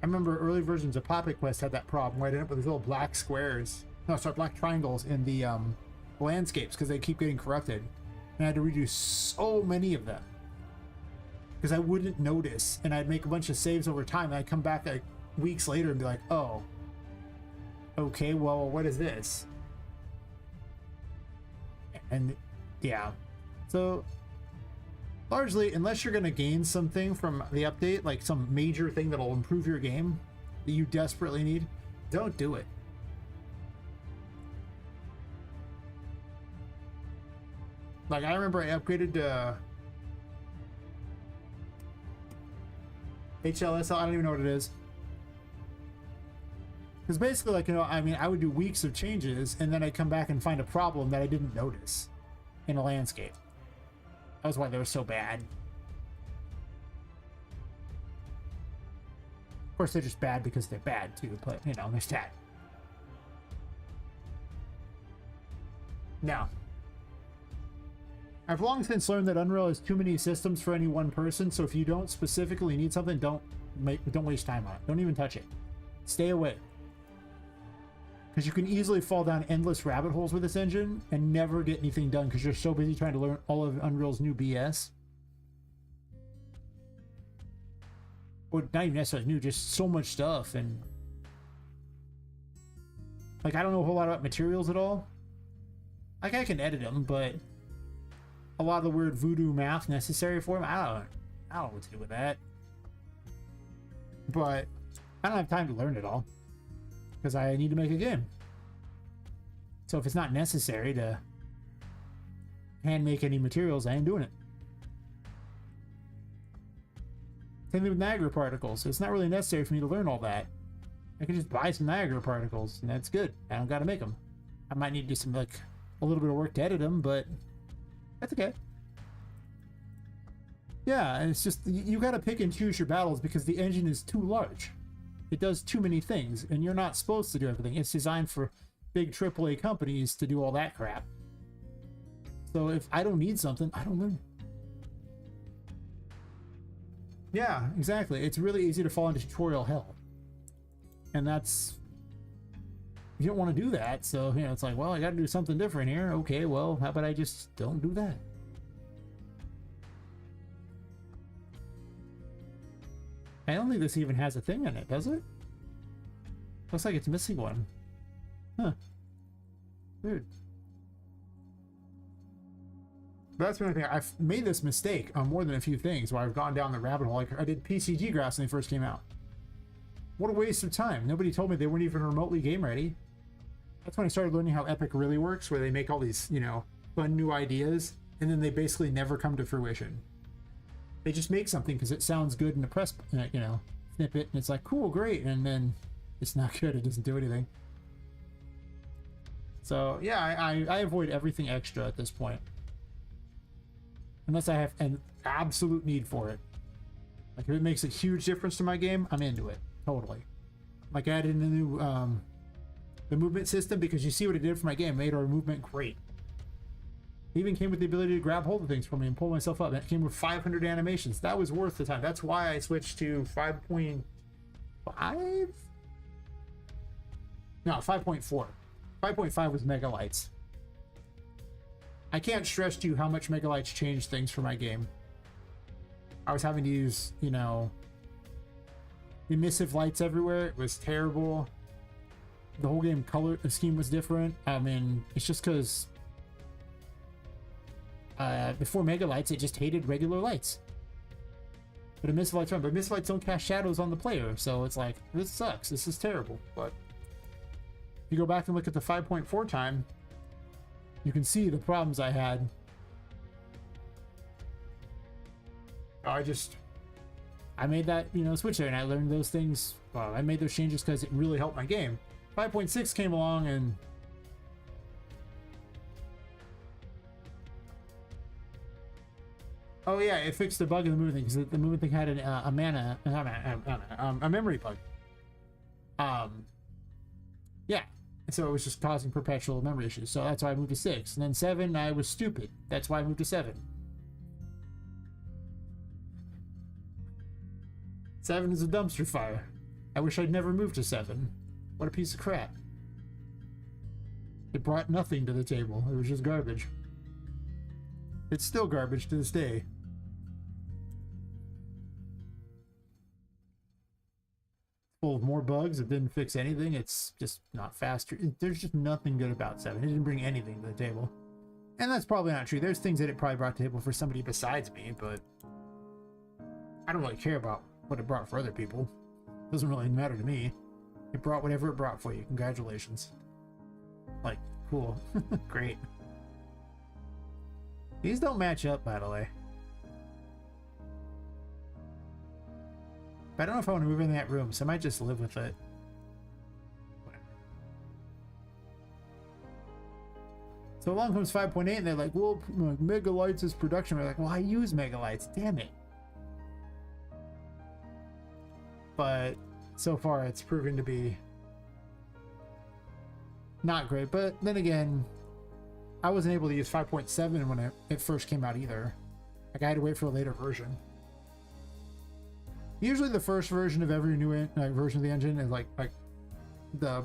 I remember early versions of Poppet Quest had that problem where I ended up with these little black squares. No, sorry, black triangles in the landscapes because they keep getting corrupted. And I had to redo so many of them because I wouldn't notice, and I'd make a bunch of saves over time, and I'd come back like weeks later and be like, oh, okay, well, what is this? And yeah, so largely, unless you're going to gain something from the update, like some major thing that'll improve your game that you desperately need, don't do it. Like, I remember I upgraded to HLSL, I don't even know what it is. Because basically, like, you know, I mean, I would do weeks of changes, and then I'd come back and find a problem that I didn't notice in a landscape. That was why they were so bad. Of course, they're just bad because they're bad, too, but, you know, they're sad. Now, I've long since learned that Unreal has too many systems for any one person, so if you don't specifically need something, don't waste time on it. Don't even touch it. Stay away. Because you can easily fall down endless rabbit holes with this engine and never get anything done because you're so busy trying to learn all of Unreal's new BS. Or not even necessarily new, just so much stuff. And like, I don't know a whole lot about materials at all. Like, I can edit them, but a lot of the weird voodoo math necessary for them, I don't know what to do with that. But I don't have time to learn it all because I need to make a game. So if it's not necessary to hand make any materials, I ain't doing it. Same thing with Niagara particles. It's not really necessary for me to learn all that. I can just buy some Niagara particles, and that's good. I don't gotta make them. I might need to do some, like, a little bit of work to edit them, but that's okay. Yeah, and it's just, you gotta pick and choose your battles because the engine is too large. It does too many things, and you're not supposed to do everything. It's designed for big AAA companies to do all that crap. So if I don't need something, I don't learn. Yeah, exactly. It's really easy to fall into tutorial hell. And that's... You don't want to do that, so, you know, it's like, well, I gotta do something different here. Okay, well, how about I just don't do that? I don't think this even has a thing in it, does it? Looks like it's missing one. Huh. Weird. That's one thing. I've made this mistake on more than a few things where I've gone down the rabbit hole. Like I did PCG graphs when they first came out. What a waste of time. Nobody told me they weren't even remotely game ready. That's when I started learning how Epic really works, where they make all these, you know, fun new ideas, and then they basically never come to fruition. They just make something because it sounds good in a press, you know, snippet, and it's like, cool, great, and then it's not good. It doesn't do anything. So yeah, I avoid everything extra at this point. Unless I have an absolute need for it. Like if it makes a huge difference to my game, I'm into it. Totally. Like I added in the new the movement system because you see what it did for my game. It made our movement great. It even came with the ability to grab hold of things for me and pull myself up. And it came with 500 animations. That was worth the time. That's why I switched to 5.5? No, 5.4. 5.5 was megalights. I can't stress to you how much megalights changed things for my game. I was having to use, you know, emissive lights everywhere. It was terrible. The whole game color scheme was different. I mean, it's just because before megalights, it just hated regular lights. But emissive lights run. But emissive lights don't cast shadows on the player, so it's like, this sucks. This is terrible. But if you go back and look at the 5.4 time, you can see the problems I had. I made that, you know, switch there, and I learned those things. Well, I made those changes because it really helped my game. 5.6 came along, and oh yeah, it fixed the bug in the movement thing because the movement thing had a memory bug. Yeah. So it was just causing perpetual memory issues. So that's why I moved to 6. And then 7, I was stupid. That's why I moved to 7. 7 is a dumpster fire. I wish I'd never moved to 7. What a piece of crap. It brought nothing to the table. It was just garbage. It's still garbage to this day. Full of more bugs. It didn't fix anything. It's just not faster. There's just nothing good about 7. It didn't bring anything to the table. And that's probably not true. There's things that it probably brought to the table for somebody besides me, but I don't really care about what it brought for other people. It doesn't really matter to me. It brought whatever it brought for you. Congratulations. Like, cool. Great. These don't match up, by the way. But I don't know if I want to move in that room, so I might just live with it. So along comes 5.8, and they're like, well, megalights is production. We're like, well, I use megalights. Damn it. But so far, it's proving to be not great. But then again, I wasn't able to use 5.7 when it first came out either. Like, I had to wait for a later version. Usually the first version of every new version of the engine is like the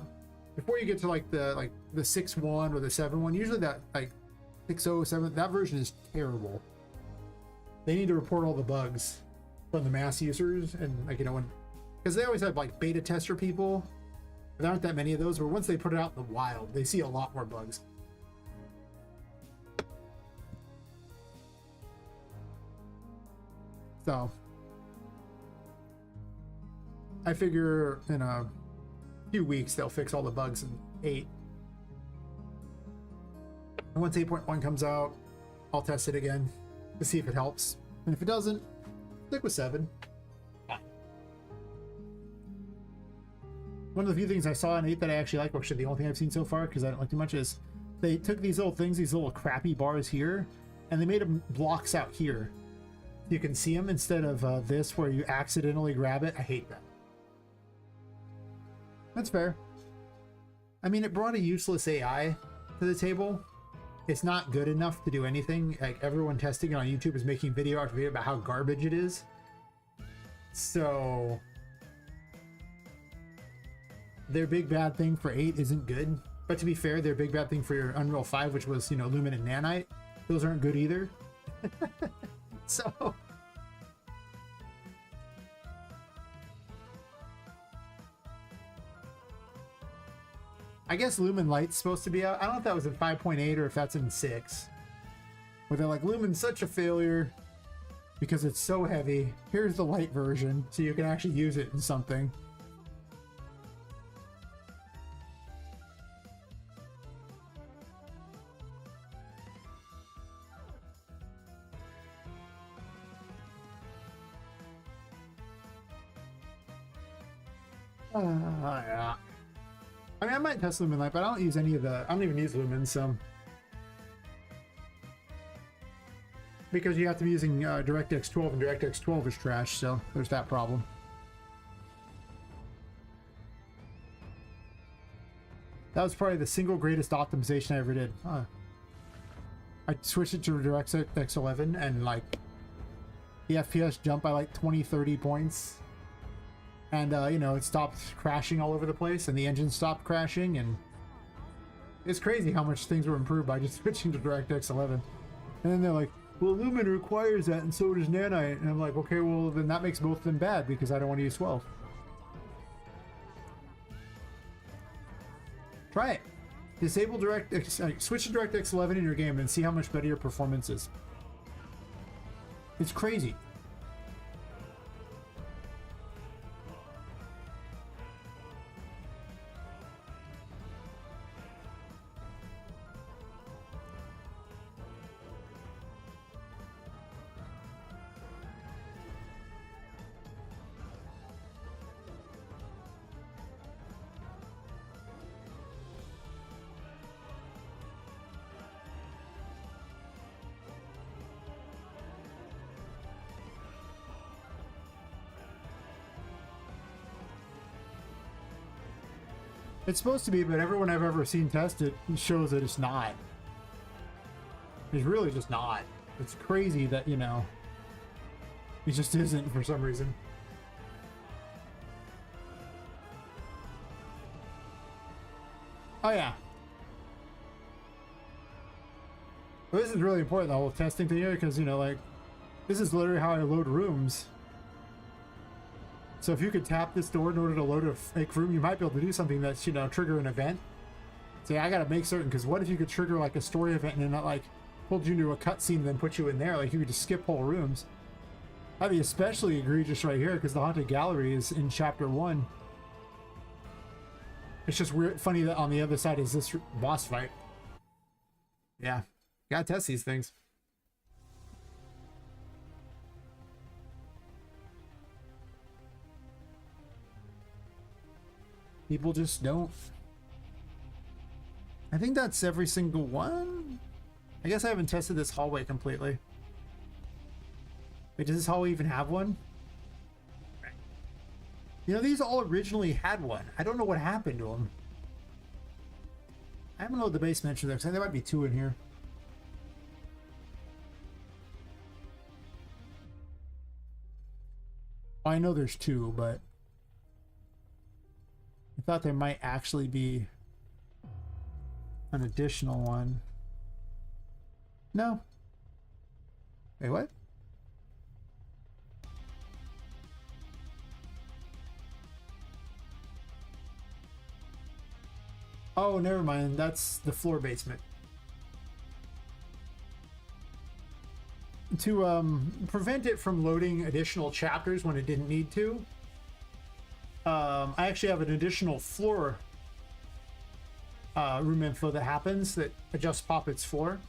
before you get to like the 6.1 or the 7.1, usually that like 6.0, that version is terrible. They need to report all the bugs from the mass users, and like, you know, when, because they always have like beta tester people. There aren't that many of those, but once they put it out in the wild, they see a lot more bugs. So I figure in a few weeks they'll fix all the bugs in 8. And once 8.1 comes out, I'll test it again to see if it helps. And if it doesn't, stick with 7. One of the few things I saw in 8 that I actually like, actually the only thing I've seen so far, because I don't like too much, is they took these little things, these little crappy bars here, and they made them blocks out here. You can see them instead of this where you accidentally grab it. I hate that. That's fair. I mean, it brought a useless AI to the table. It's not good enough to do anything. Like, everyone testing it on YouTube is making video after video about how garbage it is. So their big bad thing for 8 isn't good. But to be fair, their big bad thing for your Unreal 5, which was, you know, Lumen and Nanite, those aren't good either. So I guess Lumen Light's supposed to be out. I don't know if that was in 5.8 or if that's in 6. Where they're like, Lumen's such a failure because it's so heavy. Here's the light version so you can actually use it in something. Yeah. I mean, I might test Lumen Light, but I don't use any of the... I don't even use Lumen, so... Because you have to be using DirectX 12, and DirectX 12 is trash, so there's that problem. That was probably the single greatest optimization I ever did. I switched it to DirectX 11, and, like, the FPS jumped by, like, 20-30 points. And, you know, it stopped crashing all over the place, and the engine stopped crashing, and it's crazy how much things were improved by just switching to DirectX 11. And then they're like, well, Lumen requires that, and so does Nanite. And I'm like, okay, well, then that makes both of them bad, because I don't want to use 12. Try it. Disable DirectX, switch to DirectX 11 in your game, and see how much better your performance is. It's crazy. It's supposed to be, but everyone I've ever seen test it shows that it's not. It's really just not. It's crazy that, you know, it just isn't for some reason. Oh, yeah. Well, this is really important, the whole testing thing here, because, you know, like, this is literally how I load rooms. So if you could tap this door in order to load a fake room, you might be able to do something that's, you know, trigger an event. So yeah, I gotta make certain, because what if you could trigger like a story event and then not like pulled you into a cutscene and then put you in there? Like you could just skip whole rooms. That'd be especially egregious right here, because the Haunted Gallery is in Chapter 1. It's just weird, funny that on the other side is this boss fight. Yeah, gotta test these things. People just don't. I think that's every single one. I guess I haven't tested this hallway completely. Wait, does this hallway even have one? You know, these all originally had one. I don't know what happened to them. I haven't loaded the base mention there, because there might be 2 in here. I know there's 2, but I thought there might actually be an additional one. No. Wait, what? Oh, never mind. That's the floor basement. To prevent it from loading additional chapters when it didn't need to, I actually have an additional floor room info that happens that adjusts Poppet's floor.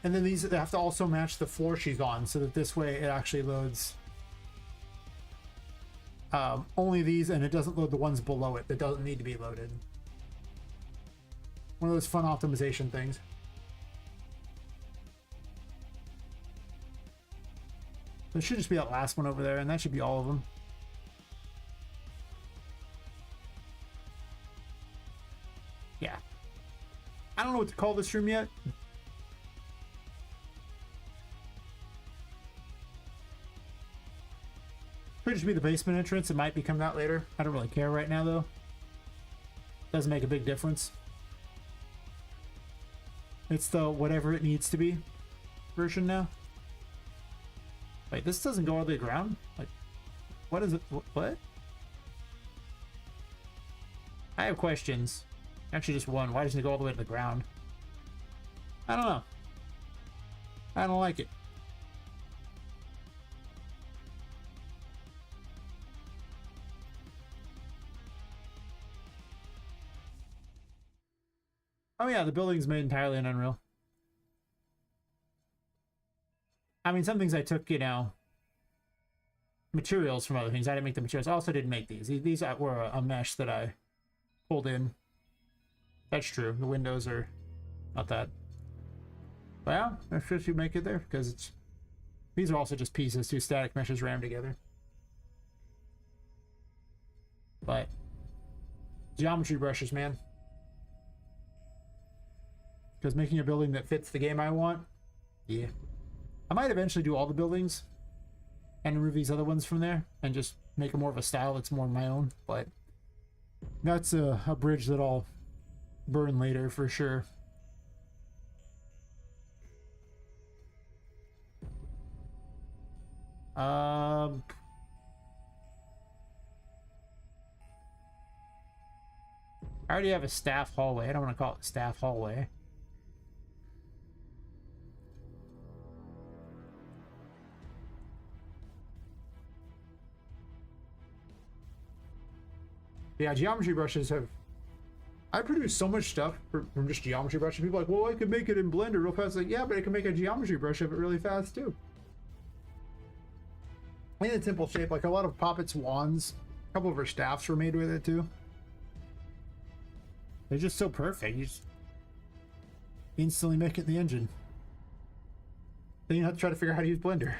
And then these have to also match the floor she's on, so that this way it actually loads only these, and it doesn't load the ones below it that doesn't need to be loaded. One of those fun optimization things. There should just be that last one over there, and that should be all of them. Yeah. I don't know what to call this room yet. Could just be the basement entrance. It might become that later. I don't really care right now, though. Doesn't make a big difference. It's the whatever it needs to be version now. Wait, this doesn't go all the way ground? Like, what is it? What? I have questions. Actually, just one. Why doesn't it go all the way to the ground? I don't know. I don't like it. Oh yeah, the building's made entirely in Unreal. I mean, some things I took, you know, materials from other things. I didn't make the materials. I also didn't make these. These were a mesh that I pulled in. That's true. The windows are not that. But yeah, I should make it there because it's. These are also just pieces, two static meshes rammed together. But geometry brushes, man. Because making a building that fits the game I want, yeah. I might eventually do all the buildings and remove these other ones from there and just make it more of a style that's more my own, but that's a bridge that I'll burn later for sure. I already have a staff hallway. I don't want to call it staff hallway. Yeah, geometry brushes have... I produce so much stuff from just geometry brushes. People are like, well, I could make it in Blender real fast. Like, yeah, but I can make a geometry brush of it really fast too. In a simple shape, like a lot of Poppet's wands, a couple of her staffs were made with it too. They're just so perfect. You just instantly make it in the engine. Then you have to try to figure out how to use Blender.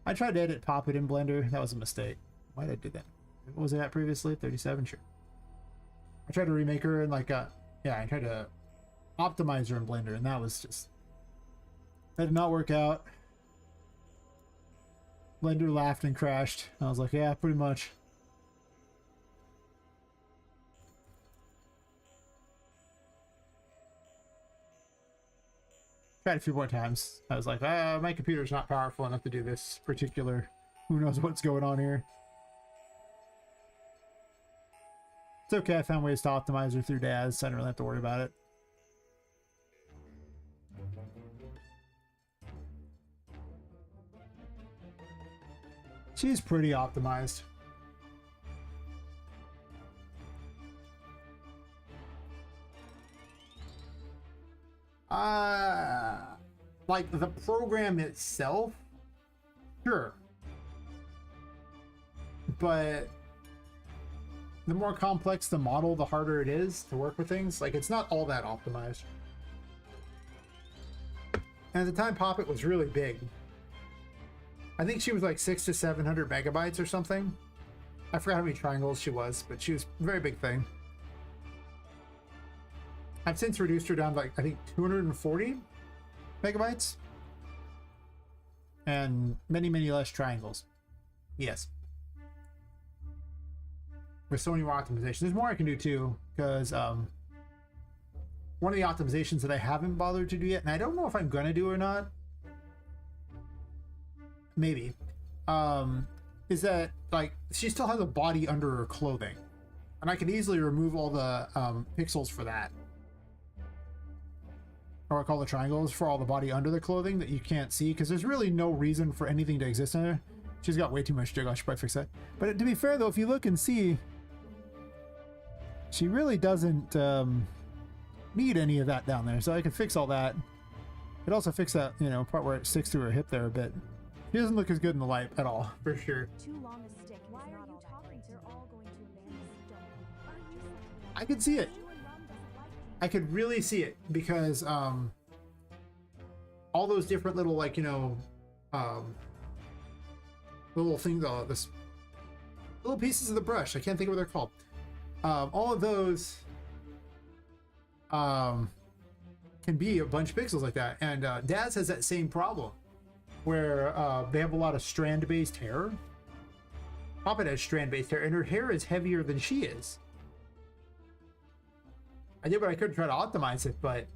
I tried to edit Poppet in Blender. That was a mistake. Why did I do that? What was it at previously? 37, sure. I tried to remake her in like a... Yeah, I tried to optimize her in Blender, and that was just... That did not work out. Blender laughed and crashed. I was like, yeah, pretty much. Tried a few more times. I was like, my computer's not powerful enough to do this particular... Who knows what's going on here. It's okay, I found ways to optimize her through DAS, so I don't really have to worry about it. She's pretty optimized. Like the program itself, sure. But the more complex the model, the harder it is to work with things. Like, it's not all that optimized. And at the time, Poppet was really big. I think she was like 600 to 700 megabytes or something. I forgot how many triangles she was, but she was a very big thing. I've since reduced her down to like, I think 240 megabytes. And many, many less triangles. Yes. There's so many more optimizations. There's more I can do too, because one of the optimizations that I haven't bothered to do yet, and I don't know if I'm gonna do or not, maybe, is that like she still has a body under her clothing, and I can easily remove all the pixels for that, or I call the triangles for all the body under the clothing that you can't see, because there's really no reason for anything to exist in there. She's got way too much jiggle. I should probably fix that. But to be fair though, if you look and see, she really doesn't need any of that down there, so I can fix all that. It also fix that, you know, part where it sticks to her hip there a bit. She doesn't look as good in the light at all, for sure. Too long a stick. Why are you talking? They're all going to abandon us. Don't. Are you something? I could see it. You and Rum doesn't like me. I could really see it because all those different little, like, you know, little things, this little pieces of the brush. I can't think of what they're called. All of those can be a bunch of pixels like that, and Daz has that same problem where they have a lot of strand-based hair. Poppet has strand-based hair, and her hair is heavier than she is. I did what I could to try to optimize it, but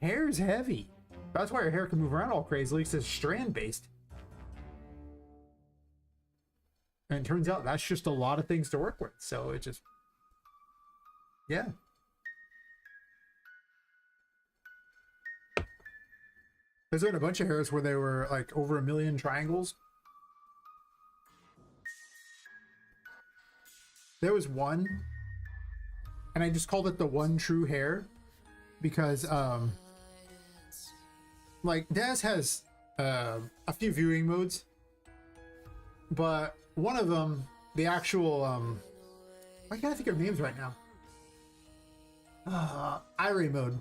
hair is heavy. That's why her hair can move around all crazily, because it's strand-based. And it turns out that's just a lot of things to work with, so it just... yeah. There's been a bunch of hairs where they were like over 1 million triangles. There was one, and I just called it the one true hair because like Daz has a few viewing modes, but one of them, the actual why can't I think of names right now? Irie mode.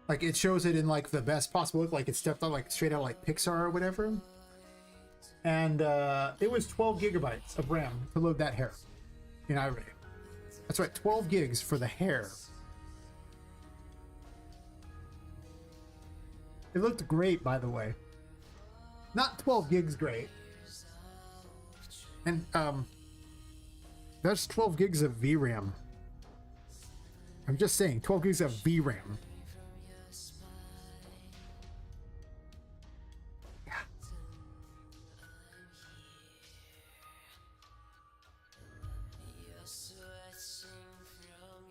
Like, it shows it in, like, the best possible look, like it's stepped on, like, straight out of, like, Pixar or whatever. And it was 12 gigabytes of RAM to load that hair in iRay. That's right, 12 gigs for the hair. It looked great, by the way. Not 12 gigs great. And, that's 12 gigs of VRAM. I'm just saying, 12 gigs of VRAM.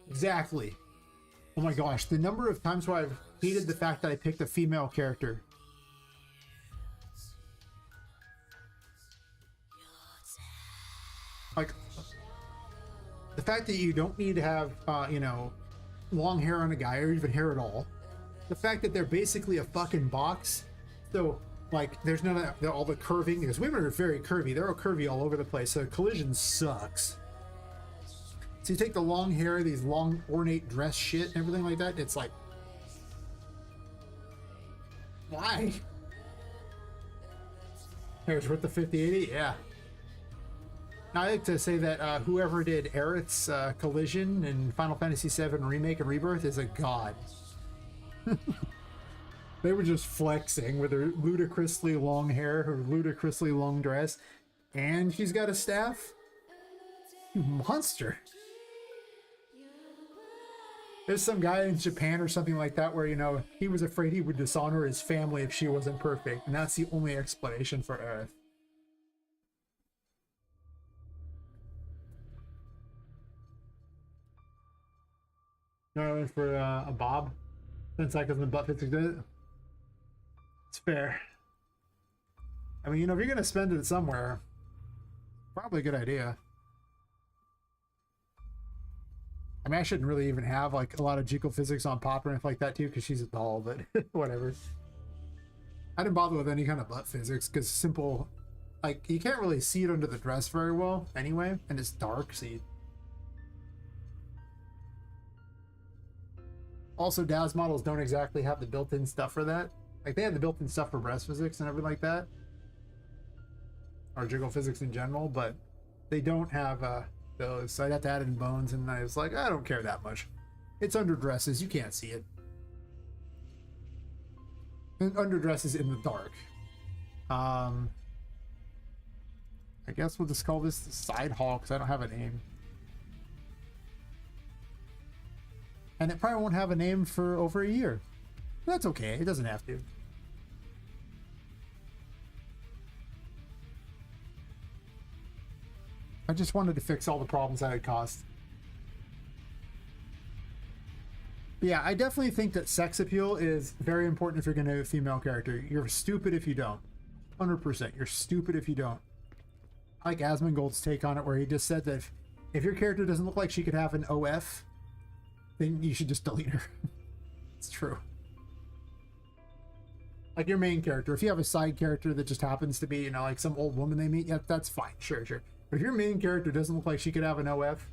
Exactly. Oh my gosh, the number of times where I've hated the fact that I picked a female character. Like, the fact that you don't need to have, you know, long hair on a guy or even hair at all. The fact that they're basically a fucking box. So, like, there's none of that, all the curving, because women are very curvy. They're all curvy all over the place, so collision sucks. So you take the long hair, these long ornate dress shit and everything like that, it's like, why? Here's worth the 5080, yeah. Now I like to say that whoever did Aerith's collision in Final Fantasy VII Remake and Rebirth is a god. They were just flexing with her ludicrously long hair, her ludicrously long dress, and she's got a staff. You monster. There's some guy in Japan or something like that where, you know, he was afraid he would dishonor his family if she wasn't perfect, and that's the only explanation for Aerith. No, I went for a bob. 10 seconds and butt physics did it. It's fair. I mean, you know, if you're gonna spend it somewhere, probably a good idea. I mean, I shouldn't really even have like a lot of Jico physics on Pop or anything like that too, because she's a doll, but whatever. I didn't bother with any kind of butt physics because simple, like, you can't really see it under the dress very well anyway, and it's dark, so you... Also, Daz models don't exactly have the built-in stuff for that. Like, they have the built-in stuff for breast physics and everything like that, or jiggle physics in general, but they don't have those. So I'd have to add in bones, and I was like, I don't care that much. It's under dresses, you can't see it. And under dresses in the dark. I guess we'll just call this the side haul because I don't have a name. And it probably won't have a name for over a year. That's okay, it doesn't have to. I just wanted to fix all the problems that had caused. But yeah, I definitely think that sex appeal is very important if you're going to have a female character. You're stupid if you don't. 100%. You're stupid if you don't. I like Asmongold's take on it, where he just said that if your character doesn't look like she could have an OF, then you should just delete her. It's true. Like your main character. If you have a side character that just happens to be, you know, like some old woman they meet, yeah, that's fine. Sure, sure. But if your main character doesn't look like she could have an OF,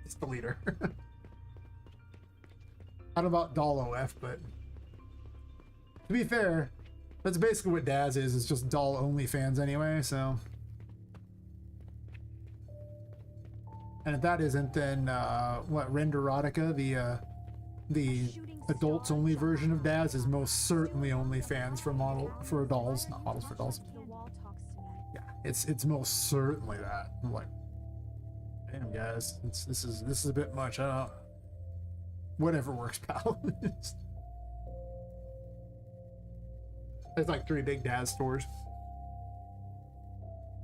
just delete her. I don't know about doll OF, but to be fair, that's basically what Daz is just doll only fans anyway, so. And if that isn't, then what, Renderotica, the adults only version of Daz, is most certainly only fans for dolls, not models for dolls. The wall talks to me. Yeah, it's most certainly that. I'm like, damn guys, this is a bit much. I don't. Whatever works, pal. There's like 3 big Daz stores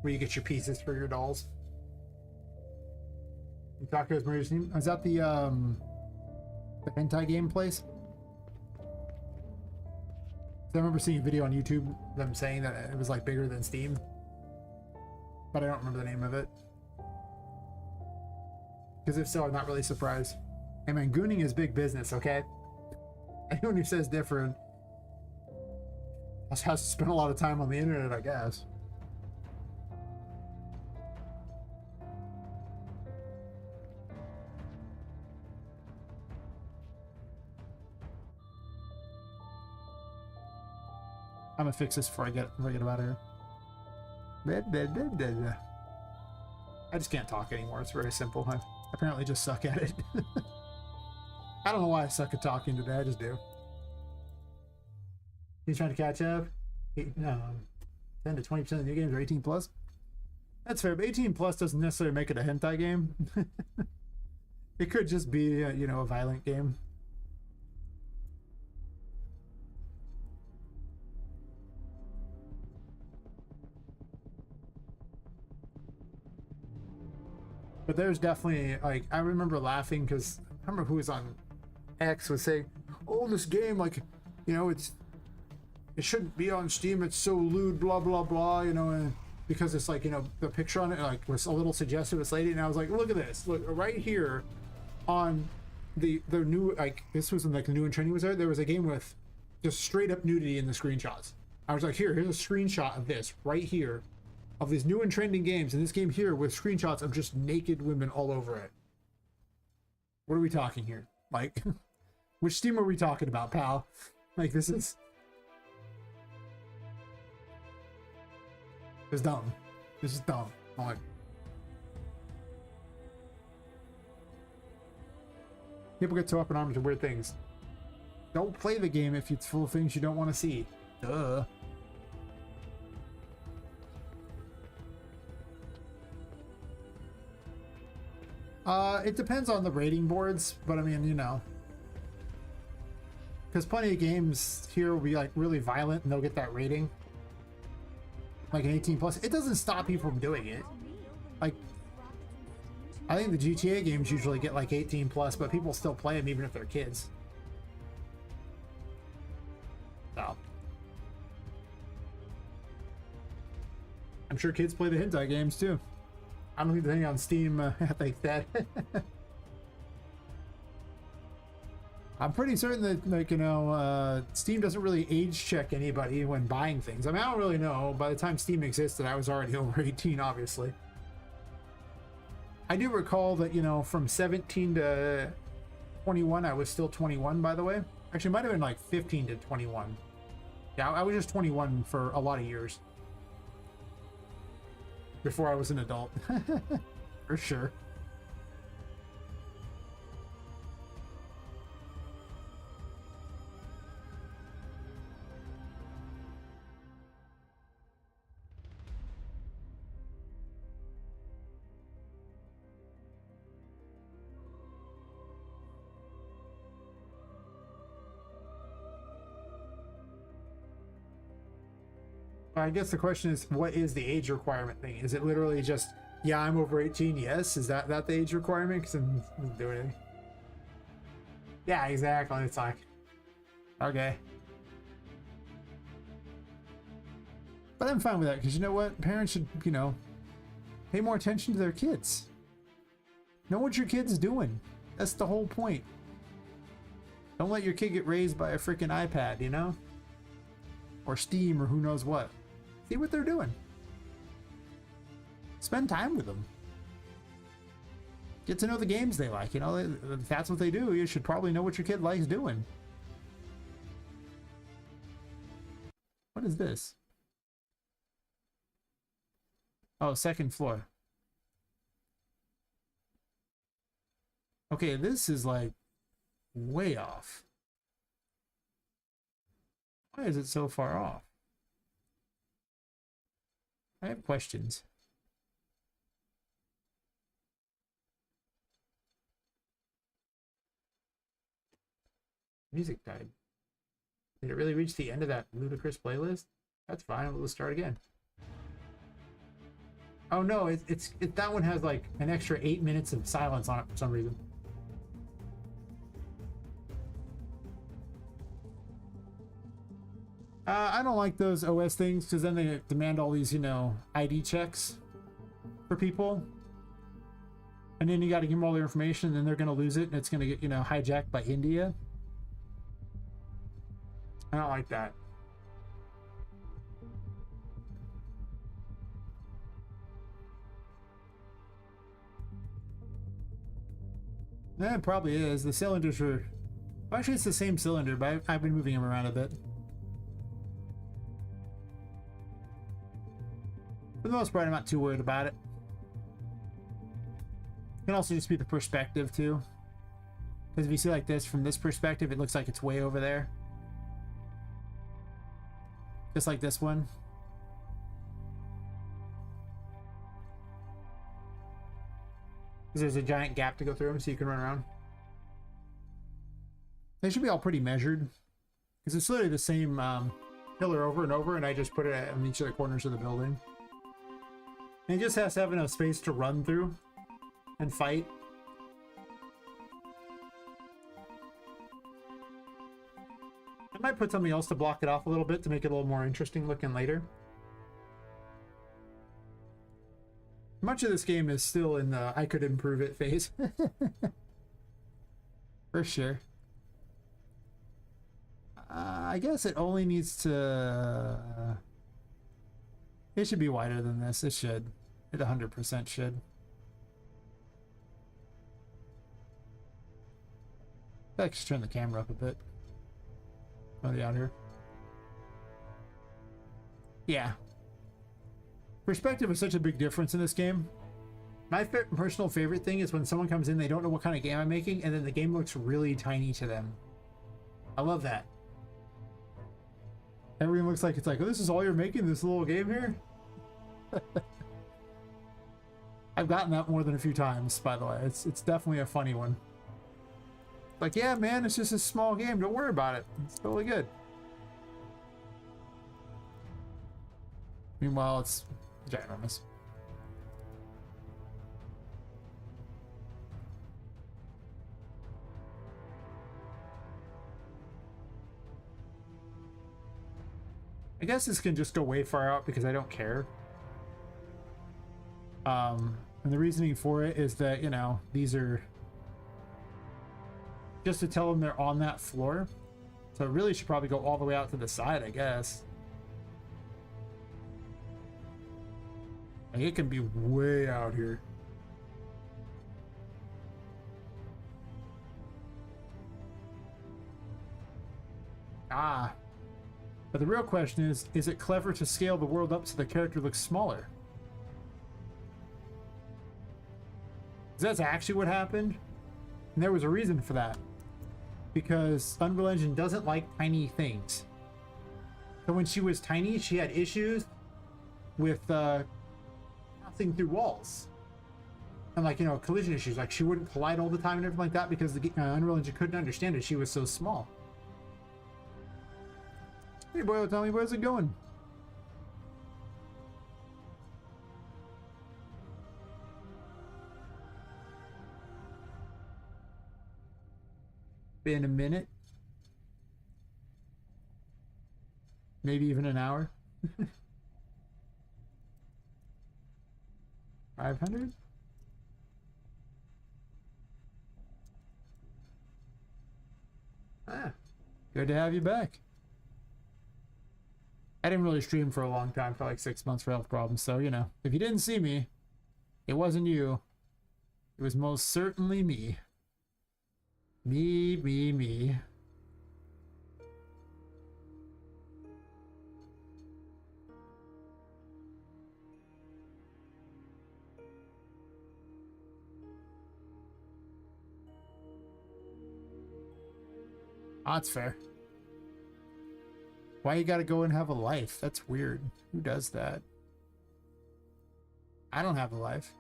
where you get your pieces for your dolls. Taco's Maria's name. Is that the hentai game place? I remember seeing a video on YouTube, them saying that it was like bigger than Steam, but I don't remember the name of it. Because if so, I'm not really surprised. Hey man, gooning is big business, okay? Anyone who says different has to spend a lot of time on the internet, I guess. I'm gonna fix this before I get out of here. I just can't talk anymore. It's very simple. I apparently just suck at it. I don't know why I suck at talking today. I just do. He's trying to catch up. 10 to 20% of new games are 18 plus. That's fair, but 18 plus doesn't necessarily make it a hentai game. It could just be, you know, a violent game. But there's definitely, like, I remember laughing because I remember who was on X was saying, oh, this game, like, you know, it shouldn't be on Steam, it's so lewd, blah blah blah, you know, and because it's like, you know, the picture on it like was a little suggestive, it's lady, and I was like, look at this, look right here on the new, like, this was in like the new and trending was there was a game with just straight up nudity in the screenshots. I was like, here's a screenshot of this right here of these new and trending games, and this game here with screenshots of just naked women all over it. What are we talking here? Like, which Steam are we talking about, pal? Like, this is dumb. This is dumb. I'm like, people get so up in arms with weird things. Don't play the game if it's full of things you don't want to see. Duh. It depends on the rating boards, but I mean, you know, because plenty of games here will be like really violent and they'll get that rating, like an 18 plus. It doesn't stop people from doing it. Like, I think the GTA games usually get like 18 plus, but people still play them even if they're kids. So I'm sure kids play the hentai games too. I don't think there's any on Steam like that. I'm pretty certain that, like, you know, Steam doesn't really age check anybody when buying things. I mean, I don't really know. By the time Steam existed, I was already over 18, obviously. I do recall that, you know, from 17 to 21, I was still 21, by the way. Actually, it might have been like 15 to 21. Yeah, I was just 21 for a lot of years. Before I was an adult. For sure. I guess the question is, what is the age requirement thing? Is it literally just, yeah, I'm over 18, yes? Is that the age requirement? Because I'm not doing anything. Yeah, exactly. It's like, okay. But I'm fine with that, because you know what? Parents should, you know, pay more attention to their kids. Know what your kid's doing. That's the whole point. Don't let your kid get raised by a freaking iPad, you know? or Steam or who knows what. See what they're doing. Spend time with them. Get to know the games they like. You know, if that's what they do, you should probably know what your kid likes doing. What is this? Oh, second floor. Okay, this is like way off. Why is it so far off? I have questions. Music died. Did it really reach the end of that ludicrous playlist? That's fine. We'll start again. Oh no, that one has like an extra 8 minutes of silence on it for some reason. I don't like those OS things because then they demand all these, you know, ID checks for people. And then you got to give them all their information, and then they're going to lose it, and it's going to get, you know, hijacked by India. I don't like that. Yeah, it probably is. The cylinders are... Well, actually, it's the same cylinder, but I've been moving them around a bit. For the most part, I'm not too worried about it. It can also just be the perspective, too. Because if you see like this, from this perspective, it looks like it's way over there. Just like this one. Because there's a giant gap to go through them so you can run around. They should be all pretty measured. Because it's literally the same pillar over and over, and I just put it on each of the corners of the building. And it just has to have enough space to run through and fight. I might put something else to block it off a little bit to make it a little more interesting looking later. Much of this game is still in the I could improve it phase. For sure. I guess it only needs to... It should be wider than this. It should. It 100% should. Let's just turn the camera up a bit. Oh, yeah, out here. Yeah. Perspective is such a big difference in this game. My personal favorite thing is when someone comes in, they don't know what kind of game I'm making, and then the game looks really tiny to them. I love that. Everything looks like it's like, oh, this is all you're making, this little game here? I've gotten that more than a few times, by the way. It's definitely a funny one. Like, yeah, man, it's just a small game. Don't worry about it. It's totally good. Meanwhile, it's ginormous. I guess this can just go way far out because I don't care. And the reasoning for it is that, you know, these are just to tell them they're on that floor. So it really should probably go all the way out to the side, I guess. Like, it can be way out here. Ah. But the real question is it clever to scale the world up so the character looks smaller? That's actually what happened. And there was a reason for that. Because Unreal Engine doesn't like tiny things. So when she was tiny, she had issues with passing through walls. And like, you know, collision issues. Like she wouldn't collide all the time and everything like that because the Unreal Engine couldn't understand it. She was so small. Hey, boy, tell me, where's it going? Been a minute. Maybe even an hour. 500? Ah, good to have you back. I didn't really stream for a long time, for like 6 months for health problems. So, you know, if you didn't see me, it wasn't you. It was most certainly me. Me. Oh, that's fair. Why you gotta go and have a life? That's weird. Who does that? I don't have a life.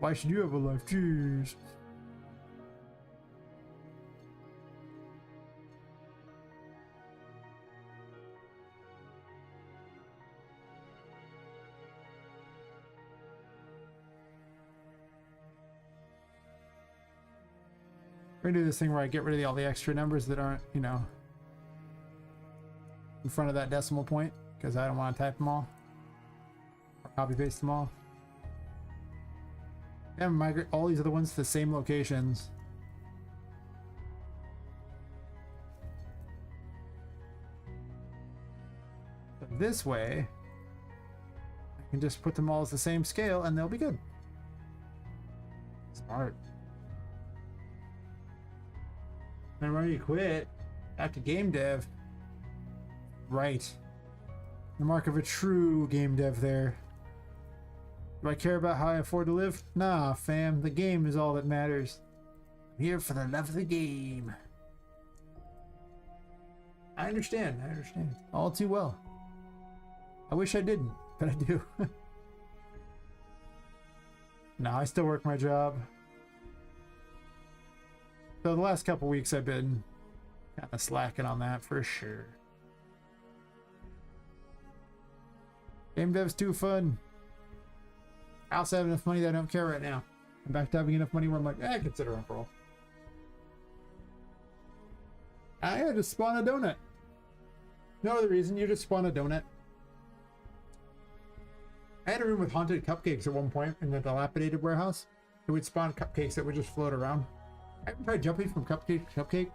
Why should you have a life? Jeez. We're gonna do this thing where I get rid of all the extra numbers that aren't, you know, in front of that decimal point, because I don't want to type them all or copy paste them all. And migrate all these other ones to the same locations. But this way, I can just put them all as the same scale and they'll be good. Smart. And when you quit after game dev, right? The mark of a true game dev there. Do I care about how I afford to live? Nah, fam. The game is all that matters. I'm here for the love of the game. I understand. All too well. I wish I didn't, but I do. No, I still work my job. So the last couple weeks I've been kind of slacking on that for sure. Game dev's too fun. I also have enough money that I don't care right now. I'm back to having enough money where I'm like, consider a roll. I had to spawn a donut. No other reason, you just spawn a donut. I had a room with haunted cupcakes at one point in the dilapidated warehouse. It would spawn cupcakes that would just float around. I haven't tried jumping from cupcake to cupcake.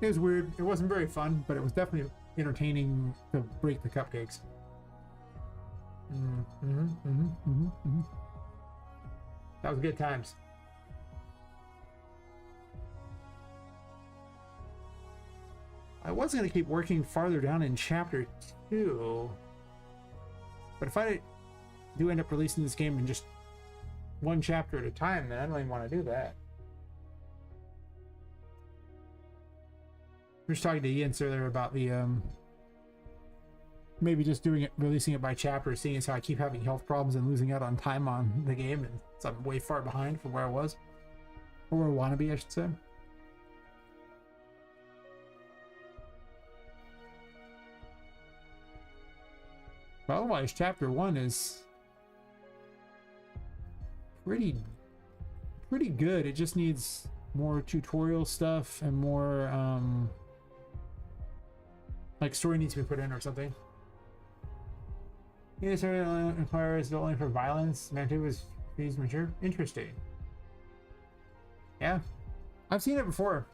It was weird. It wasn't very fun, but it was definitely entertaining to break the cupcakes. That was good times. I was going to keep working farther down in chapter 2, but if I do end up releasing this game in just one chapter at a time, then I don't even want to do that. We were just talking to Ian earlier about the maybe just doing it, releasing it by chapter, seeing as how I keep having health problems and losing out on time on the game, and so I'm way far behind from where I was, or where I want to be, I should say. But otherwise, chapter 1 is pretty good. It just needs more tutorial stuff and more like story needs to be put in or something. Yes, requires only for violence. Mantu was he's mature. Interesting. Yeah, I've seen it before.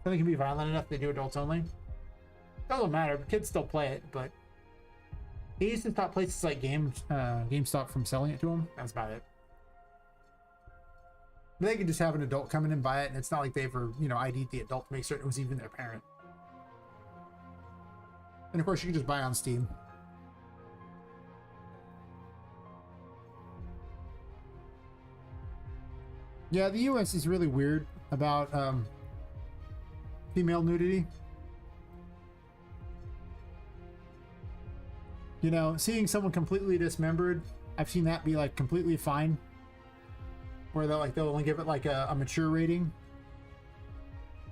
Something can be violent enough they do adults only. Doesn't matter. Kids still play it, but he used to stop places like GameStop from selling it to them. That's about it. They could just have an adult come in and buy it, and it's not like they ever, you know, ID'd the adult to make certain it was even their parent. And of course, you can just buy on Steam. Yeah, the US is really weird about female nudity. You know, seeing someone completely dismembered, I've seen that be like completely fine. Where they'll only give it like a mature rating.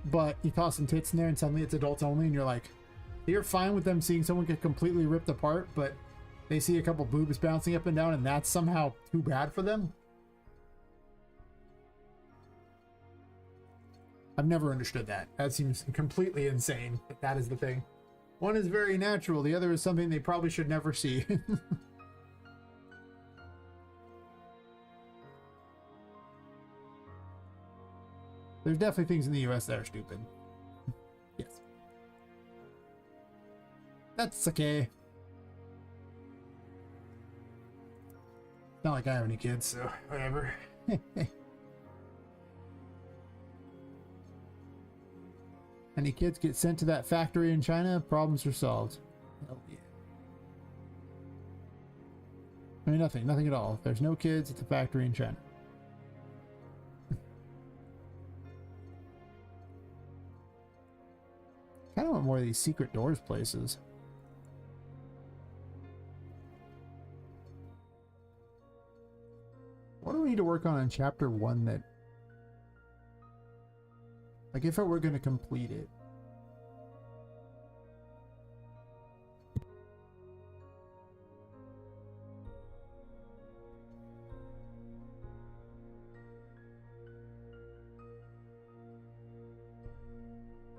But you toss some tits in there and suddenly it's adults only, and you're like, you're fine with them seeing someone get completely ripped apart, but they see a couple boobs bouncing up and down and that's somehow too bad for them? I've never understood that. That seems completely insane, but that is the thing. One is very natural, the other is something they probably should never see. There's definitely things in the US that are stupid. Yes. That's okay. Not like I have any kids, so whatever. Any kids get sent to that factory in China, problems are solved. Hell yeah. I mean, nothing at all. There's no kids at the factory in China. Kind of want more of these secret doors places. What do we need to work on in chapter 1 that... Like, if I were going to complete it.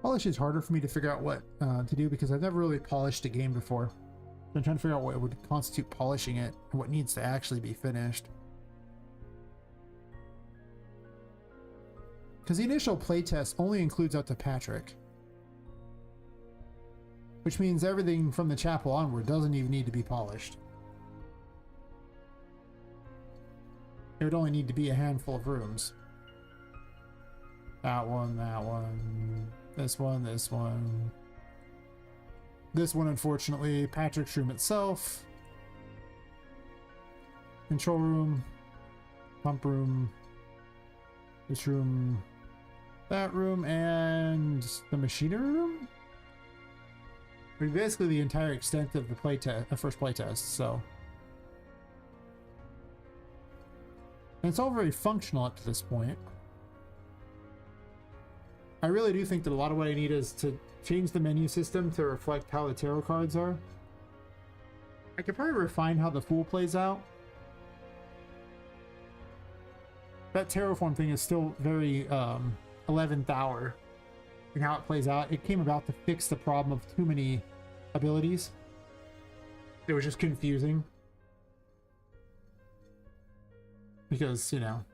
Polish is harder for me to figure out what to do because I've never really polished a game before. I'm trying to figure out what would constitute polishing it and what needs to actually be finished. Because the initial playtest only includes up to Patrick. Which means everything from the chapel onward doesn't even need to be polished. It would only need to be a handful of rooms. That one, this one, this one. This one, unfortunately, Patrick's room itself. Control room. Pump room. This room. That room, and the machinery room? I mean, basically the entire extent of the playtest, the first playtest, so. And it's all very functional up to this point. I really do think that a lot of what I need is to change the menu system to reflect how the tarot cards are. I could probably refine how the Fool plays out. That Terraform thing is still very 11th hour in how it plays out. It came about to fix the problem of too many abilities. It was just confusing. Because, you know,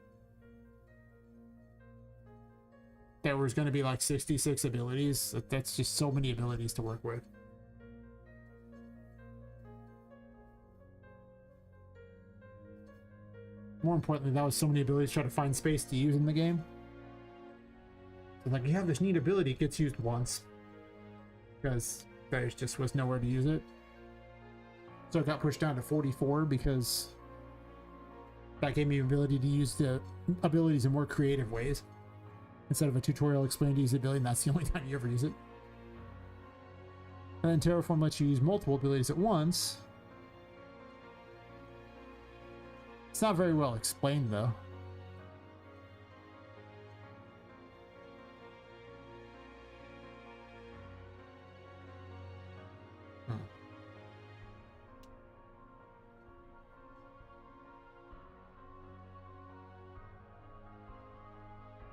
there was going to be like 66 abilities. That's just so many abilities to work with. More importantly, that was so many abilities to try to find space to use in the game. So like, you have this neat ability, it gets used once. Because there just was nowhere to use it. So it got pushed down to 44 because that gave me the ability to use the abilities in more creative ways. Instead of a tutorial explaining to use the ability, and that's the only time you ever use it. And then Terraform lets you use multiple abilities at once. It's not very well explained, though.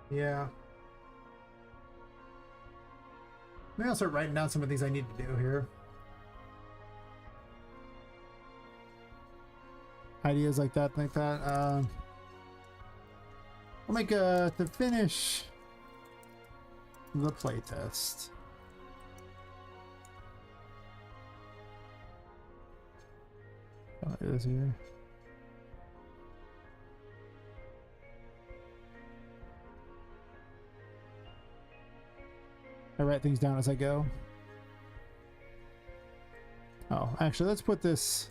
Yeah. Maybe I'll start writing down some of the things I need to do here. Ideas like that, I'll make to finish the playtest. Oh, it is here. I write things down as I go. Oh, actually, let's put this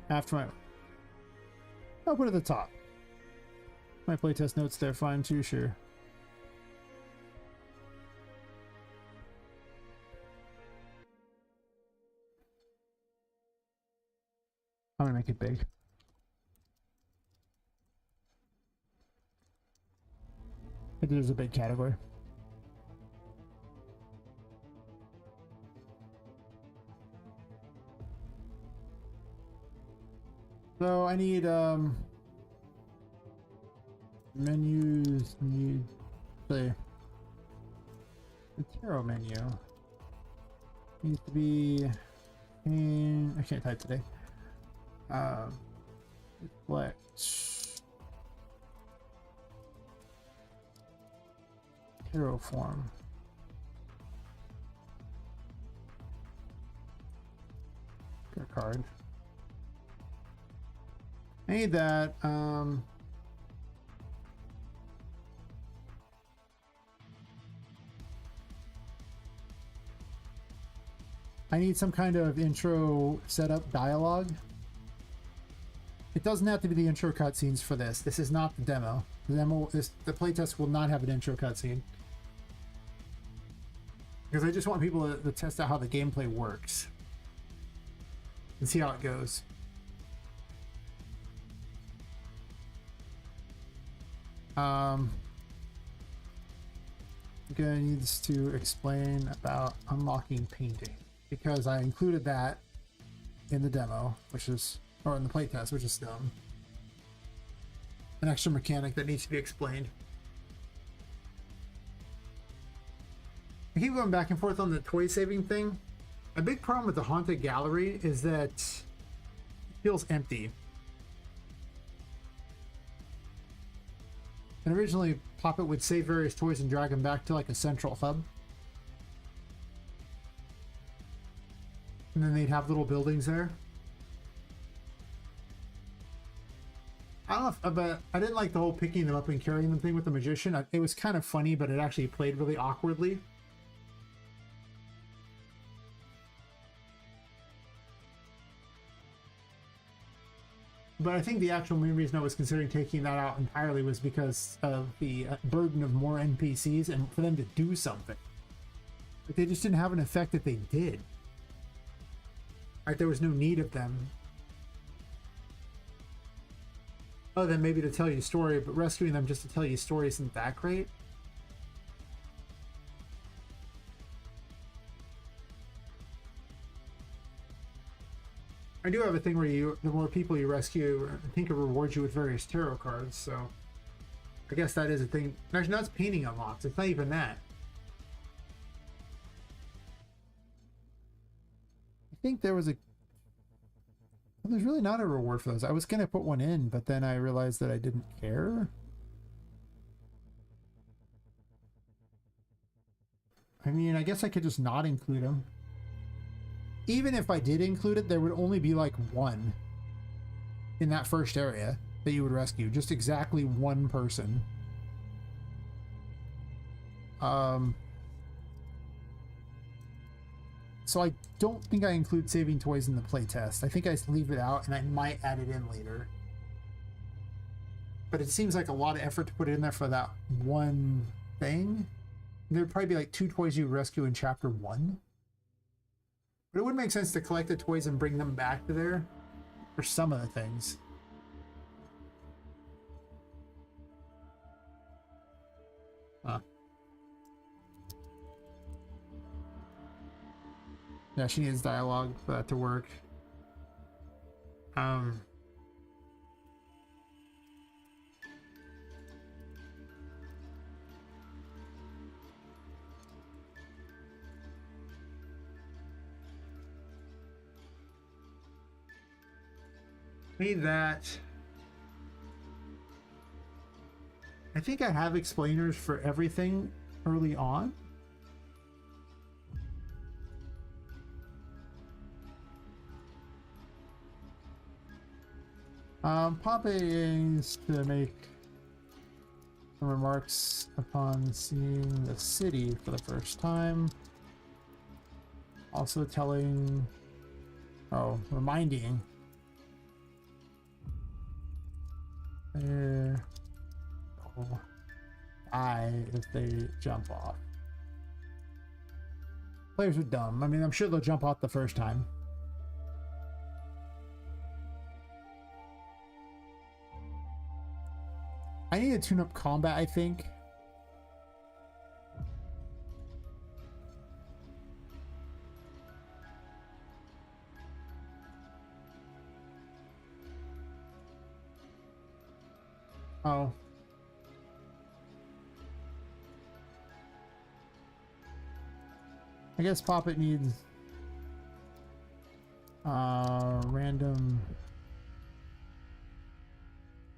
after my... I'll put it at the top. My playtest notes there, fine too, sure. I'm gonna make it big. There's a big category. So I need menus, need the tarot menu needs to be in, I can't type today. Reflect hero form. Get a card. I need that. I need some kind of intro setup dialogue. It doesn't have to be the intro cutscenes for this. This is not the demo. The playtest will not have an intro cutscene. Because I just want people to test out how the gameplay works. And see how it goes. I'm gonna need this to explain about unlocking painting. Because I included that in the demo, or in the playtest, which is dumb. An extra mechanic that needs to be explained. I keep going back and forth on the toy saving thing. A big problem with the Haunted Gallery is that it feels empty. And originally, Poppet would save various toys and drag them back to like a central hub. And then they'd have little buildings there. I don't know if, but I didn't like the whole picking them up and carrying them thing with the magician. It was kind of funny, but it actually played really awkwardly. But I think the actual main reason I was considering taking that out entirely was because of the burden of more NPCs and for them to do something. Like they just didn't have an effect that they did. Like there was no need of them. Other than maybe to tell you a story, but rescuing them just to tell you a story isn't that great. I do have a thing where the more people you rescue, I think it rewards you with various tarot cards, so I guess that is a thing. Actually, no, it's painting unlocks. It's not even that. I think there was a... Well, there's really not a reward for those. I was going to put one in, but then I realized that I didn't care. I mean, I guess I could just not include them. Even if I did include it, there would only be like one in that first area that you would rescue. Just exactly one person. So I don't think I include saving toys in the playtest. I think I leave it out and I might add it in later. But it seems like a lot of effort to put it in there for that one thing. There'd probably be like 2 toys you rescue in chapter 1. But it would make sense to collect the toys and bring them back to there for some of the things. Huh. Yeah, she needs dialogue for that to work. Need that. I think I have explainers for everything early on. Poppet aims to make some remarks upon seeing the city for the first time. Also reminding die if they jump off. Players are dumb. I mean, I'm sure they'll jump off the first time. I need to tune up combat, I think. Oh. I guess Poppet needs random,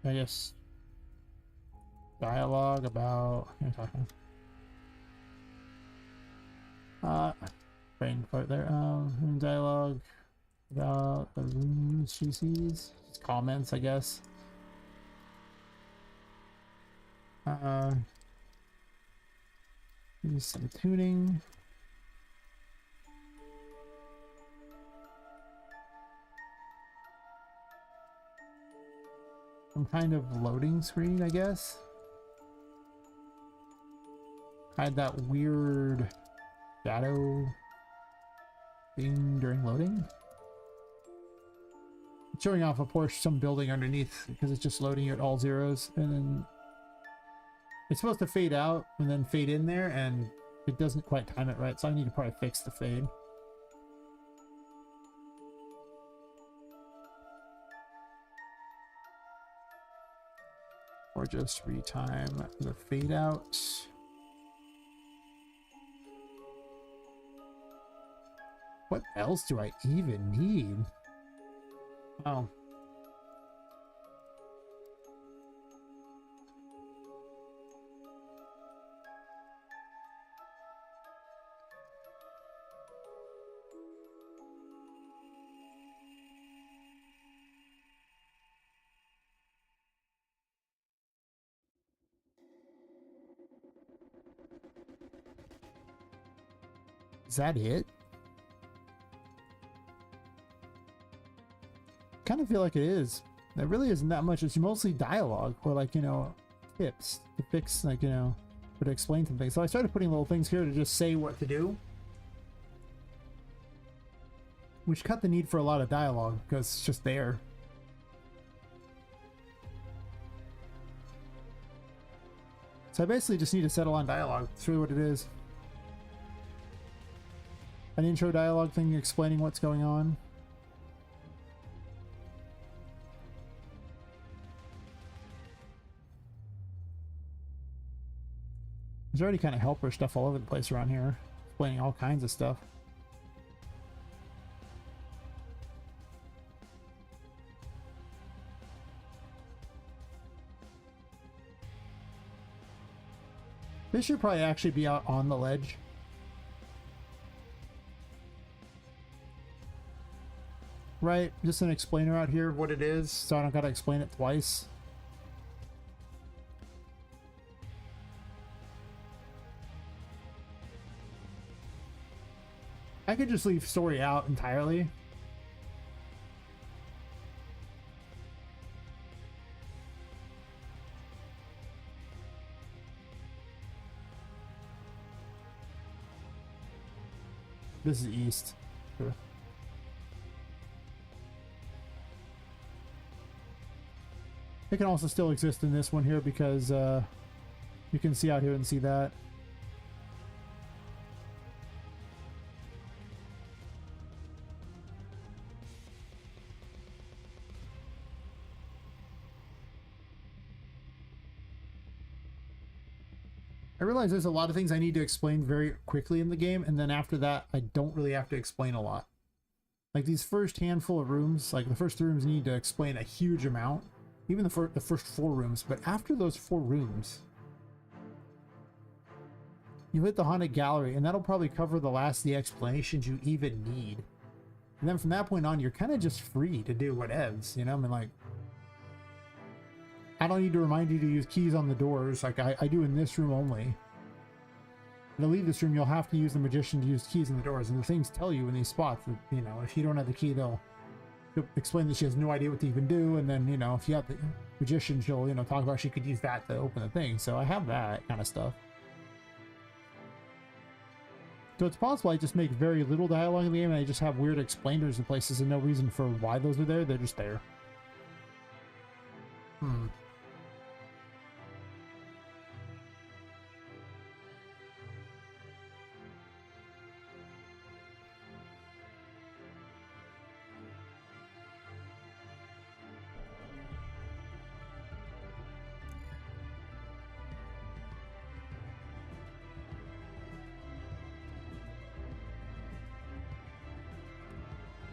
I guess, dialogue about Brain part there. Dialogue about the rooms she sees. Just comments, I guess. Use some tuning. Some kind of loading screen, I guess. Had that weird shadow thing during loading. It's showing off a Porsche, some building underneath because it's just loading you at all zeros, and then it's supposed to fade out and then fade in there, and it doesn't quite time it right, so I need to probably fix the fade. Or just retime the fade out. What else do I even need? Oh. Is that it? Kind of feel like it is. There really isn't that much. It's mostly dialogue or like, you know, tips to fix, like, you know, or to explain some things. So I started putting little things here to just say what to do, which cut the need for a lot of dialogue because it's just there. So I basically just need to settle on dialogue. That's really what it is. An intro dialogue thing explaining what's going on. There's already kind of helper stuff all over the place around here, explaining all kinds of stuff. This should probably actually be out on the ledge. Right, just an explainer out here of what it is, so I don't gotta explain it twice. I could just leave story out entirely. This is east. Sure. It can also still exist in this one here because you can see out here and see that. I realize there's a lot of things I need to explain very quickly in the game, and then after that, I don't really have to explain a lot. Like these first handful of rooms, like the first 3 rooms need to explain a huge amount. Even the first 4 rooms, but after those 4 rooms, you hit the haunted gallery, and that'll probably cover the last of the explanations you even need. And then from that point on, you're kind of just free to do whatevs, you know? I mean, like, I don't need to remind you to use keys on the doors like I do in this room only. And to leave this room, you'll have to use the magician to use keys on the doors, and the things tell you in these spots that, you know, if you don't have the key, they'll explain that she has no idea what to even do, and then, you know, if you have the magician, she'll, you know, talk about she could use that to open the thing. So I have that kind of stuff. So it's possible I just make very little dialogue in the game and I just have weird explainers in places and no reason for why those are there. They're just there.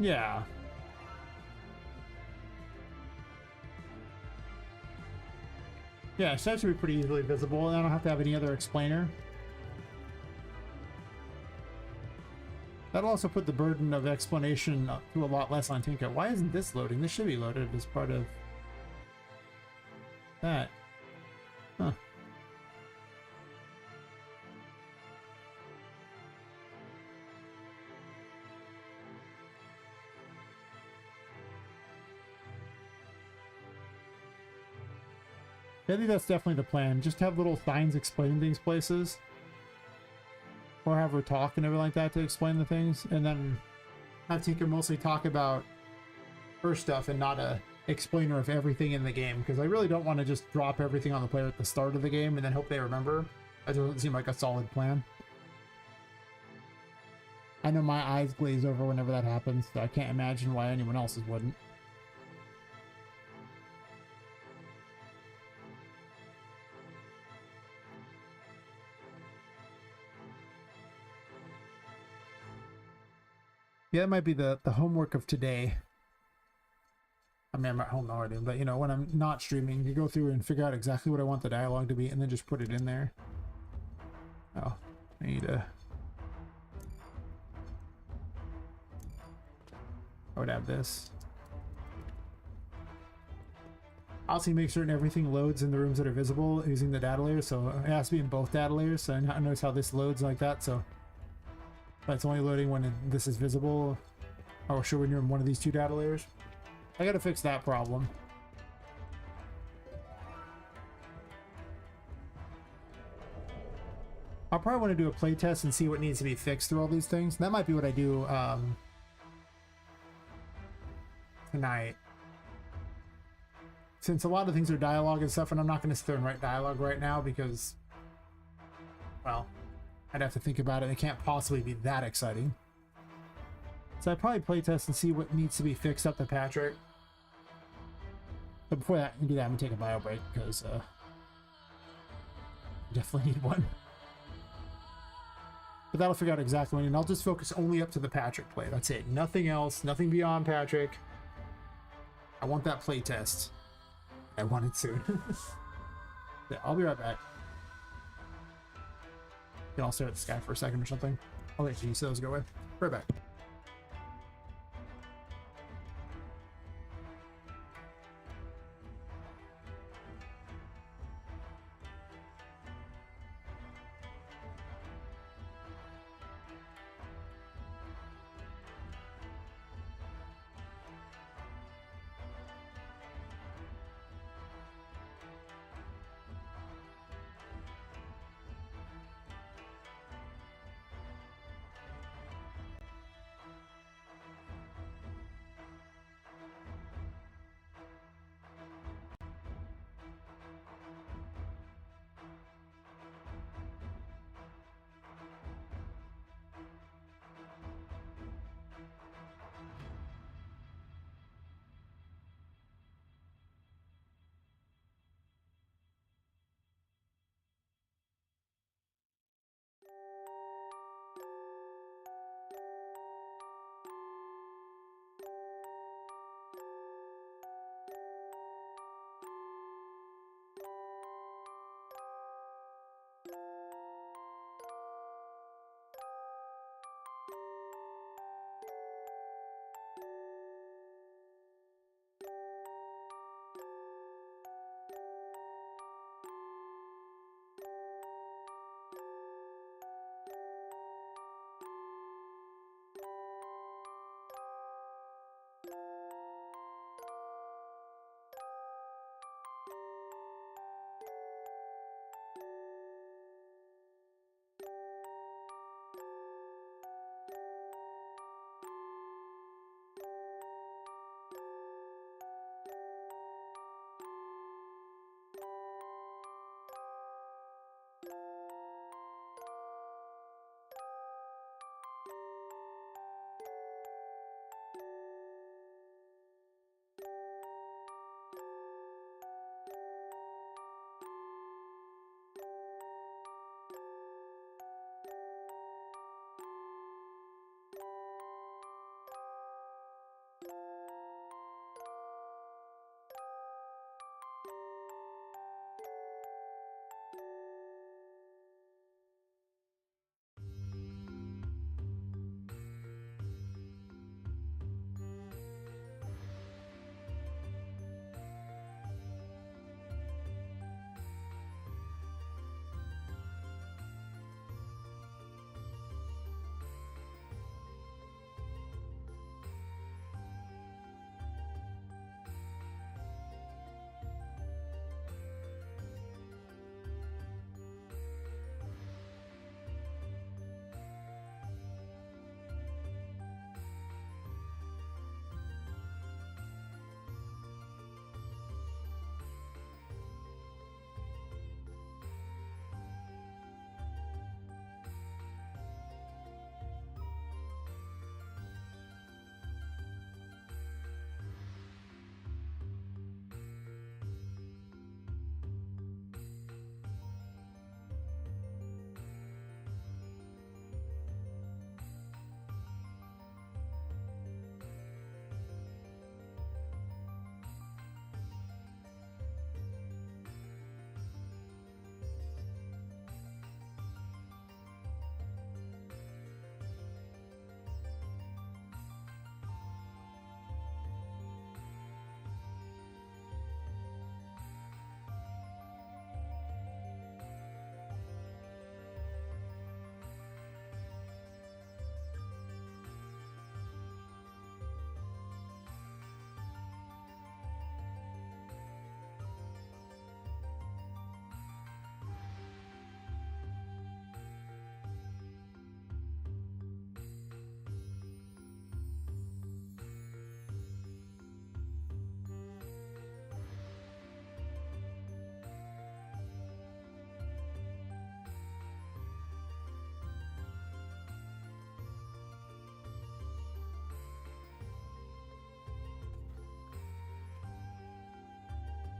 Yeah. Yeah, so that should be pretty easily visible, and I don't have to have any other explainer. That'll also put the burden of explanation to a lot less on Tinka. Why isn't this loading? This should be loaded as part of that. Huh. I think that's definitely the plan. Just have little signs explaining things places. Or have her talk and everything like that to explain the things. And then have Tinker mostly talk about her stuff and not a explainer of everything in the game. Because I really don't want to just drop everything on the player at the start of the game and then hope they remember. That doesn't seem like a solid plan. I know my eyes glaze over whenever that happens, so I can't imagine why anyone else's wouldn't. Yeah, that might be the homework of today. I mean, I'm at home already, but you know, when I'm not streaming, you go through and figure out exactly what I want the dialogue to be and then just put it in there. Oh, I need to... I would have this. Also, make certain everything loads in the rooms that are visible using the data layers, so it has to be in both data layers, so I notice how this loads like that, so... But it's only loading when this is visible. Oh, sure, when you're in one of these two data layers. I gotta fix that problem. I'll probably want to do a playtest and see what needs to be fixed through all these things. That might be what I do tonight. Since a lot of things are dialogue and stuff, and I'm not going to sit there and write dialogue right now because, well, I'd have to think about it. It can't possibly be that exciting. So I'd probably playtest and see what needs to be fixed up to Patrick. But before that, I can do that. I'm going to take a bio break because I definitely need one. But that'll figure out exactly when, and I'll just focus only up to the Patrick play. That's it. Nothing else. Nothing beyond Patrick. I want that playtest. I want it soon. Yeah, I'll be right back. Then I'll stare at the sky for a second or something. I'll let you see those go away. Right back.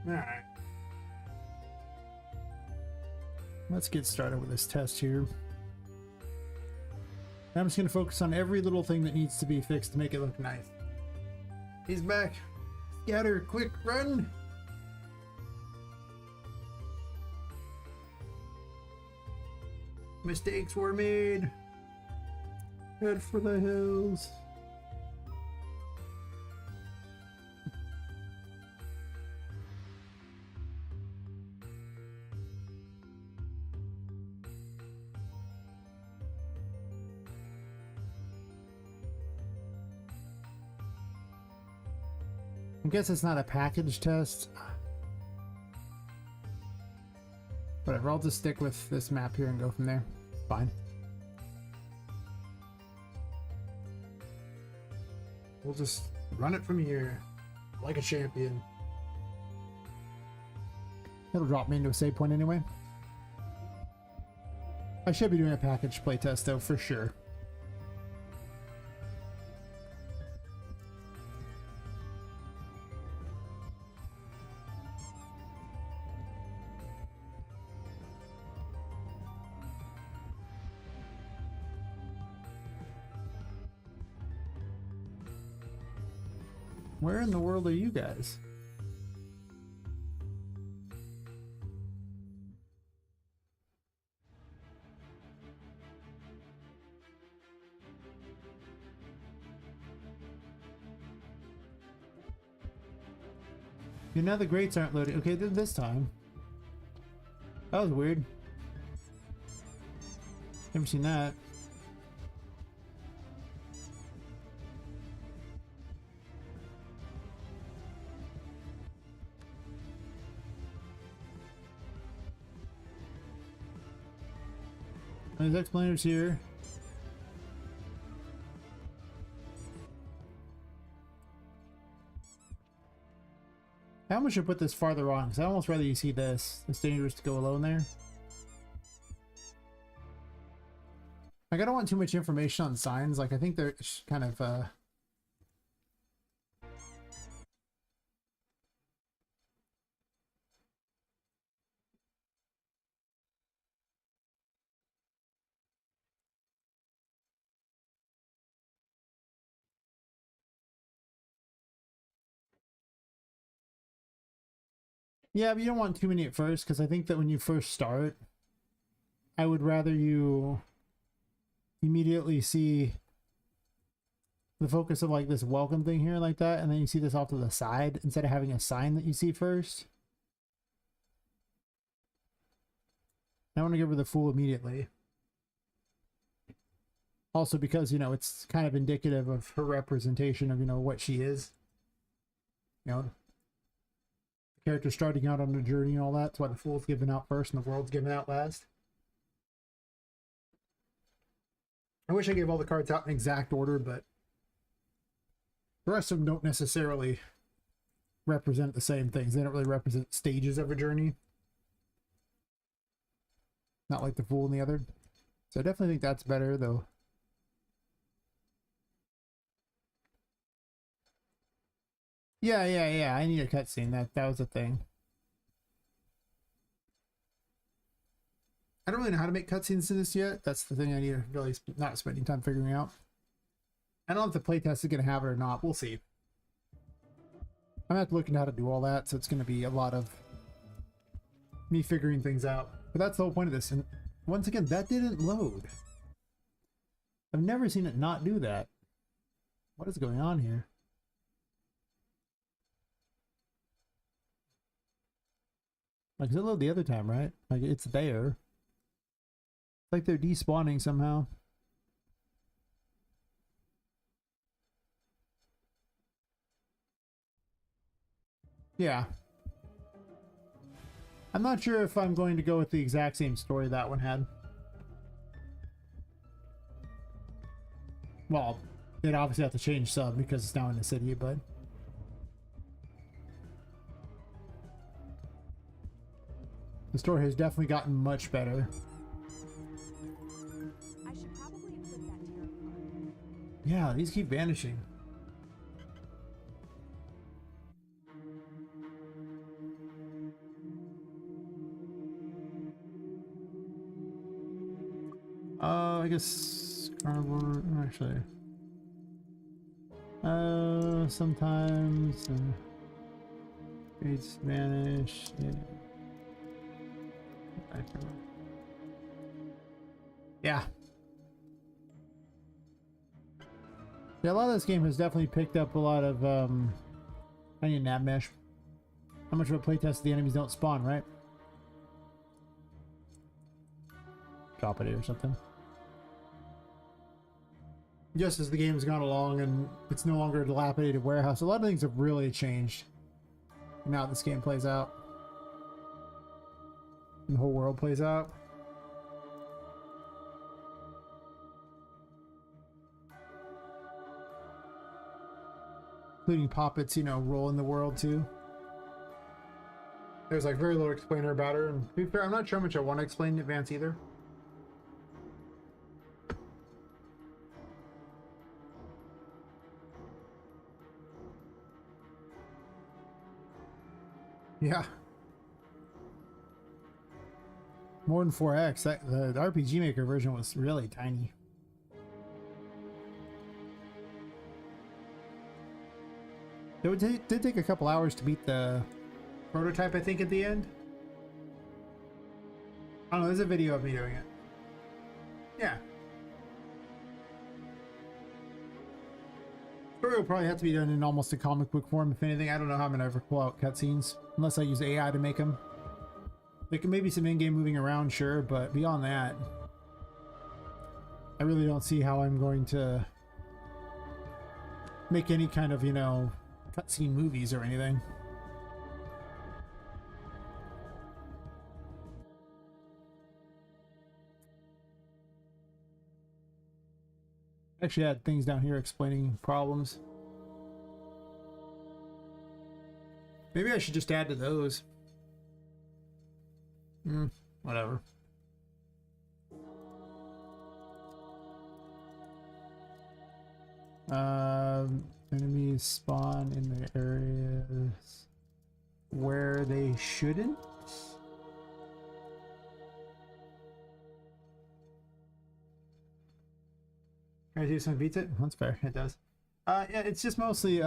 Alright. Let's get started with this test here. I'm just going to focus on every little thing that needs to be fixed to make it look nice. He's back. Scatter, quick, run! Mistakes were made. Head for the hills. I guess it's not a package test. Whatever, I'll just stick with this map here and go from there. Fine. We'll just run it from here like a champion. It'll drop me into a save point anyway. I should be doing a package playtest though, for sure. Where in the world are you guys? You know the grates aren't loading. Okay, this time. That was weird. Never seen that. There's explainers here. I almost should put this farther on because I almost rather you see this. It's dangerous to go alone there. Like, I don't want too much information on signs. Like, I think they're kind of yeah, but you don't want too many at first, because I think that when you first start, I would rather you immediately see the focus of like this welcome thing here like that, and then you see this off to the side instead of having a sign that you see first. I want to give her the Fool immediately. Also because, you know, it's kind of indicative of her representation of, you know, what she is. You know, the character starting out on the journey and all that. That's why the Fool's given out first and the world's given out last. I wish I gave all the cards out in exact order, but the rest of them don't necessarily represent the same things. They don't really represent stages of a journey. Not like the Fool and the other. So I definitely think that's better, though. Yeah. I need a cutscene. That was a thing. I don't really know how to make cutscenes in this yet. That's the thing I need to really not spending time figuring out. I don't know if the playtest is going to have it or not. We'll see. I'm going to have to look into how to do all that, so it's going to be a lot of me figuring things out. But that's the whole point of this. And once again, that didn't load. I've never seen it not do that. What is going on here? Like, 'cause it loaded the other time, right? Like, it's there. Like they're despawning somehow. Yeah. I'm not sure if I'm going to go with the exact same story that one had. Well, they'd obviously have to change some because it's now in the city, but... the story has definitely gotten much better. I should probably put that terrifying. Yeah, these keep vanishing. I guess carnivore actually. Sometimes read Spanish. Yeah. Yeah. Yeah, a lot of this game has definitely picked up a lot of I need a nav mesh. How much of a playtest the enemies don't spawn, right? Drop it or something. Just as the game's gone along and it's no longer a dilapidated warehouse, a lot of things have really changed. Now this game plays out. And the whole world plays out. Including Poppet's, you know, role in the world too. There's like very little explainer about her, and to be fair, I'm not sure how much I want to explain in advance either. Yeah. More than 4x. The RPG Maker version was really tiny. It did take a couple hours to beat the prototype, I think, at the end. I don't know, there's a video of me doing it. Yeah. Story will probably have to be done in almost a comic book form, if anything. I don't know how I'm going to ever pull out cutscenes, unless I use AI to make them. There can maybe some in-game moving around, sure, but beyond that, I really don't see how I'm going to make any kind of, you know, cutscene movies or anything. Actually had things down here explaining problems. Maybe I should just add to those. Whatever. Enemies spawn in the areas where they shouldn't. Can I do something beats it? That's fair. It does. Yeah, it's just mostly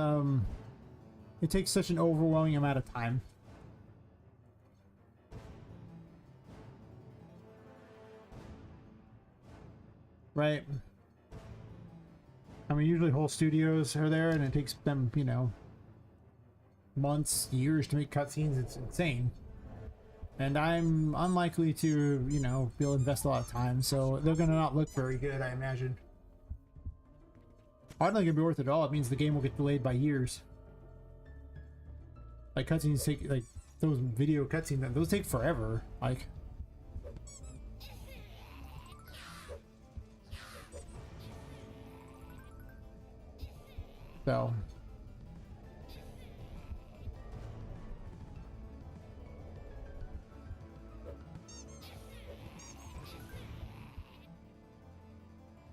it takes such an overwhelming amount of time. Right. I mean, usually whole studios are there and it takes them, you know, months, years to make cutscenes. It's insane. And I'm unlikely to, you know, be able to invest a lot of time, so they're gonna not look very good, I imagine. I don't think it'd be worth it at all. It means the game will get delayed by years. Like cutscenes take, like those video cutscenes, those take forever. Like, so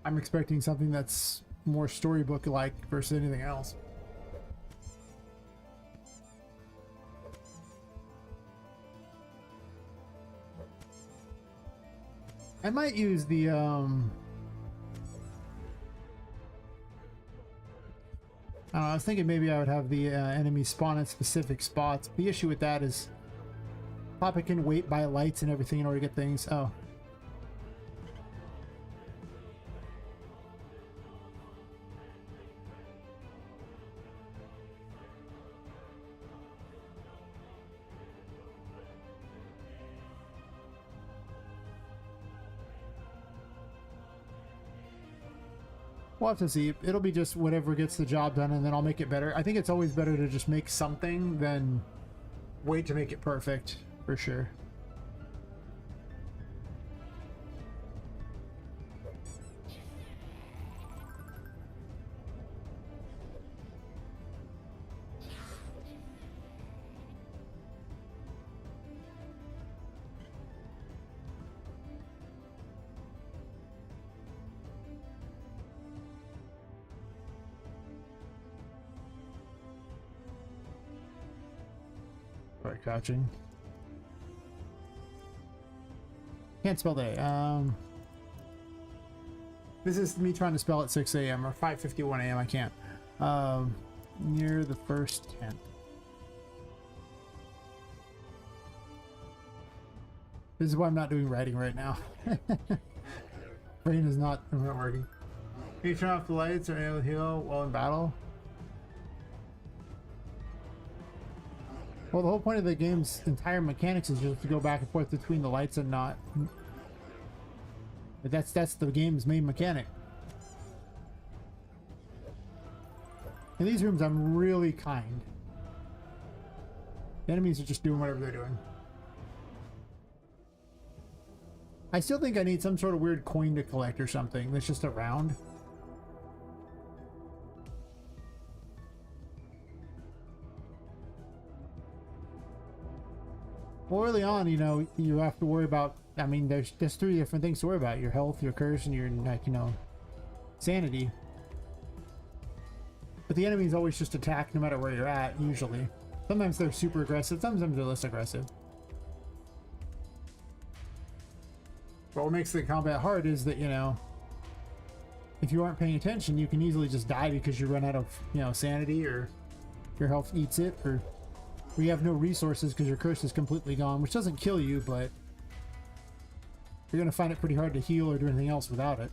I'm expecting something that's more storybook-like versus anything else. I might use the I was thinking maybe I would have the enemy spawn at specific spots. The issue with that is Poppet can wait by lights and everything in order to get things. Oh. We'll have to see. It'll be just whatever gets the job done, and then I'll make it better. I think it's always better to just make something than wait to make it perfect, for sure. Right, crouching. Can't spell day. This is me trying to spell at 6 a.m. or 5:51 a.m. I can't. Near the first tent. This is why I'm not doing writing right now. Brain is not working. Can you turn off the lights or able to heal while in battle? Well, the whole point of the game's entire mechanics is just to go back and forth between the lights and not. But that's the game's main mechanic. In these rooms, I'm really kind. The enemies are just doing whatever they're doing. I still think I need some sort of weird coin to collect or something that's just around. Well, early on, you know, you have to worry about, I mean, there's 3 different things to worry about. Your health, your curse, and your, like, you know, sanity. But the enemies always just attack no matter where you're at, usually. Sometimes they're super aggressive, sometimes they're less aggressive. But what makes the combat hard is that, you know, if you aren't paying attention, you can easily just die because you run out of, you know, sanity, or your health eats it, or you have no resources because your curse is completely gone, which doesn't kill you, but you're going to find it pretty hard to heal or do anything else without it.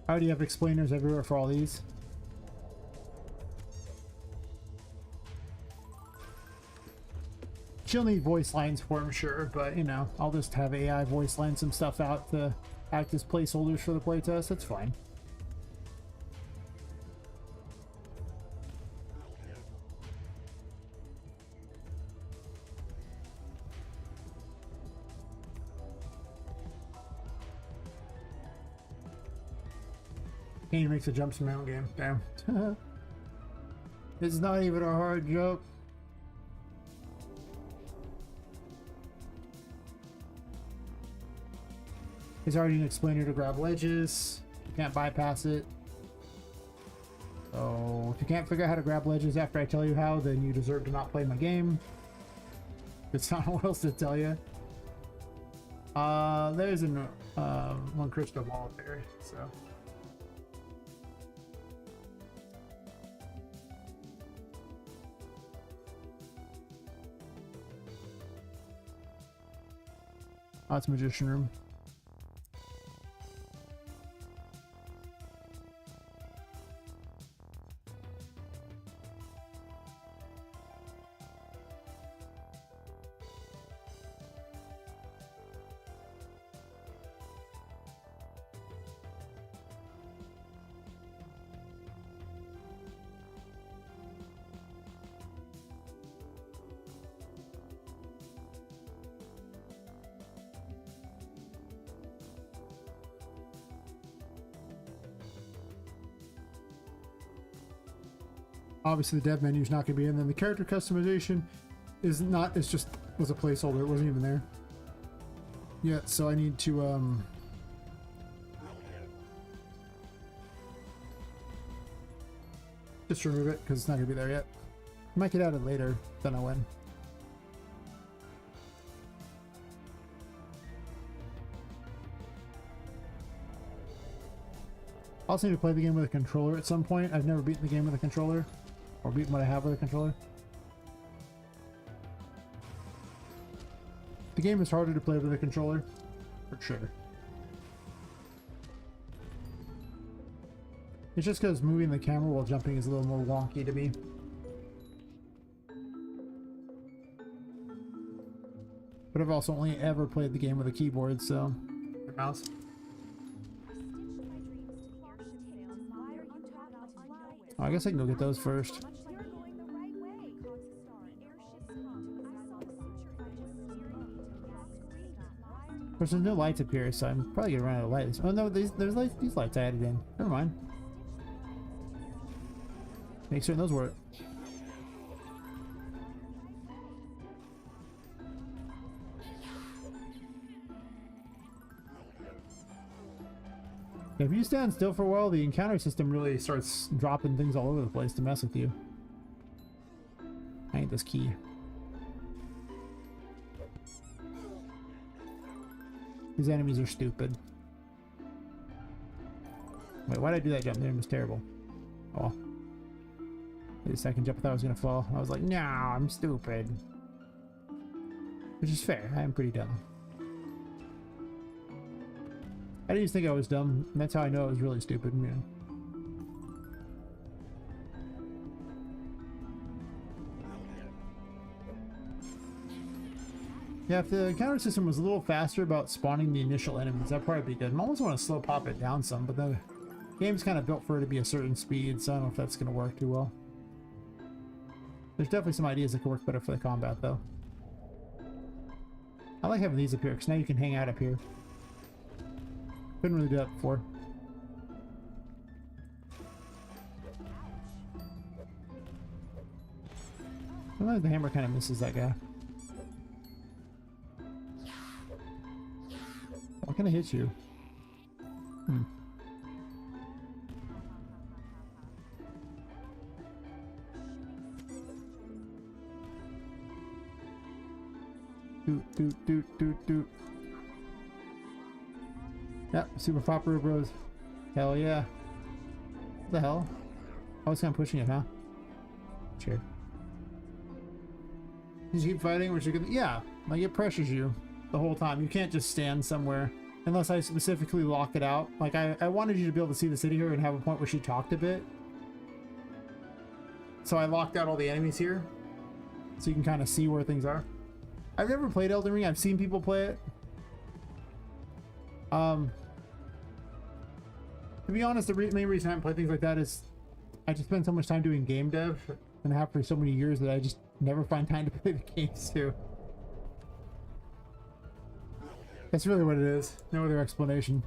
How do you have explainers everywhere for all these? She'll need voice lines for him, sure, but you know, I'll just have AI voice line some stuff out to act as placeholders for the playtest. That's fine. Kane makes the jumps in my own game. Damn. It's not even a hard jump. There's already an explainer to grab ledges. You can't bypass it. So if you can't figure out how to grab ledges after I tell you how, then you deserve to not play my game. It's not what else to tell you. There's an one crystal ball there, so. Oh, it's Magician Room. Obviously the dev menu is not going to be in, then the character customization is not, it's just was a placeholder, it wasn't even there yet, so I need to just remove it because it's not going to be there yet. I might get added later, don't know when. I also need to play the game with a controller at some point. I've never beaten the game with a controller. Or beaten what I have with a controller. The game is harder to play with a controller, for sure. It's just because moving the camera while jumping is a little more wonky to me. But I've also only ever played the game with a keyboard, so... Or mouse. Oh, I guess I can go get those first. Of course, there's no lights up here, so I'm probably gonna run out of lights. Oh no, there's lights, these lights I added in. Never mind. Make certain those work. If you stand still for a while, the encounter system really starts dropping things all over the place to mess with you. I need this key. These enemies are stupid. Wait, why did I do that jump there? It was terrible. Oh. Wait a second jump, I thought I was gonna fall. I was like, no, I'm stupid. Which is fair, I am pretty dumb. I didn't think I was dumb, and that's how I know I was really stupid, you know. Yeah, if the encounter system was a little faster about spawning the initial enemies, that'd probably be good. I almost want to slow pop it down some, but the game's kind of built for it to be a certain speed, so I don't know if that's going to work too well. There's definitely some ideas that could work better for the combat, though. I like having these up here, because now you can hang out up here. Couldn't really do that before. Sometimes the hammer kind of misses that guy. What can I hit you? Doot. Yep, Super Popper Bros. Hell yeah. What the hell? I was kind of pushing it, huh? Sure. You keep fighting, which you can. Yeah, like it pressures you the whole time. You can't just stand somewhere unless I specifically lock it out. Like I wanted you to be able to see the city here and have a point where she talked a bit. So I locked out all the enemies here, so you can kind of see where things are. I've never played Elden Ring. I've seen people play it. To be honest, the main reason I haven't played things like that is I just spend so much time doing game dev and have for so many years that I just never find time to play the games too. That's really what it is. No other explanation.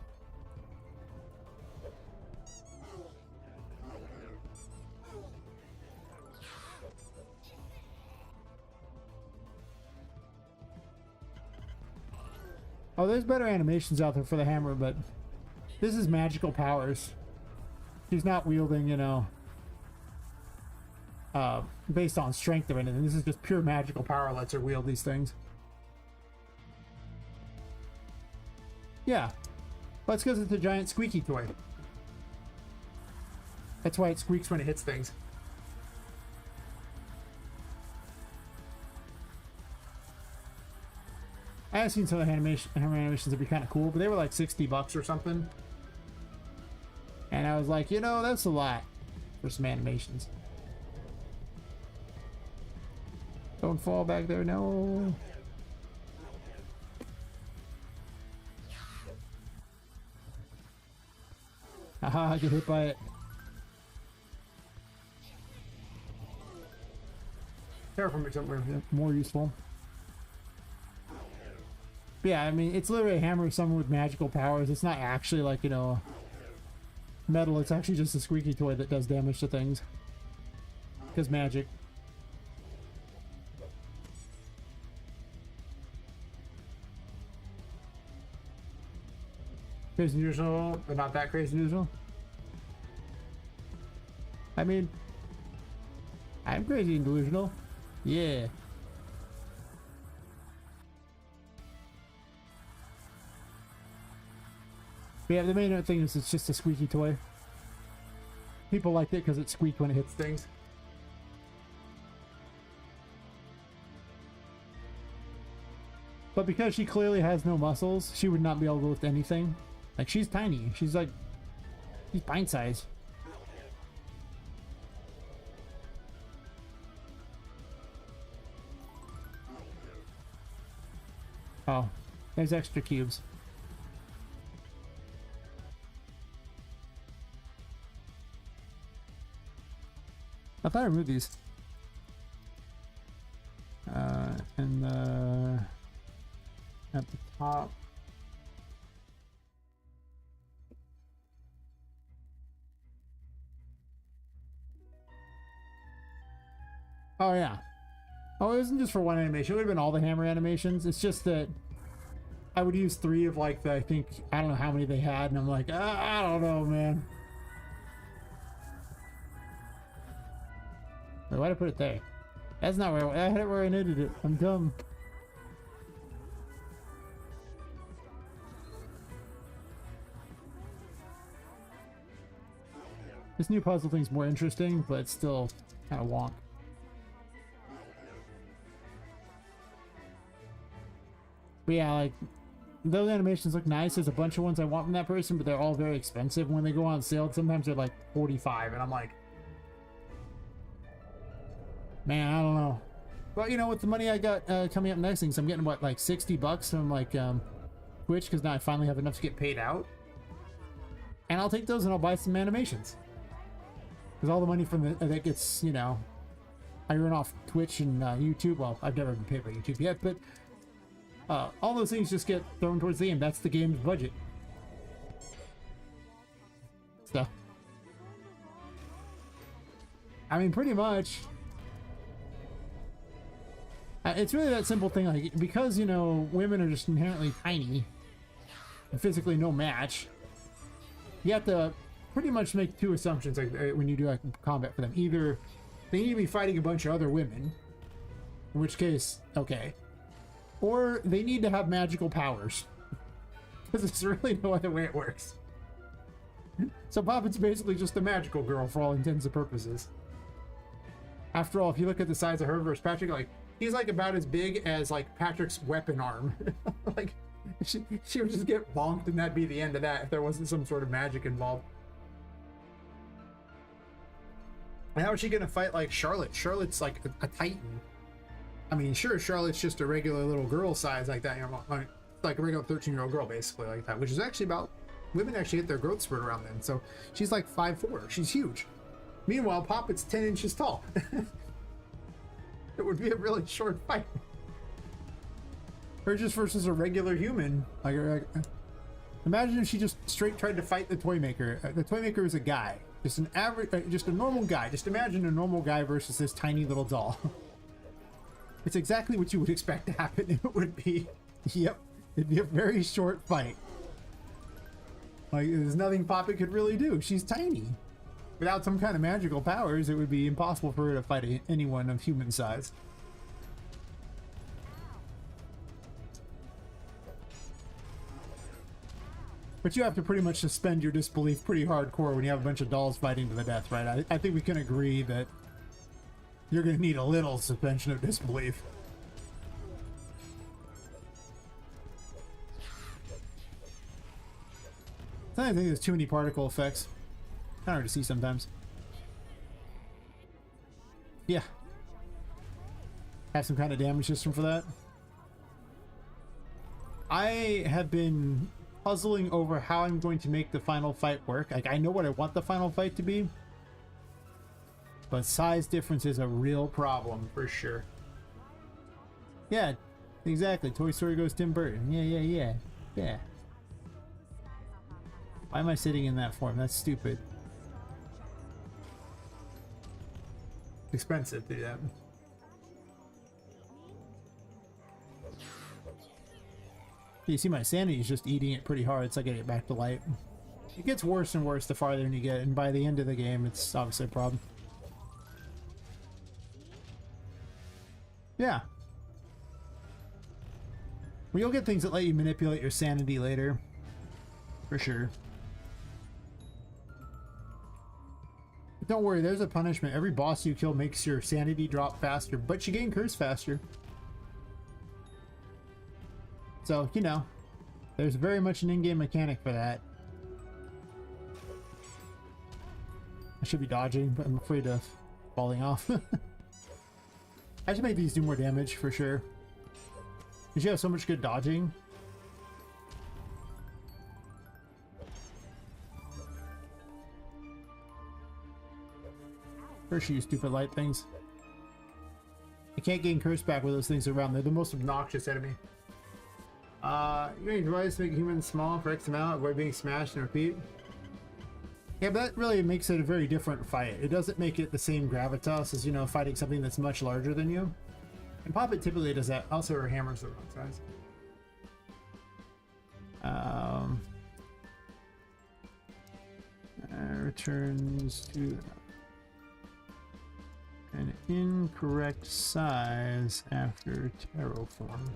Oh, there's better animations out there for the hammer, but this is magical powers. He's not wielding, you know, based on strength or anything. This is just pure magical power lets her wield these things. Yeah, well, it's because it's a giant squeaky toy. That's why it squeaks when it hits things. I have seen some of the hammer animations that'd be kind of cool, but they were like $60 or something. And I was like, you know, that's a lot for some animations. Don't fall back there, no. Haha, I get hit by it. Terraforming something more useful. Yeah, I mean, it's literally a hammer of someone with magical powers. It's not actually like, you know, metal. It's actually just a squeaky toy that does damage to things. Because magic. Crazy and usual, but not that crazy and usual. I mean, I'm crazy and delusional. Yeah. But yeah, the main thing is it's just a squeaky toy. People liked it because it squeaked when it hits things. But because she clearly has no muscles, she would not be able to lift anything. Like, she's tiny. She's like, she's pint size. Oh, there's extra cubes. I thought I removed these. And at the top. Oh yeah. Oh, it wasn't just for one animation. It would have been all the hammer animations. It's just that I would use 3 of like the, I don't know how many they had, and I'm like, I don't know, man. Wait, why'd I put it there? That's not where I had it where I needed it. I'm dumb. This new puzzle thing's more interesting, but it's still kind of wonk. But yeah, like, those animations look nice. There's a bunch of ones I want from that person, but they're all very expensive. When they go on sale, sometimes they're like 45, and I'm like, man, I don't know. But you know, with the money I got coming up next things, I'm getting what, like $60 from like Twitch, because now I finally have enough to get paid out. And I'll take those and I'll buy some animations. Because all the money from that gets, you know, I earn off Twitch and YouTube. Well, I've never been paid by YouTube yet, but all those things just get thrown towards the game. That's the game's budget. So, I mean, pretty much. It's really that simple thing, like, because, you know, women are just inherently tiny and physically no match, you have to pretty much make 2 assumptions, like, when you do like combat for them. Either they need to be fighting a bunch of other women, in which case, okay, or they need to have magical powers, because it's really no other way it works. So Poppet's basically just a magical girl for all intents and purposes. After all, if you look at the size of her versus Patrick, like, he's like about as big as like Patrick's weapon arm. Like, she would just get bonked and that'd be the end of that if there wasn't some sort of magic involved. And how is she gonna fight like Charlotte? Charlotte's like a titan. I mean, sure, Charlotte's just a regular little girl size like that, you know, like a regular 13-year-old girl basically like that, which is actually about, women actually hit their growth spurt around then. So she's like 5'4", she's huge. Meanwhile, Poppet's 10 inches tall. It would be a really short fight. Her just versus a regular human. Like, imagine if she just straight tried to fight the toy maker. The toy maker is a guy, just an average, just a normal guy. Just imagine a normal guy versus this tiny little doll. It's exactly what you would expect to happen. It would be, yep, it'd be a very short fight. Like, there's nothing Poppet could really do. She's tiny. Without some kind of magical powers, it would be impossible for her to fight anyone of human size. But you have to pretty much suspend your disbelief pretty hardcore when you have a bunch of dolls fighting to the death, right? I think we can agree that you're going to need a little suspension of disbelief. I think there's too many particle effects. Kind of hard to see sometimes. Yeah. Have some kind of damage system for that. I have been puzzling over how I'm going to make the final fight work. Like, I know what I want the final fight to be, but size difference is a real problem for sure. Yeah, exactly. Toy Story goes Tim Burton. Yeah. Why am I sitting in that form? That's stupid. Expensive to do that. You see, my sanity is just eating it pretty hard. It's like I get back to light. It gets worse and worse the farther you get, and by the end of the game, it's obviously a problem. Yeah. Well, you'll get things that let you manipulate your sanity later. For sure. Don't worry, there's a punishment. Every boss you kill makes your sanity drop faster, but you gain curse faster. So, you know, there's very much an in-game mechanic for that. I should be dodging, but I'm afraid of falling off. I should make these do more damage for sure. Because you have so much good dodging. First, you stupid light things. I can't gain curse back with those things around. They're the most obnoxious enemy. You may advise to make humans small for X amount, avoid being smashed and repeat. Yeah, but that really makes it a very different fight. It doesn't make it the same gravitas as, you know, fighting something that's much larger than you. And Poppet typically does that. Also, her hammers are the wrong size. Returns to an incorrect size after terraform.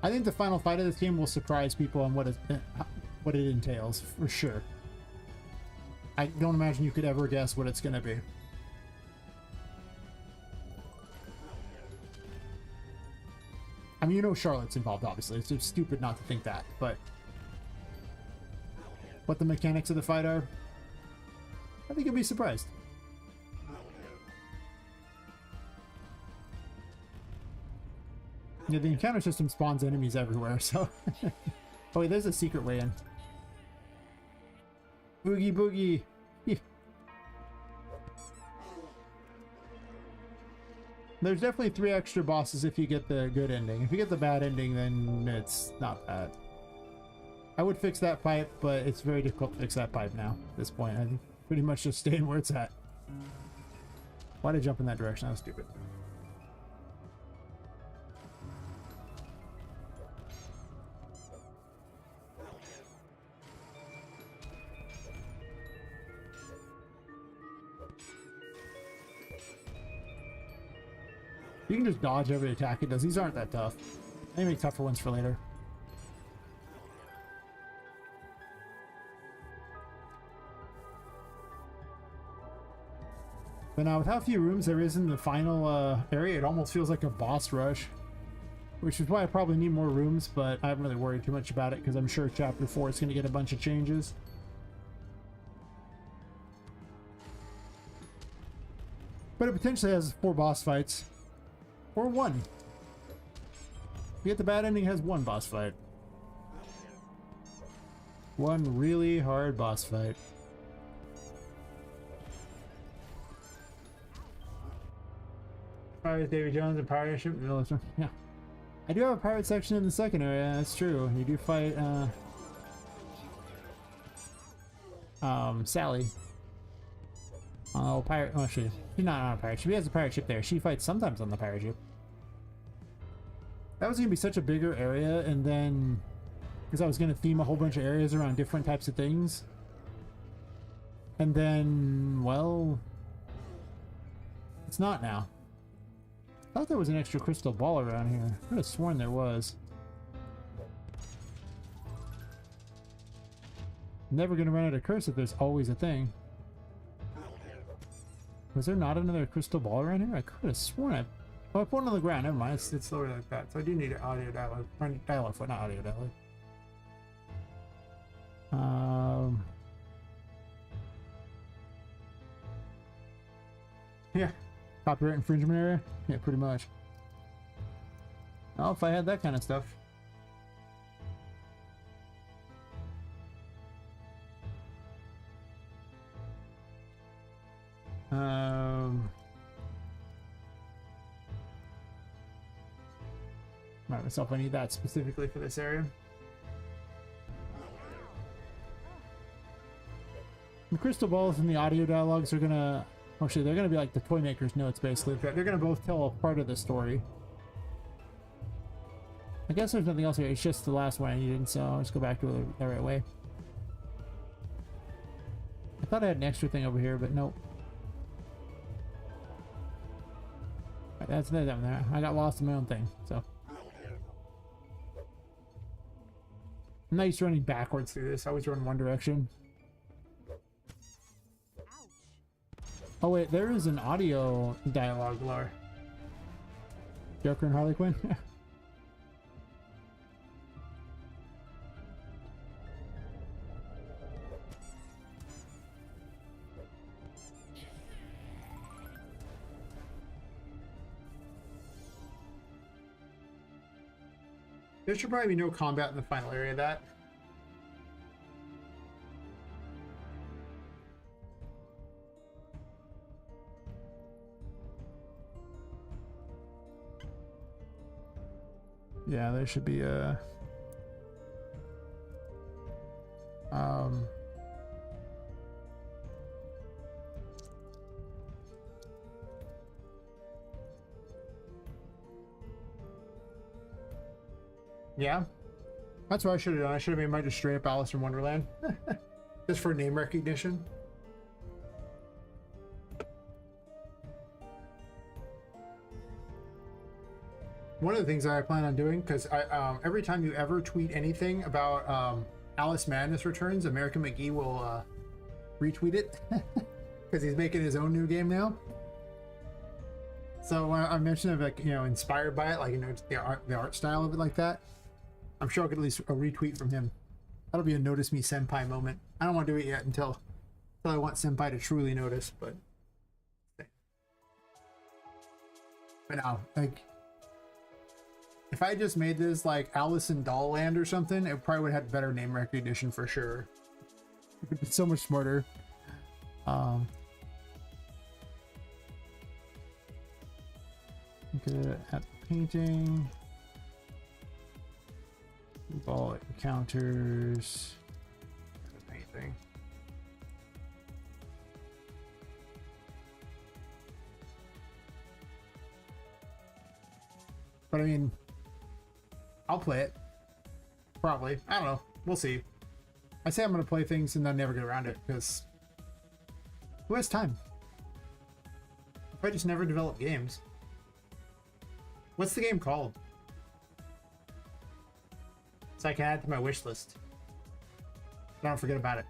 I think the final fight of this game will surprise people on what it entails, for sure. I don't imagine you could ever guess what it's going to be. I mean, you know Charlotte's involved, obviously. It's just stupid not to think that, but what the mechanics of the fight are, I think you'll be surprised. Yeah, the encounter system spawns enemies everywhere, so... Oh wait, there's a secret way in. Boogie boogie! There's definitely 3 extra bosses if you get the good ending. If you get the bad ending, then it's not bad. I would fix that pipe, but it's very difficult to fix that pipe now at this point. I think pretty much just staying where it's at. Why'd I jump in that direction? That was stupid. You can just dodge every attack it does. These aren't that tough. They make tougher ones for later. But now, with how few rooms there is in the final area, it almost feels like a boss rush. Which is why I probably need more rooms, but I haven't really worried too much about it, because I'm sure Chapter 4 is going to get a bunch of changes. But it potentially has 4 boss fights. Or 1. If you get the bad ending, it has 1 boss fight. 1 really hard boss fight. Pirates, Davy Jones, and pirate ship. Yeah, I do have a pirate section in the second area. That's true. You do fight Sally. Oh, pirate. Oh, she's not on a pirate ship. She has a pirate ship there. She fights sometimes on the pirate ship. That was gonna be such a bigger area, and then because I was gonna theme a whole bunch of areas around different types of things, and then, well, it's not now. I thought there was an extra crystal ball around here. I could have sworn there was. Never gonna run out of curse if there's always a thing. Was there not another crystal ball around here? I could have sworn I... Oh, I put one on the ground. Never mind. It's lower like that. So I do need an audio dialogue. Dialogue foot, not audio dialogue. Yeah. Copyright infringement area? Yeah, pretty much. Oh, if I had that kind of stuff. Remind myself I need that specifically for this area. The crystal balls and the audio dialogues are gonna... Actually, they're gonna be like the toy maker's notes, basically. They're gonna both tell a part of the story. I guess there's nothing else here. It's just the last one I needed, so I'll just go back to it the right way. I thought I had an extra thing over here, but nope. Right, that's that down there. I got lost in my own thing, so. I'm not used to running backwards through this. I always run one direction. Oh wait, there is an audio dialogue lore. Joker and Harley Quinn? There should probably be no combat in the final area of that. Yeah, there should be a... Yeah, that's what I should have done. I should have made mine just straight up Alice in Wonderland, just for name recognition. One of the things that I plan on doing, because every time you ever tweet anything about Alice Madness Returns, American McGee will retweet it because he's making his own new game now. So when I mentioned it, like, you know, inspired by it, like, you know, the art style of it like that, I'm sure I'll get at least a retweet from him. That'll be a notice me senpai moment. I don't want to do it yet until I want senpai to truly notice, but now, like, if I just made this like Alice in Doll Land or something, it probably would have had better name recognition for sure. It would be so much smarter. Good at the painting. Ball encounters. The painting. But I mean, I'll play it. Probably. I don't know. We'll see. I say I'm going to play things and then never get around it because who has time? If I just never develop games. What's the game called? So I can add it to my wish list. Don't forget about it.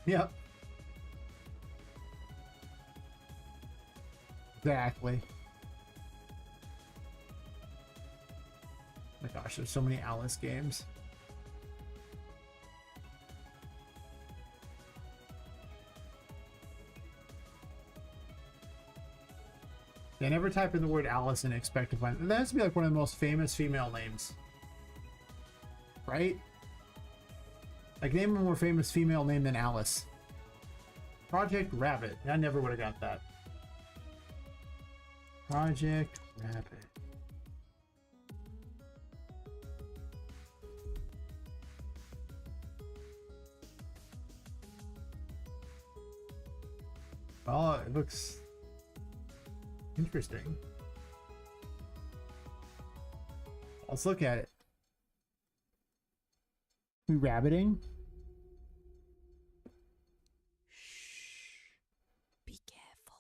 Yep. Exactly. Oh my gosh, there's so many Alice games. Yeah, never type in the word Alice and expect to find. That has to be like one of the most famous female names. Right? Like, name a more famous female name than Alice. Project Rabbit. I never would have got that. Project Rabbit. Oh, it looks interesting. Let's look at it. We rabbiting? Be careful.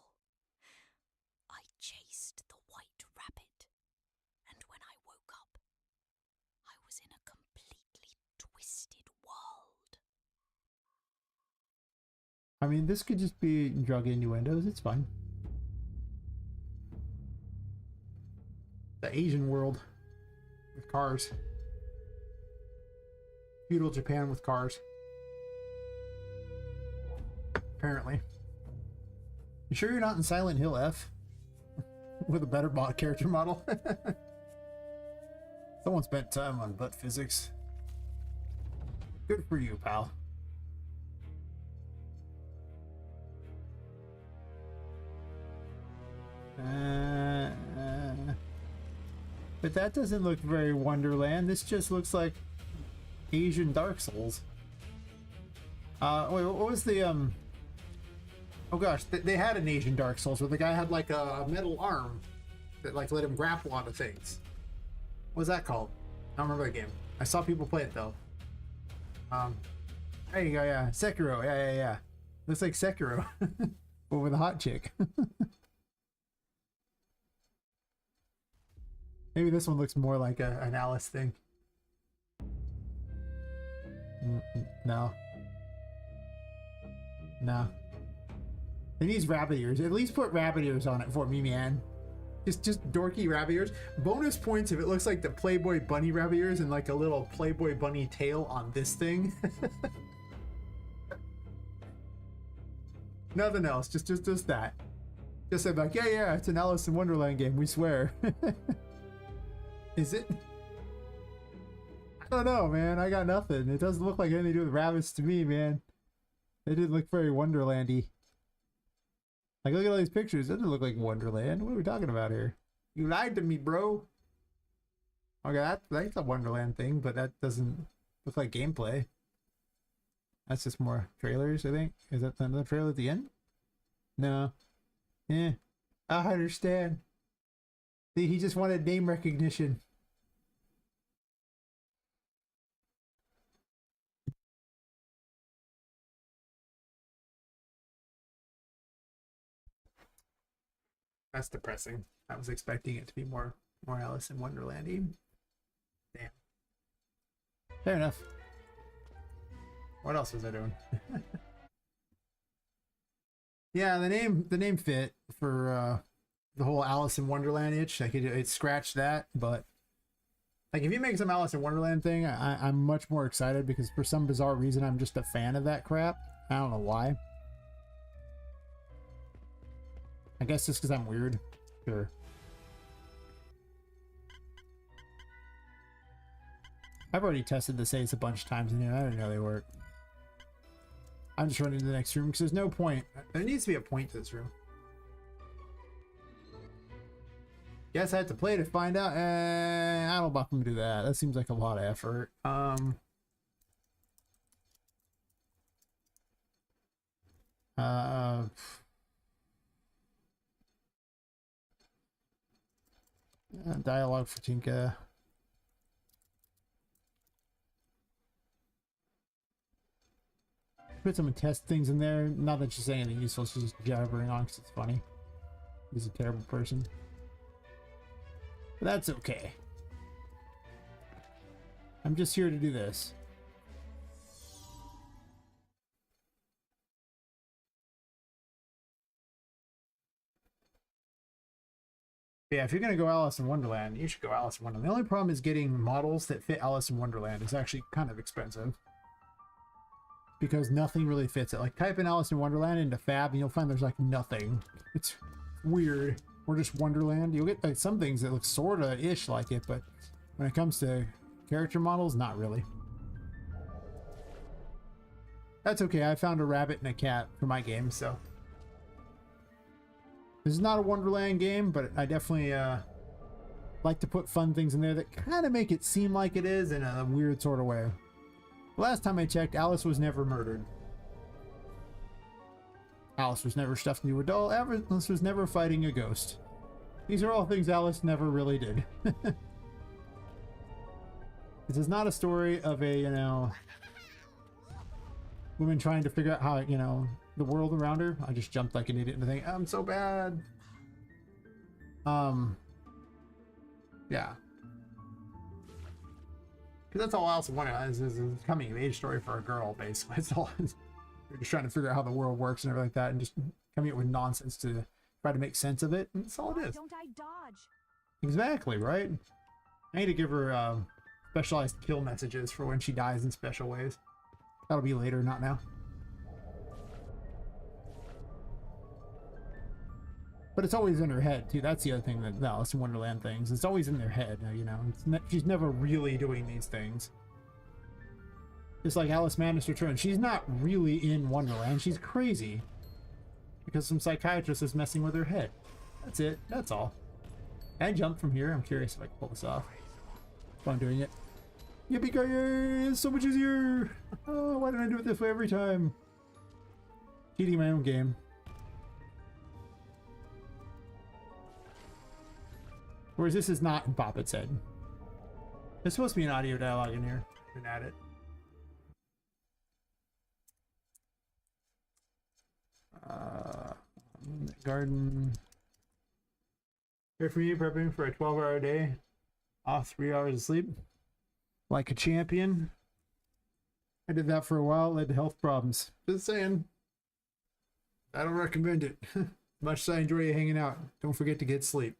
I chased the white rabbit, and when I woke up, I was in a completely twisted world. I mean, this could just be drug innuendos. It's fine. The Asian world with cars. Feudal Japan with cars. Apparently. You sure you're not in Silent Hill F? With a better character model? Someone spent time on butt physics. Good for you, pal. But that doesn't look very Wonderland. This just looks like Asian Dark Souls. Wait, what was the oh gosh, they had an Asian Dark Souls where the guy had like a metal arm that like let him grapple onto things. What was that called? I don't remember the game. I saw people play it though. There you go, yeah. Sekiro, yeah. Looks like Sekiro. But with a hot chick. Maybe this one looks more like an Alice thing. No. No. It needs rabbit ears. At least put rabbit ears on it for me, man. Just dorky rabbit ears. Bonus points if it looks like the Playboy Bunny rabbit ears and like a little Playboy Bunny tail on this thing. Nothing else. Just that. Just say like, yeah, it's an Alice in Wonderland game. We swear. Is it? I don't know, man. I got nothing. It doesn't look like anything to do with rabbits to me, man. They didn't look very Wonderlandy. Like, look at all these pictures. It doesn't look like Wonderland. What are we talking about here? You lied to me, bro. Okay, that's a Wonderland thing, but that doesn't look like gameplay. That's just more trailers, I think. Is that another trailer at the end? No. Yeah. I understand. See, he just wanted name recognition. That's depressing. I was expecting it to be more Alice in Wonderland-y. Damn. Fair enough. What else was I doing? Yeah, the name fit for the whole Alice in Wonderland itch. Like it scratched that, but Like, if you make some Alice in Wonderland thing, I'm much more excited because for some bizarre reason I'm just a fan of that crap. I don't know why. I guess just because I'm weird. Sure. I've already tested the saves a bunch of times and I don't know they work. I'm just running to the next room because there's no point. there needs to be a point to this room. Guess I have to play to find out. I don't know if I'm gonna do that. That seems like a lot of effort. Dialogue for Tinka. Put some test things in there. Not that she's saying anything useful. She's just jabbering on because it's funny. He's a terrible person. But that's okay. I'm just here to do this. Yeah, if you're gonna go Alice in Wonderland, you should go Alice in Wonderland. The only problem is getting models that fit Alice in Wonderland is actually kind of expensive. Because nothing really fits it. Like, type in Alice in Wonderland into Fab and you'll find there's like nothing. It's weird. Or just Wonderland. You'll get like some things that look sorta ish like it, but when it comes to character models, not really. That's okay. I found a rabbit and a cat for my game, so this is not a Wonderland game, but I definitely like to put fun things in there that kind of make it seem like it is in a weird sort of way. Last time I checked, Alice was never murdered. Alice was never stuffed into a doll. Alice was never fighting a ghost. These are all things Alice never really did. This is not a story of a, you know, woman trying to figure out how, you know, the world around her. I just jumped like an idiot into thinking, I'm so bad. Yeah. Because that's all Alice in Wonderland is a coming of age story for a girl, basically. It's all, you're just trying to figure out how the world works and everything like that, and just coming up with nonsense to try to make sense of it. And that's all it is. Don't I dodge? Exactly, right? I need to give her specialized kill messages for when she dies in special ways. That'll be later, not now. But it's always in her head, too. That's the other thing that the Alice in Wonderland things. It's always in their head, you know. She's never really doing these things. Just like Alice Madness Returns. She's not really in Wonderland. She's crazy. Because some psychiatrist is messing with her head. That's it. That's all. Can I jump from here? I'm curious if I can pull this off. While I'm doing it. Yippee-ki-yay! It's so much easier! Oh, why did I do it this way every time? Cheating my own game. Whereas this is not in Poppet's head. There's supposed to be an audio dialogue in here. Been at it. Garden. Here for you, prepping for a 12-hour day. Off 3 hours of sleep. Like a champion. I did that for a while, led to health problems. Just saying. I don't recommend it. Much as I enjoy you hanging out, don't forget to get sleep.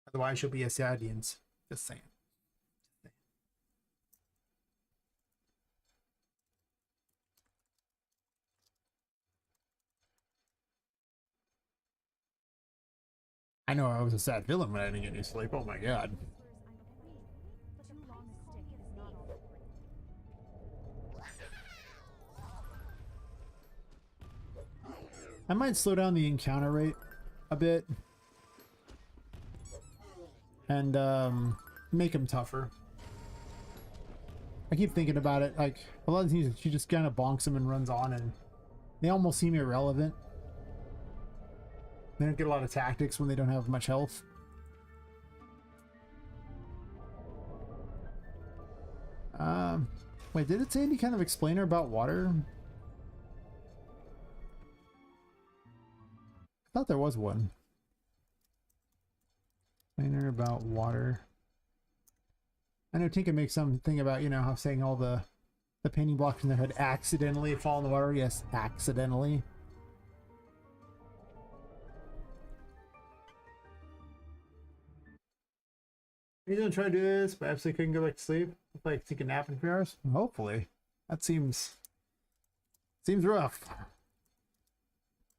Otherwise, you'll be a Sadians. Just saying. I know I was a sad villain when I didn't get any sleep. Oh my god. I might slow down the encounter rate a bit. And, make them tougher. I keep thinking about it, like a lot of these she just kind of bonks them and runs on, and they almost seem irrelevant. They don't get a lot of tactics when they don't have much health. Wait, did it say any kind of explainer about water? I thought there was one. Explainer about water. I know Tinka makes something about, you know, how saying all the painting blocks in their head accidentally fall in the water. Yes, accidentally. Are you gonna try to do this, but absolutely couldn't go back to sleep? Like take a nap in 3 hours? Hopefully. That seems rough.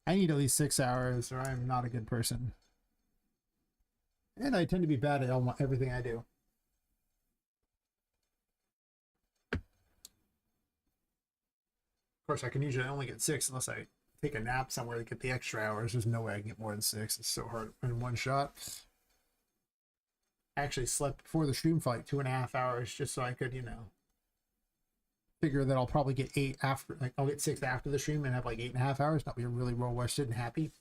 I need at least 6 hours or I'm not a good person. And I tend to be bad at almost everything I do. Of course, I can usually only get 6 unless I take a nap somewhere to get the extra hours. There's no way I can get more than 6. It's so hard in one shot. I actually slept before the stream for like 2.5 hours just so I could, you know, figure that I'll probably get 8 after, like I'll get 6 after the stream and have like 8.5 hours. Not be really well rested and happy.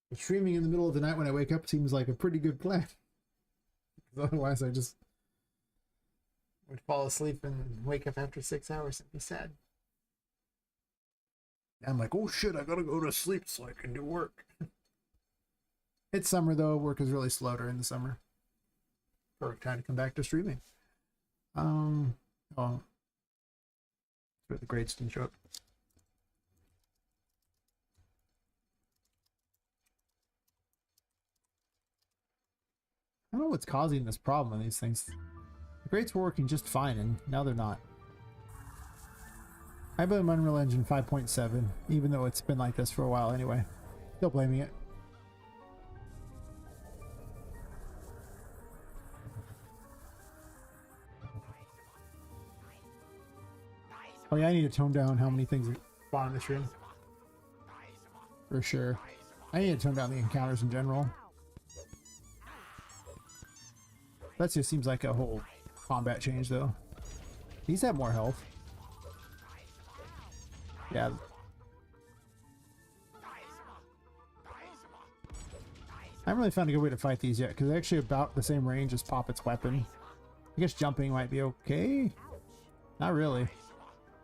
But streaming in the middle of the night when I wake up seems like a pretty good plan. Otherwise, I just would fall asleep and wake up after 6 hours and be sad. And I'm like, oh shit, I gotta go to sleep so I can do work. It's summer though, work is really slow during the summer. Perfect time to come back to streaming. Oh, where the grades didn't show up. I don't know what's causing this problem in these things. The grades were working just fine and now they're not. I blame Unreal Engine 5.7, even though it's been like this for a while anyway. Still blaming it. Oh yeah, I need to tone down how many things spawn in this room. For sure. I need to tone down the encounters in general. That just seems like a whole combat change though. These have more health. Yeah. I haven't really found a good way to fight these yet, because they're actually about the same range as Poppet's weapon. I guess jumping might be okay. Not really.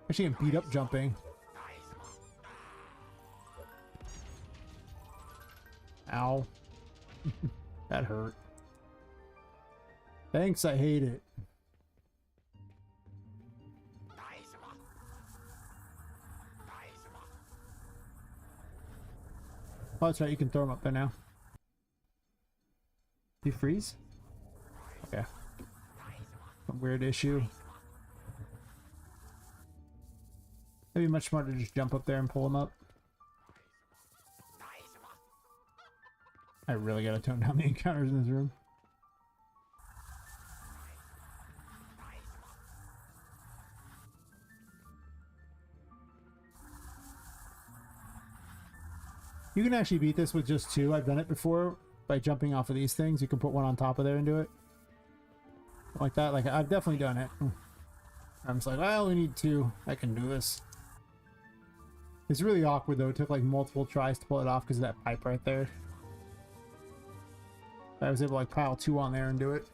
Actually, can beat up jumping. Ow. That hurt. Thanks, I hate it. Oh, that's right, you can throw them up there now. Do you freeze? Okay. Some weird issue. It'd be much smarter to just jump up there and pull them up. I really gotta tone down the encounters in this room. You can actually beat this with just 2. I've done it before by jumping off of these things. You can put one on top of there and do it. Like that. Like, I've definitely done it. I'm just like, I only need 2. I can do this. It's really awkward though. It took like multiple tries to pull it off because of that pipe right there. I was able to like pile 2 on there and do it.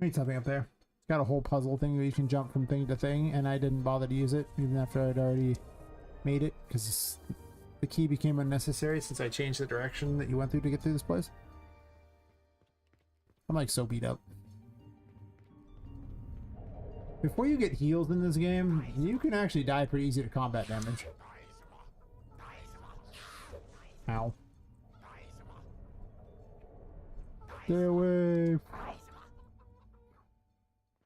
Need something up there. It's got a whole puzzle thing where you can jump from thing to thing, and I didn't bother to use it even after I'd already made it because the key became unnecessary since I changed the direction that you went through to get through this place. I'm like so beat up. Before you get heals in this game, you can actually die pretty easy to combat damage. Ow. Stay away.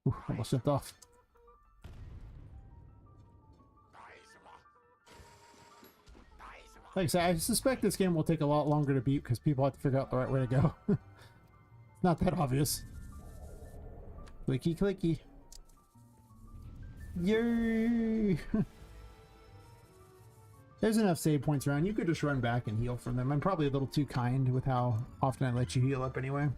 Ooh, almost stepped off. Like I said, I suspect this game will take a lot longer to beat because people have to figure out the right way to go. It's not that obvious. Clicky clicky. Yay! There's enough save points around. You could just run back and heal from them. I'm probably a little too kind with how often I let you heal up anyway.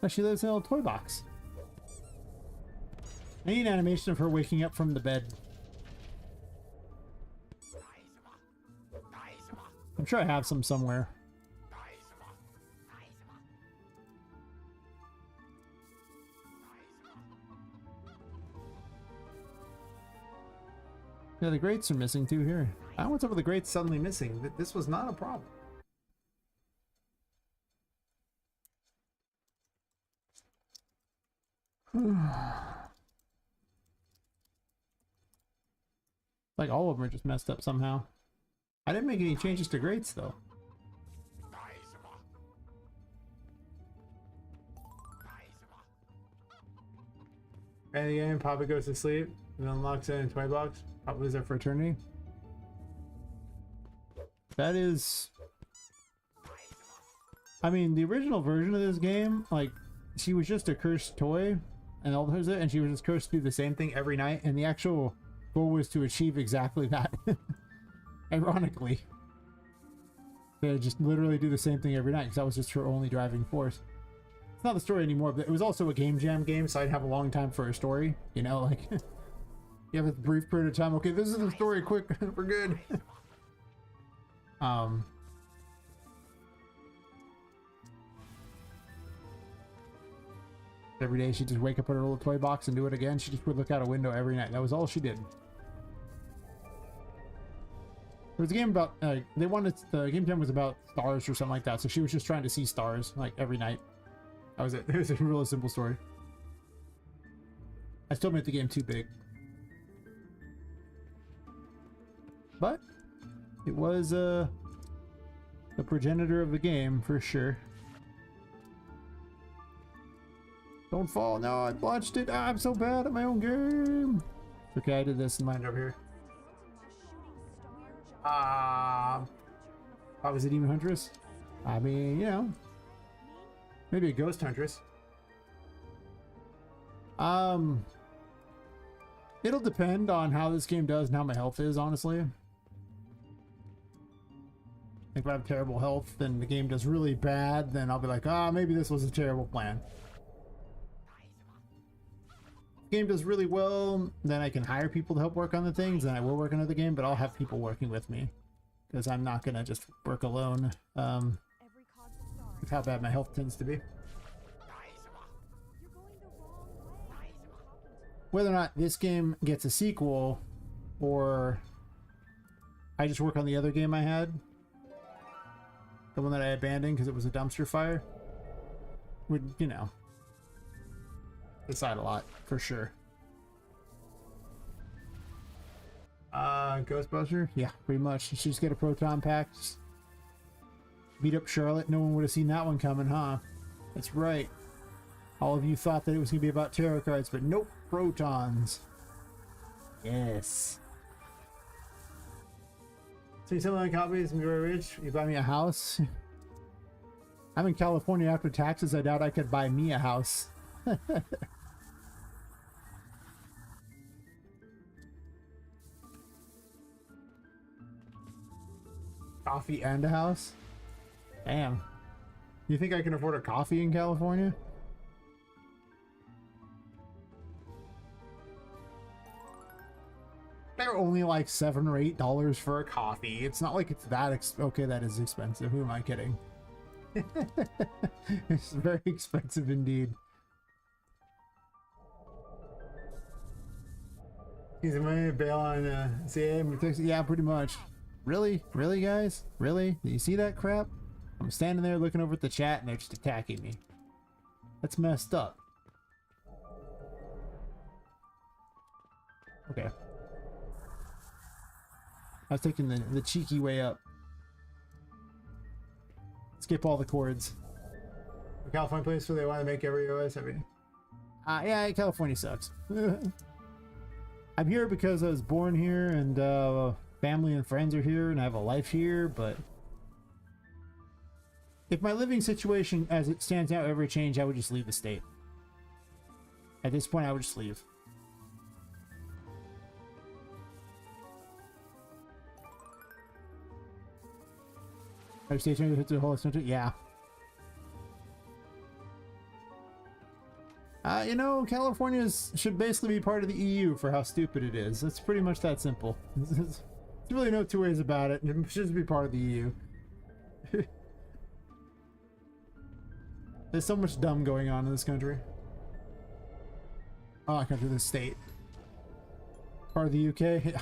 Oh, she lives in a little toy box. I need an animation of her waking up from the bed. I'm sure I have some somewhere. Yeah, the grates are missing too here. I don't know what's up with the grates suddenly missing. This was not a problem. Like all of them are just messed up somehow. I didn't make any changes to grates though. And again, Papa goes to sleep and unlocks it in toy box. Papa was there for eternity. That is... I mean, the original version of this game, like, she was just a cursed toy, and all those, and she was just cursed to do the same thing every night, and the actual goal was to achieve exactly that. Ironically. They just literally do the same thing every night, because that was just her only driving force. It's not the story anymore, but it was also a game jam game, so I'd have a long time for a story, you know, like... You have a brief period of time, okay, this is the story, quick, we're good. Every day she'd just wake up in her little toy box and do it again. She just would look out a window every night. That was all she did. It was a game about, they wanted, the game jam was about stars or something like that. So she was just trying to see stars, like, every night. That was it. It was a really simple story. I still made the game too big. But it was, the progenitor of the game, for sure. Don't fall. No, I botched it. I'm so bad at my own game. Okay, I did this in mine over here. How was it Demon Huntress? I mean, you know, maybe a Ghost Huntress. It'll depend on how this game does and how my health is, honestly. If I have terrible health, then the game does really bad, then I'll be like, ah, maybe this was a terrible plan. Game does really well, then I can hire people to help work on the things, and I will work on the game, but I'll have people working with me because I'm not gonna just work alone. With how bad my health tends to be. Whether or not this game gets a sequel, or I just work on the other game I had, the one that I abandoned because it was a dumpster fire, would, you know, decide a lot, for sure. Ghostbuster? Yeah, pretty much. You should just get a proton pack. Just beat up Charlotte. No one would have seen that one coming, huh? That's right. All of you thought that it was going to be about tarot cards, but nope, protons. Yes. So you sell my copies and you're rich? You buy me a house? I'm in California after taxes. I doubt I could buy me a house. Coffee and a house? Damn. You think I can afford a coffee in California? They're only like $7 or $8 for a coffee. It's not like it's that okay, that is expensive. Who am I kidding? It's very expensive indeed. He's a bail on CA. Yeah, pretty much. Really? Really, guys? Really? Do you see that crap? I'm standing there looking over at the chat and they're just attacking me. That's messed up. Okay. I was taking the cheeky way up. Skip all the chords. A California place where they want to make every OS. I mean, Yeah, California sucks. I'm here because I was born here and family and friends are here and I have a life here, but if my living situation as it stands now ever changed, I would just leave the state. At this point, I would just leave. I stay tuned to hit the whole center. Yeah. You know, California should basically be part of the EU for how stupid it is. It's pretty much that simple. There's really no two ways about it. It should just be part of the EU. There's so much dumb going on in this country. Oh, I country, this state. Part of the UK? Yeah.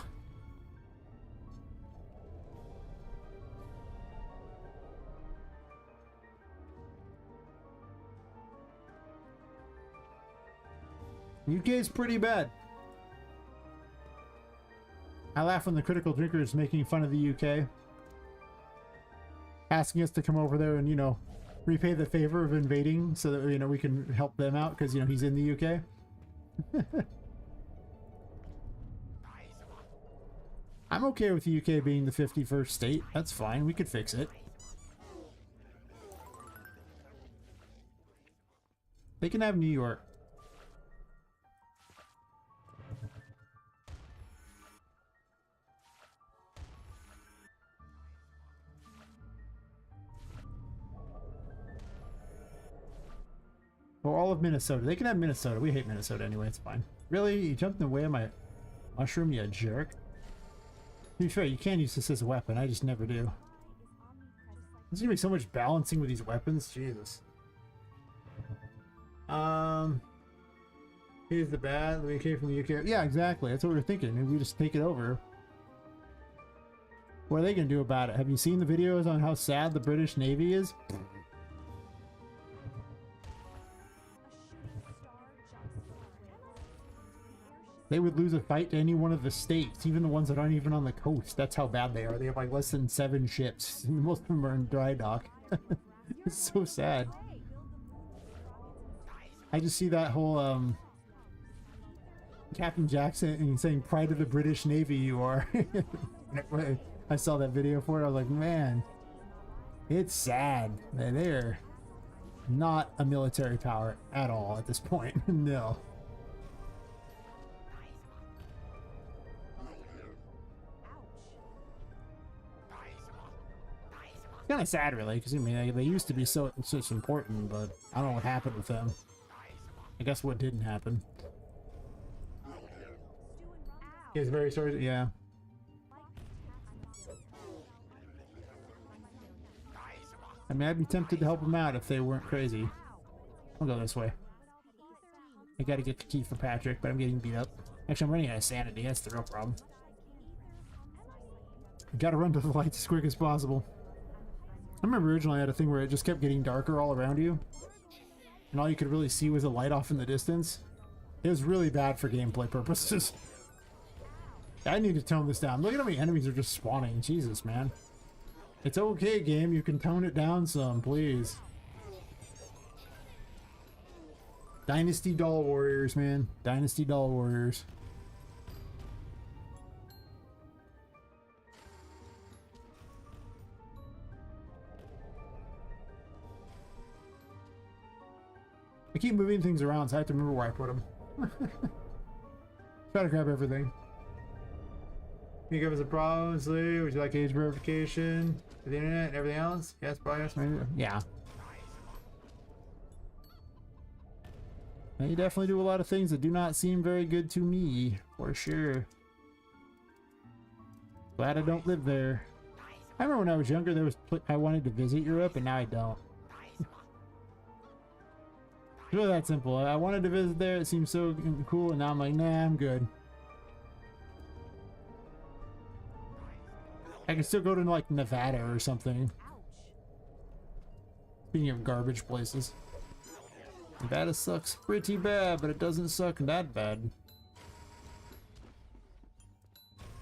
UK is pretty bad. I laugh when the critical drinker is making fun of the UK. Asking us to come over there and, you know, repay the favor of invading so that, you know, we can help them out because, you know, he's in the UK. I'm okay with the UK being the 51st state. That's fine. We could fix it. They can have New York. Or all of Minnesota. They can have Minnesota. We hate Minnesota anyway. It's fine. Really? You jumped in the way of my mushroom, you jerk? To be fair, you can use this as a weapon. I just never do. There's gonna be so much balancing with these weapons. Jesus. here's the bad. We came from the UK. Yeah, exactly. That's what we were thinking. Maybe we just take it over. What are they gonna do about it? Have you seen the videos on how sad the British Navy is? They would lose a fight to any one of the states, even the ones that aren't even on the coast. That's how bad they are. They have like less than 7 ships. Most of them are in dry dock. It's so sad. I just see that whole Captain Jackson saying "Pride of the British Navy you are." I saw that video for it. I was like, man, it's sad. They're not a military power at all at this point. No. Kind of sad, really, because I mean they used to be so important, but I don't know what happened with them. I guess what didn't happen. He's very sorry. Yeah. I mean, I'd be tempted to help them out if they weren't crazy. I'll go this way. I gotta get the key for Patrick, but I'm getting beat up. Actually, I'm running out of sanity. That's the real problem. Gotta run to the lights as quick as possible. I remember originally I had a thing where it just kept getting darker all around you, and all you could really see was a light off in the distance. It was really bad for gameplay purposes. I need to tone this down. Look at how many enemies are just spawning. Jesus, man. It's okay, game. You can tone it down some, please. Dynasty Doll Warriors, man. Dynasty Doll Warriors. I keep moving things around, so I have to remember where I put them. Try to grab everything. Can you give us a browse, Lee? Would you like age verification for the internet and everything else? Yes, probably. Yes. Yeah. Now, you definitely do a lot of things that do not seem very good to me, for sure. Glad I don't live there. I remember when I was younger, I wanted to visit Europe, and now I don't. It's really that simple. I wanted to visit there, it seemed so cool, and now I'm like, nah, I'm good. I can still go to like Nevada or something. Speaking of garbage places. Nevada sucks pretty bad, but it doesn't suck that bad.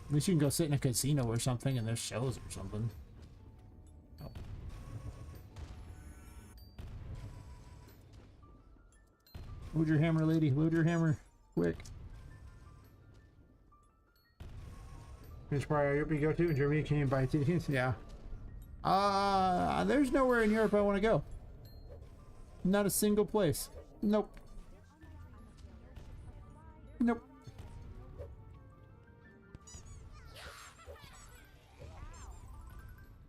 At least you can go sit in a casino or something and there's shows or something. Oh. Load your hammer, lady. Load your hammer. Quick. Which part of Europe you go to? Germany, can you buy tickets? Yeah. There's nowhere in Europe I want to go. Not a single place. Nope. Nope.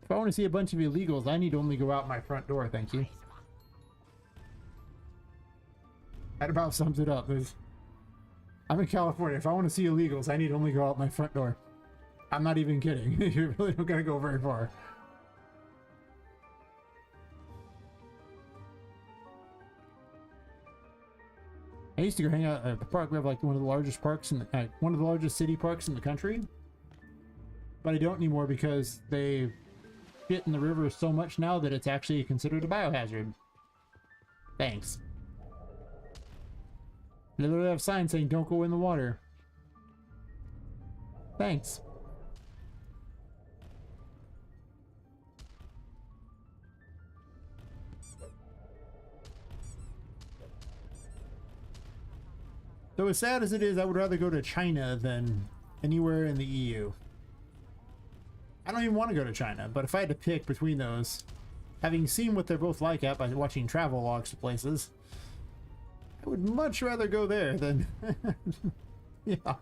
If I want to see a bunch of illegals, I need to only go out my front door, thank you. That about sums it up. I'm in California. If I want to see illegals, I need to only go out my front door. I'm not even kidding. You really don't gotta go very far. I used to go hang out at the park. We have like one of the largest parks in the, one of the largest city parks in the country. But I don't anymore because they shit in the river so much now that it's actually considered a biohazard. Thanks. They literally have signs saying don't go in the water. Thanks. Though as sad as it is, I would rather go to China than anywhere in the EU. I don't even want to go to China, but if I had to pick between those, having seen what they're both like by watching travel logs to places, I would much rather go there than... Yeah.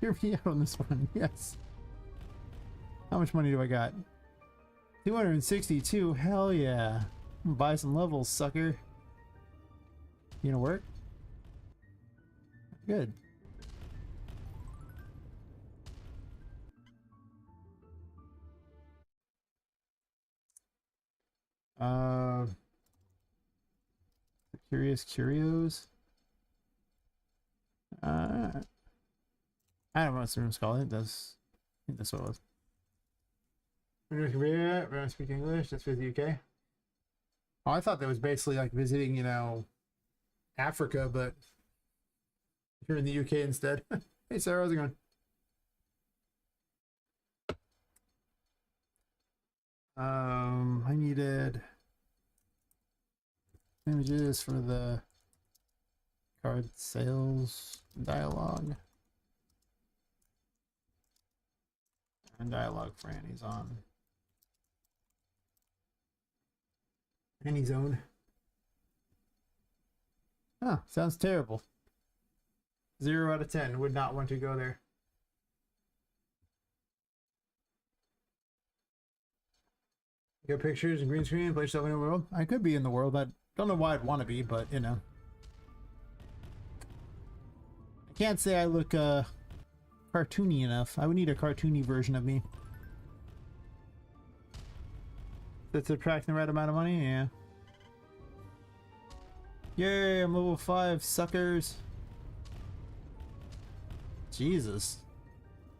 Hear me out on this one, yes. How much money do I got? 262, hell yeah. I'm gonna buy some levels, sucker. You gonna work? Good. Curious Curios. I don't know what this room's called. It does. I think that's what it was. North Korea, we don't speak English. That's with the UK. Oh, I thought that was basically like visiting, you know, Africa, but here in the UK instead. Hey Sarah, how's it going? I needed images for the card sales dialogue. And dialogue for Annie's on. Annie's own. Oh, sounds terrible. 0 out of 10. Would not want to go there. Good pictures and green screen, play yourself in the world. I could be in the world. I don't know why I'd want to be, but you know. I can't say I look cartoony enough. I would need a cartoony version of me. That's attracting the right amount of money, yeah. Yay, I'm level 5, suckers. Jesus.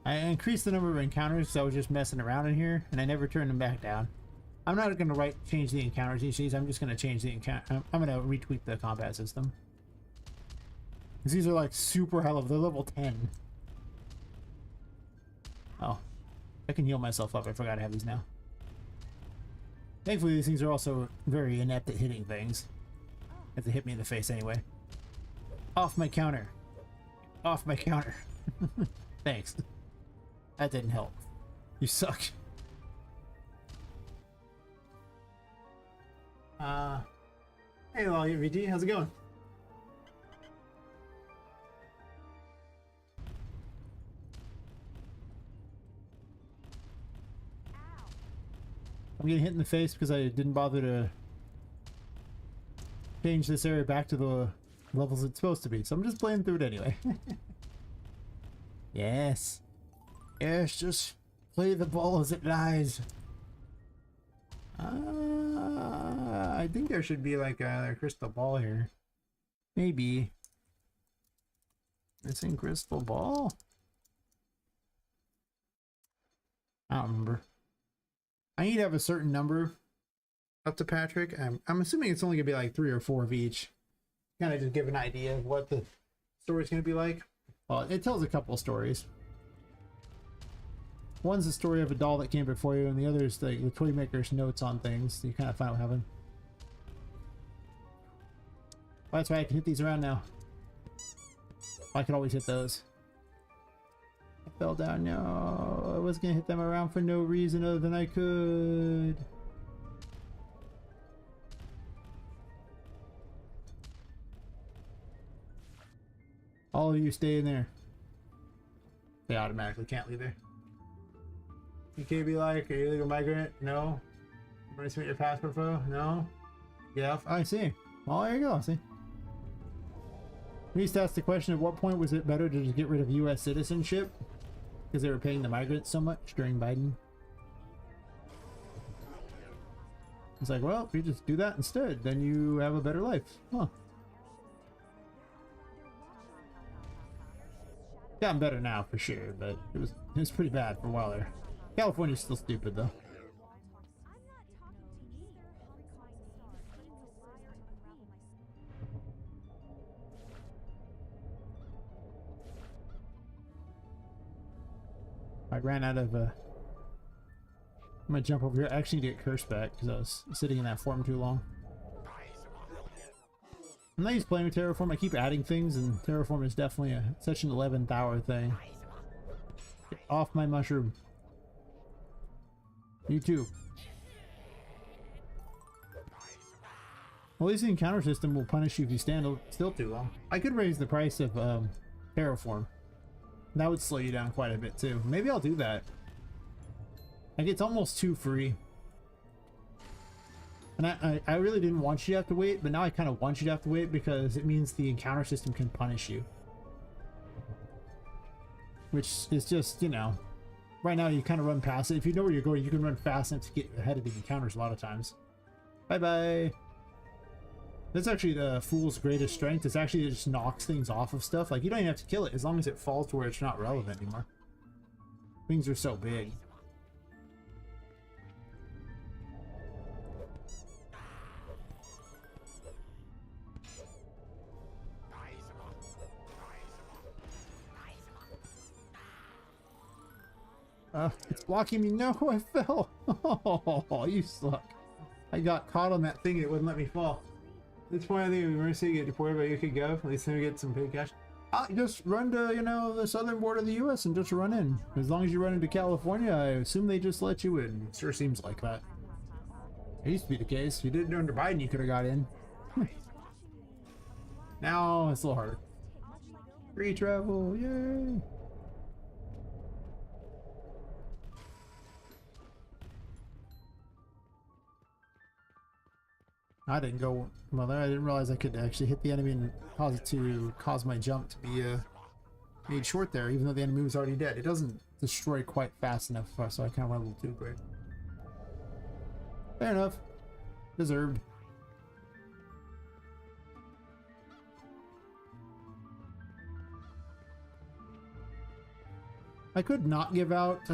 I increased the number of encounters because I was just messing around in here, and I never turned them back down. I'm not going to change the encounters each of these. I'm just going to change the encounter. I'm going to retweak the combat system. Because these are like super high level. They're level 10. Oh. I can heal myself up. I forgot I have these now. Thankfully, these things are also very inept at hitting things. They have to hit me in the face anyway. Off my counter. Off my counter. Thanks. That didn't help. You suck. Hey, Logit VT, how's it going? I'm getting hit in the face because I didn't bother to change this area back to the levels it's supposed to be. So I'm just playing through it anyway. Yes. Yes, just play the ball as it lies. I think there should be like a crystal ball here. Maybe. Missing crystal ball? I don't remember. I need to have a certain number up to Patrick. I'm assuming it's only gonna be like 3 or 4 of each. Kind of just give an idea of what the story's gonna be like. Well, it tells a couple stories. One's the story of a doll that came before you, and the other is the toy maker's notes on things. So you kind of find out what happened. Well, that's why I can hit these around now. I can always hit those. I fell down. No, I was gonna hit them around for no reason other than I could. All of you stay in there. They automatically can't leave there. You can't be like, are you a illegal migrant? No. You want to submit your passport photo? No. Yeah, I see. Well, there you go. See. We used to ask the question, at what point was it better to just get rid of U.S. citizenship? Because they were paying the migrants so much during Biden. It's like, well, if you just do that instead, then you have a better life. Huh. Gotten better now for sure, but it was pretty bad for a while there. California's still stupid though. I ran out of I'm gonna jump over here. I actually need to get Curse back because I was sitting in that form too long. I'm not used to playing with Terraform. I keep adding things, and Terraform is definitely such an 11th hour thing. Get off my mushroom. You too. Well, at least the encounter system will punish you if you stand still too long. I could raise the price of Terraform. That would slow you down quite a bit too. Maybe I'll do that. Like, it's almost too free. And I really didn't want you to have to wait, but now I kind of want you to have to wait because it means the encounter system can punish you. Which is just, you know, right now you kind of run past it. If you know where you're going, you can run fast enough to get ahead of the encounters a lot of times. Bye-bye. That's actually the Fool's greatest strength. It's actually, it just knocks things off of stuff. Like, you don't even have to kill it as long as it falls to where it's not relevant anymore. Things are so big. It's blocking me. No, I fell. Oh, you suck. I got caught on that thing. It wouldn't let me fall. That's why I think we were to get deported, but you could go. At least then we get some paid cash. I'll just run to, you know, the southern border of the U.S. and just run in. As long as you run into California, I assume they just let you in. It sure seems like that. It used to be the case. If you did it under Biden, you could have got in. Now it's a little harder. Free travel, yay! I didn't go well there. I didn't realize I could actually hit the enemy and cause it to cause my jump to be made short there, even though the enemy was already dead. It doesn't destroy quite fast enough, so I kind of went a little too quick. Fair enough. Deserved. I could not give out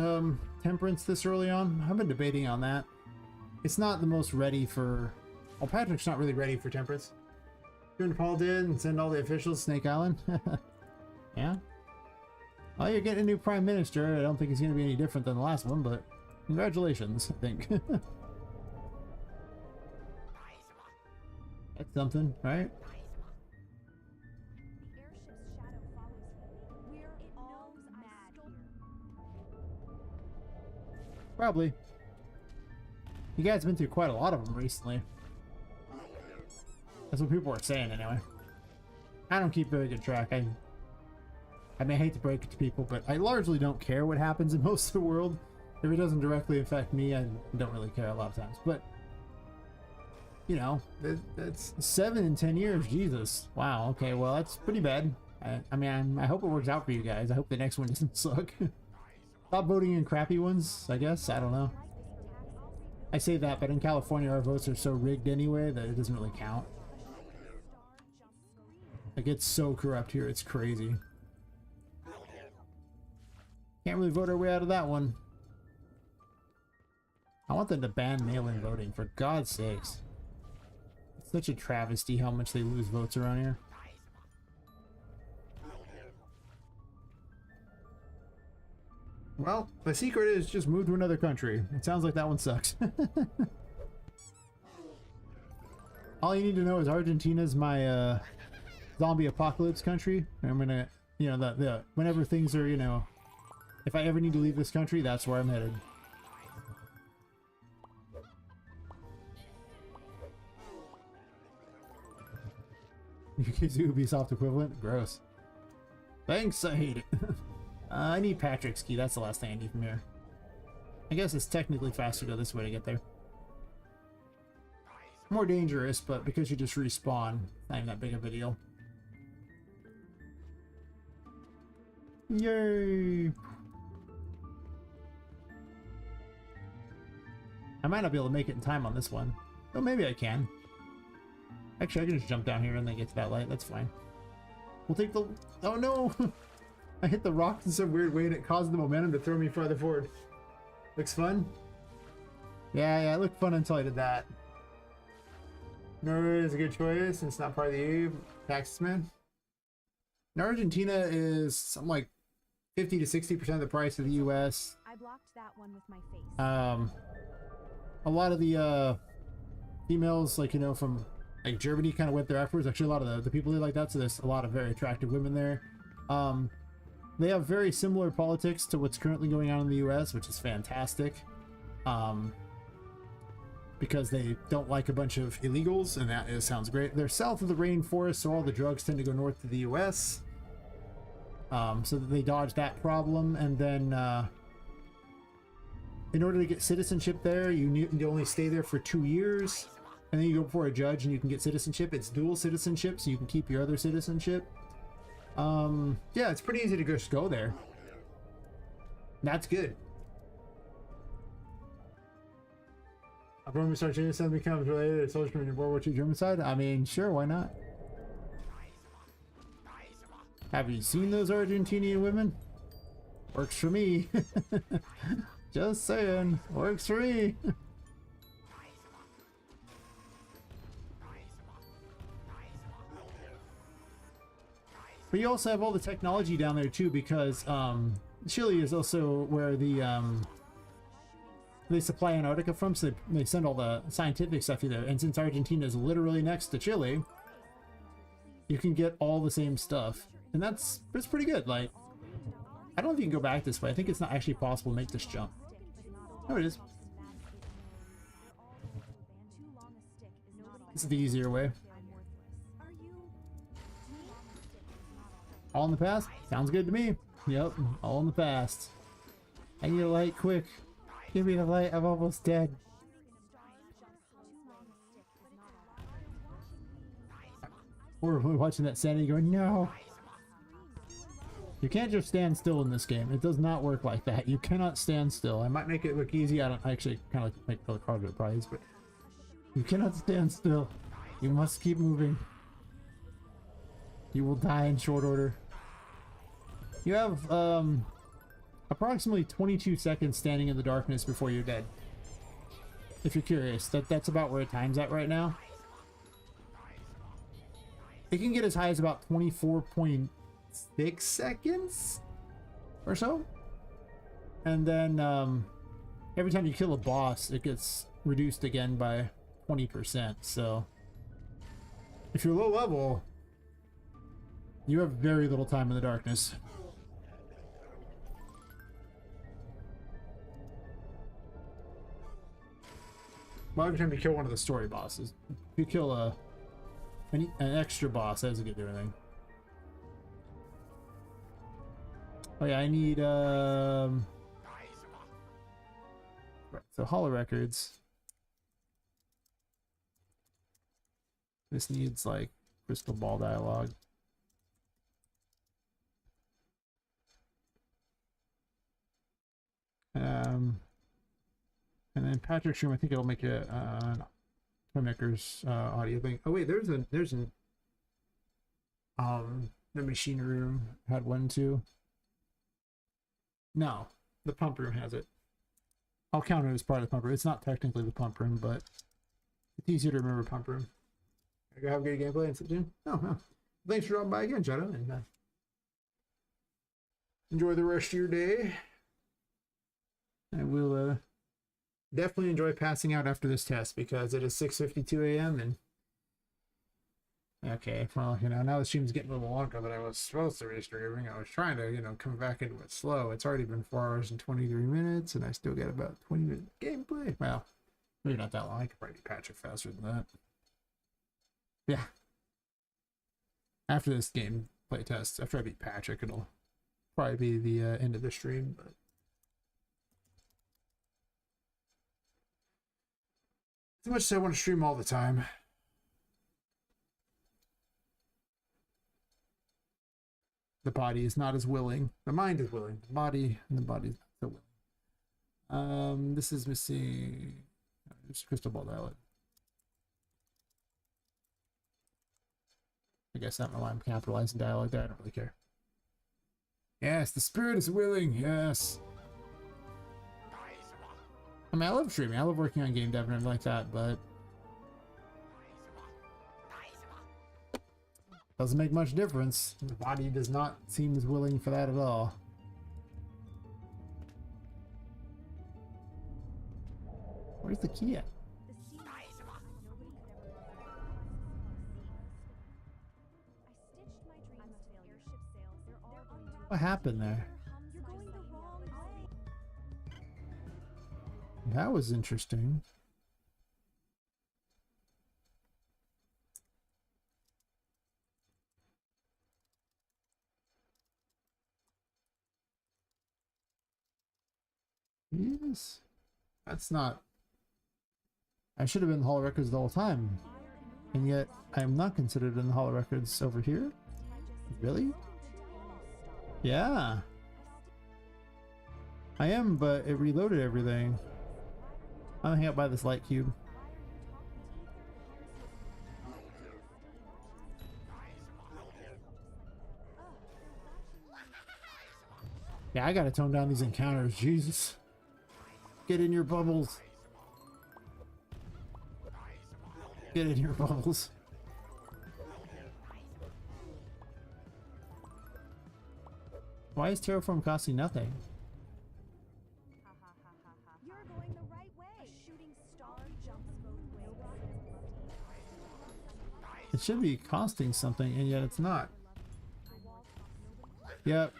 temperance this early on. I've been debating on that. It's not the most ready for... Well, Patrick's not really ready for temperance. You and Paul did and send all the officials to Snake Island. Yeah. Well, you're getting a new prime minister. I don't think he's going to be any different than the last one, but congratulations, I think. That's something, right? Probably. You guys have been through quite a lot of them recently. That's what people are saying anyway. I don't keep very good track. I mean, I hate to break it to people, but I largely don't care what happens in most of the world. If it doesn't directly affect me, I don't really care a lot of times. But, you know, that's 7 in 10 years. Jesus. Wow. Okay, well, that's pretty bad. I mean, I hope it works out for you guys. I hope the next one doesn't suck. Stop voting in crappy ones, I guess. I don't know. I say that, but in California, our votes are so rigged anyway that it doesn't really count. Like, it's so corrupt here, it's crazy. Can't really vote our way out of that one. want them to ban mail-in voting, for God's sakes. It's such a travesty how much they lose votes around here. Well, the secret is just move to another country. It sounds like that one sucks. All you need to know is Argentina's my zombie apocalypse country. I'm gonna, you know, whenever things are, you know, if I ever need to leave this country, that's where I'm headed. UK's Ubisoft equivalent? Gross. Thanks, I hate it. I need Patrick's key, that's the last thing I need from here. I guess it's technically faster to go this way to get there. More dangerous, but because you just respawn, not even that big of a deal. Yay! I might not be able to make it in time on this one. Oh, maybe I can. Actually, I can just jump down here and then get to that light. That's fine. We'll take the... Oh, no! I hit the rock in some weird way and it caused the momentum to throw me farther forward. Looks fun? Yeah, it looked fun until I did that. Norway is a good choice. It's not part of the EU. Taxes, man. And Argentina is something like 50 to 60% of the price of the US. I blocked that one with my face. A lot of the females, like, you know, from like Germany kind of went there afterwards. Actually, a lot of the people they like that, so there's a lot of very attractive women there. They have very similar politics to what's currently going on in the US, which is fantastic. Because they don't like a bunch of illegals, and that sounds great. They're south of the rainforest, so all the drugs tend to go north to the US. So that they dodge that problem, and then in order to get citizenship there, you need to only stay there for 2 years, and then you go before a judge and you can get citizenship. It's dual citizenship, so you can keep your other citizenship. Yeah, it's pretty easy to just go there. That's good. A Roman Star genocide becomes related to soldiers from the World War II German side? I mean, sure, why not? Have you seen those Argentinian women? Works for me. Just saying, works for me. But you also have all the technology down there too, because Chile is also where the they supply Antarctica from, so they send all the scientific stuff through there. And since Argentina is literally next to Chile, you can get all the same stuff, and that's pretty good. Like, I don't know if you can go back this way. I think it's not actually possible to make this jump. Oh, it is. This is the easier way. All in the past? Sounds good to me. Yep, all in the past. I need a light quick. Give me the light, I'm almost dead. We're watching that Sandy going, no. You can't just stand still in this game. It does not work like that. You cannot stand still. I might make it look easy. I don't actually kind of make the harder prize, but you cannot stand still. You must keep moving. You will die in short order. You have approximately 22 seconds standing in the darkness before you're dead. If you're curious, that's about where time's at right now. It can get as high as about 24.6 seconds or so. And then every time you kill a boss, it gets reduced again by 20%. So if you're low level, you have very little time in the darkness. Well, every time you kill one of the story bosses, if you kill an extra boss, that doesn't get everything. Oh yeah, I need right, so Hollow Records. This needs like crystal ball dialogue. And then Patrick's room, I think it'll make a Toymaker's audio thing. Oh wait, there's an the machine room had one too. No, the pump room has it. I'll count it as part of the pump room. It's not technically the pump room, but it's easier to remember pump room. Go have good gameplay and sit soon. Oh, no. Thanks for dropping by again, Shadow. And enjoy the rest of your day. I will definitely enjoy passing out after this test because it is 6:52 a.m. and okay, well, you know, now the stream's getting a little longer than I was supposed to be streaming. I was trying to, you know, come back into it slow. It's already been 4 hours and 23 minutes, and I still get about 20 minutes gameplay. Well, maybe not that long. I could probably do Patrick faster than that. Yeah. After this gameplay test, after I beat Patrick, it'll probably be the end of the stream, but too much as I want to stream all the time. The body is not as willing. The mind is willing. The body is not so willing. This is missing. Just crystal ball dialogue. I guess I don't know why I'm capitalizing dialogue there. I don't really care. Yes, the spirit is willing. Yes. I mean, I love streaming. I love working on game dev and everything like that, but doesn't make much difference. The body does not seem as willing for that at all. Where's the key at? What happened there? That was interesting. Yes. That's not... I should have been in the Hall of Records the whole time. And yet, I am not considered in the Hall of Records over here? Really? Yeah. I am, but it reloaded everything. I'm gonna hang out by this light cube. Yeah, I gotta tone down these encounters, Jesus. Get in your bubbles. Get in your bubbles. Why is Terraform costing nothing? You're going the right way. A shooting star jumps both ways. It should be costing something, and yet it's not. Yep.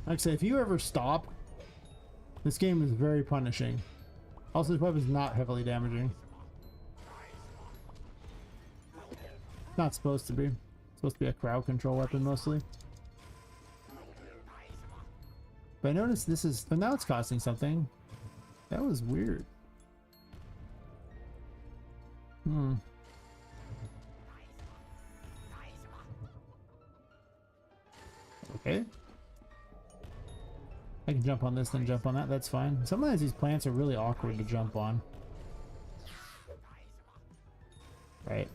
Like I say, if you ever stop, this game is very punishing. Also, this weapon is not heavily damaging. Not supposed to be. It's supposed to be a crowd control weapon mostly. But I noticed this is... But now it's costing something. That was weird. Okay. I can jump on this, then jump on that. That's fine. Sometimes these plants are really awkward to jump on. Right.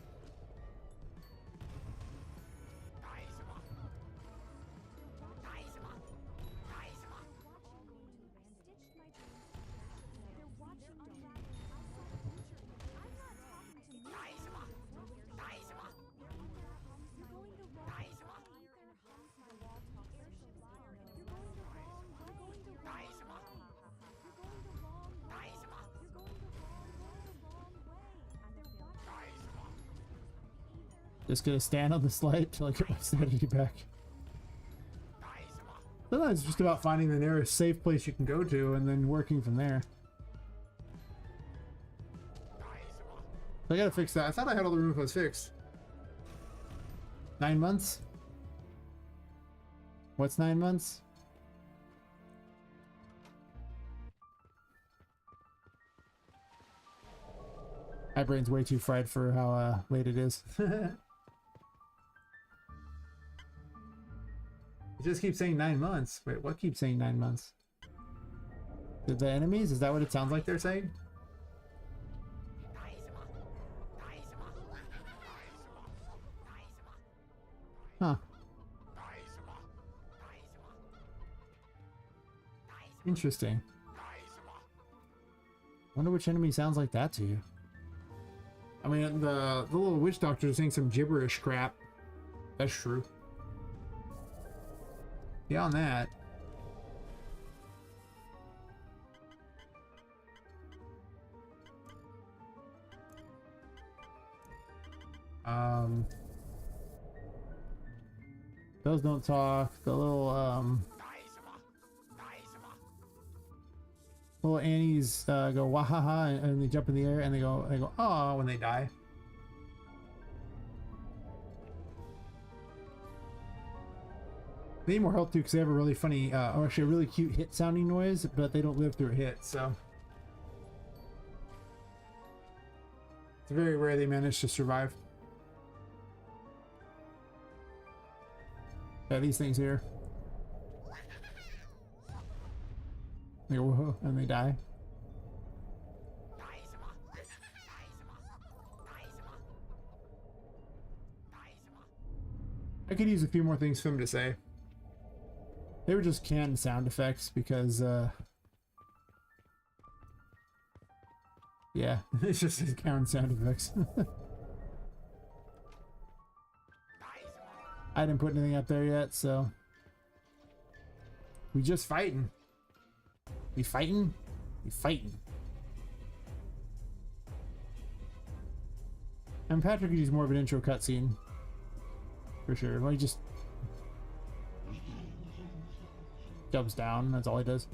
Just gonna stand on the slide till I get my sanity back. Sometimes it's just about finding the nearest safe place you can go to and then working from there. So I gotta fix that. I thought I had all the room was fixed. 9 months? What's 9 months? My brain's way too fried for how late it is. It just keeps saying 9 months. Wait, what keeps saying 9 months? The enemies? Is that what it sounds like they're saying? Huh. Interesting. Wonder which enemy sounds like that to you. I mean, the little witch doctor is saying some gibberish crap. That's true. Beyond that, those don't talk. The little little Annies go wahaha and they jump in the air and they go oh when they die. They need more help too because they have a really funny, or actually a really cute hit sounding noise, but they don't live through a hit, so it's very rare they manage to survive. Yeah, these things here. They go whoa, and they die. I could use a few more things for them to say. They were just canned sound effects because, yeah, it's just canned sound effects. I didn't put anything up there yet, so we just fighting. We fighting? We fighting. And Patrick could use more of an intro cutscene. For sure. Well, he just jumps down, that's all he does.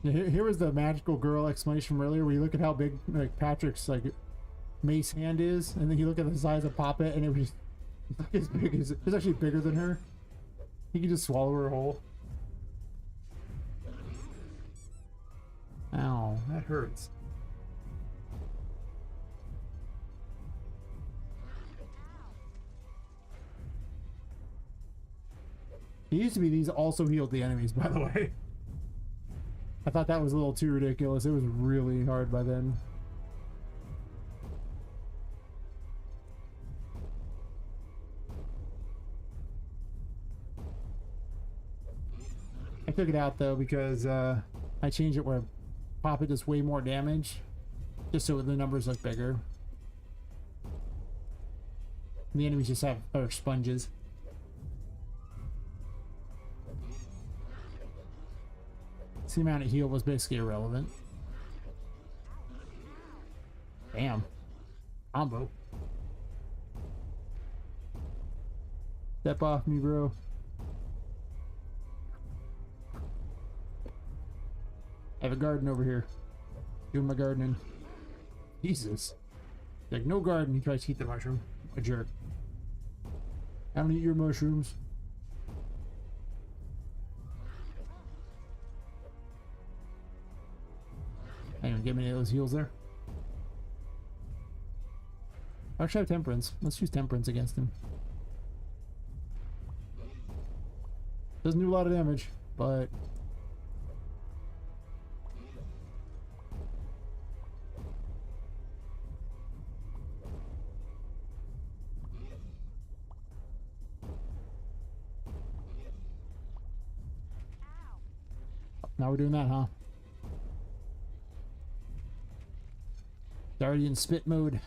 Yeah, here was the magical girl explanation from earlier where you look at how big like Patrick's like mace hand is, and then you look at the size of Poppet and it was like as big as it's actually bigger than her. He could just swallow her whole. Ow, that hurts. It used to be these also healed the enemies, by the way. I thought that was a little too ridiculous. It was really hard by then. I took it out though because I changed it where Poppet does way more damage, just so the numbers look bigger. And the enemies just have are sponges. The amount of heal was basically irrelevant. Damn. Combo. Step off me, bro. I have a garden over here. Doing my gardening. Jesus. Like, no garden. He tries to eat the mushroom. A jerk. I don't eat your mushrooms. Hang on, get me those heals there. Actually, I have temperance. Let's use temperance against him. Doesn't do a lot of damage, but now we're doing that, huh? It's already in spit mode.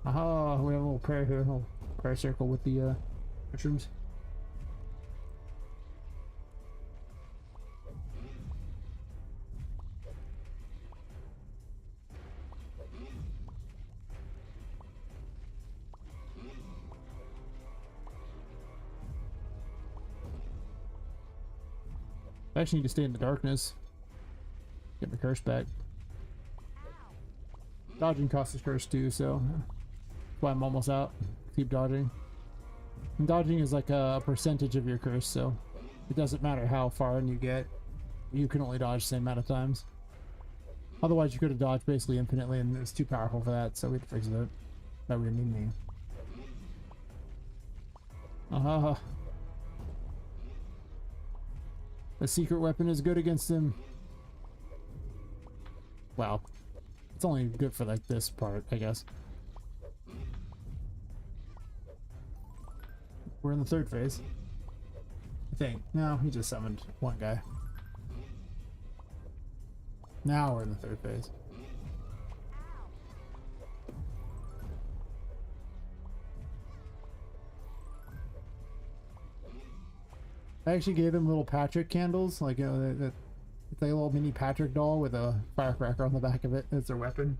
Aha, we have a little prayer here, a little prayer circle with the mushrooms. I actually need to stay in the darkness. Get my curse back. Dodging costs a curse too, so that's why I'm almost out. Keep dodging. And dodging is like a percentage of your curse, so it doesn't matter how far in you get. You can only dodge the same amount of times. Otherwise, you could have dodged basically infinitely, and it's too powerful for that, so we'd fix it. That would need me. The secret weapon is good against him. Wow. It's only good for like this part, I guess. We're in the third phase. I think. No, he just summoned one guy. Now we're in the third phase. I actually gave him little Patrick candles, like, you know, that it's like a little mini Patrick doll with a firecracker on the back of it as their weapon.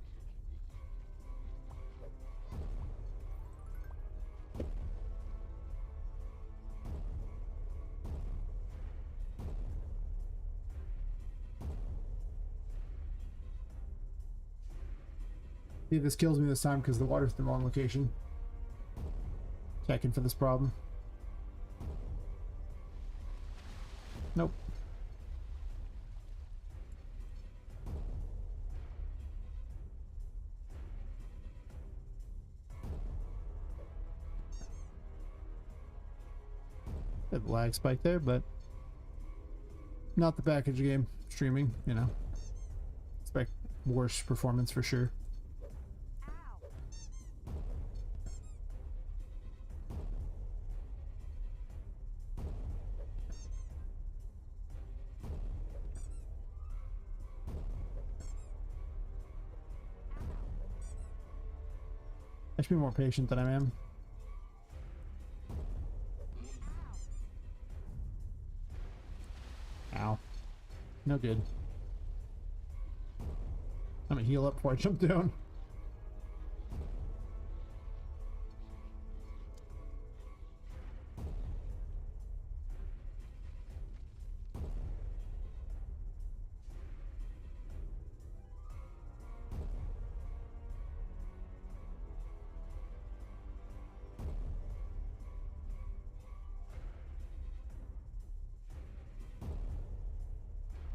See if this kills me this time because the water's in the wrong location. Checking for this problem. Nope. Bit of a lag spike there, but not the package game streaming, you know. Expect worse performance for sure. I should be more patient than I am. Ow. No good. I'm gonna heal up before I jump down.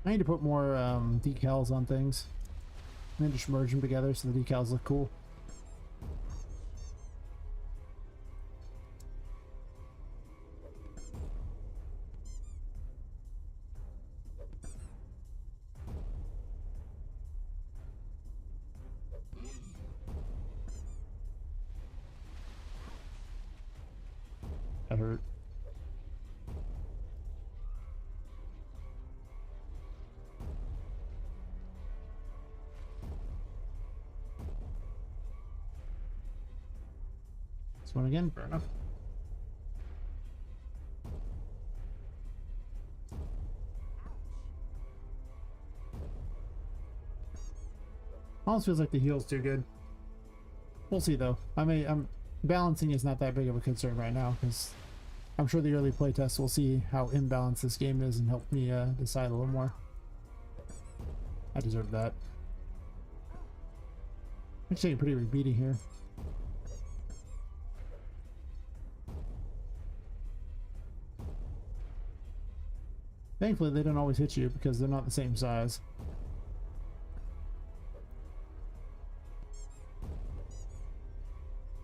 I need to put more decals on things. And then just merge them together so the decals look cool. That hurt. This one again, fair enough. Almost feels like the heal's too good. We'll see though. I'm balancing is not that big of a concern right now because I'm sure the early playtests will see how imbalanced this game is and help me decide a little more. I deserve that. I'm taking a pretty big beating here. Thankfully, they don't always hit you because they're not the same size.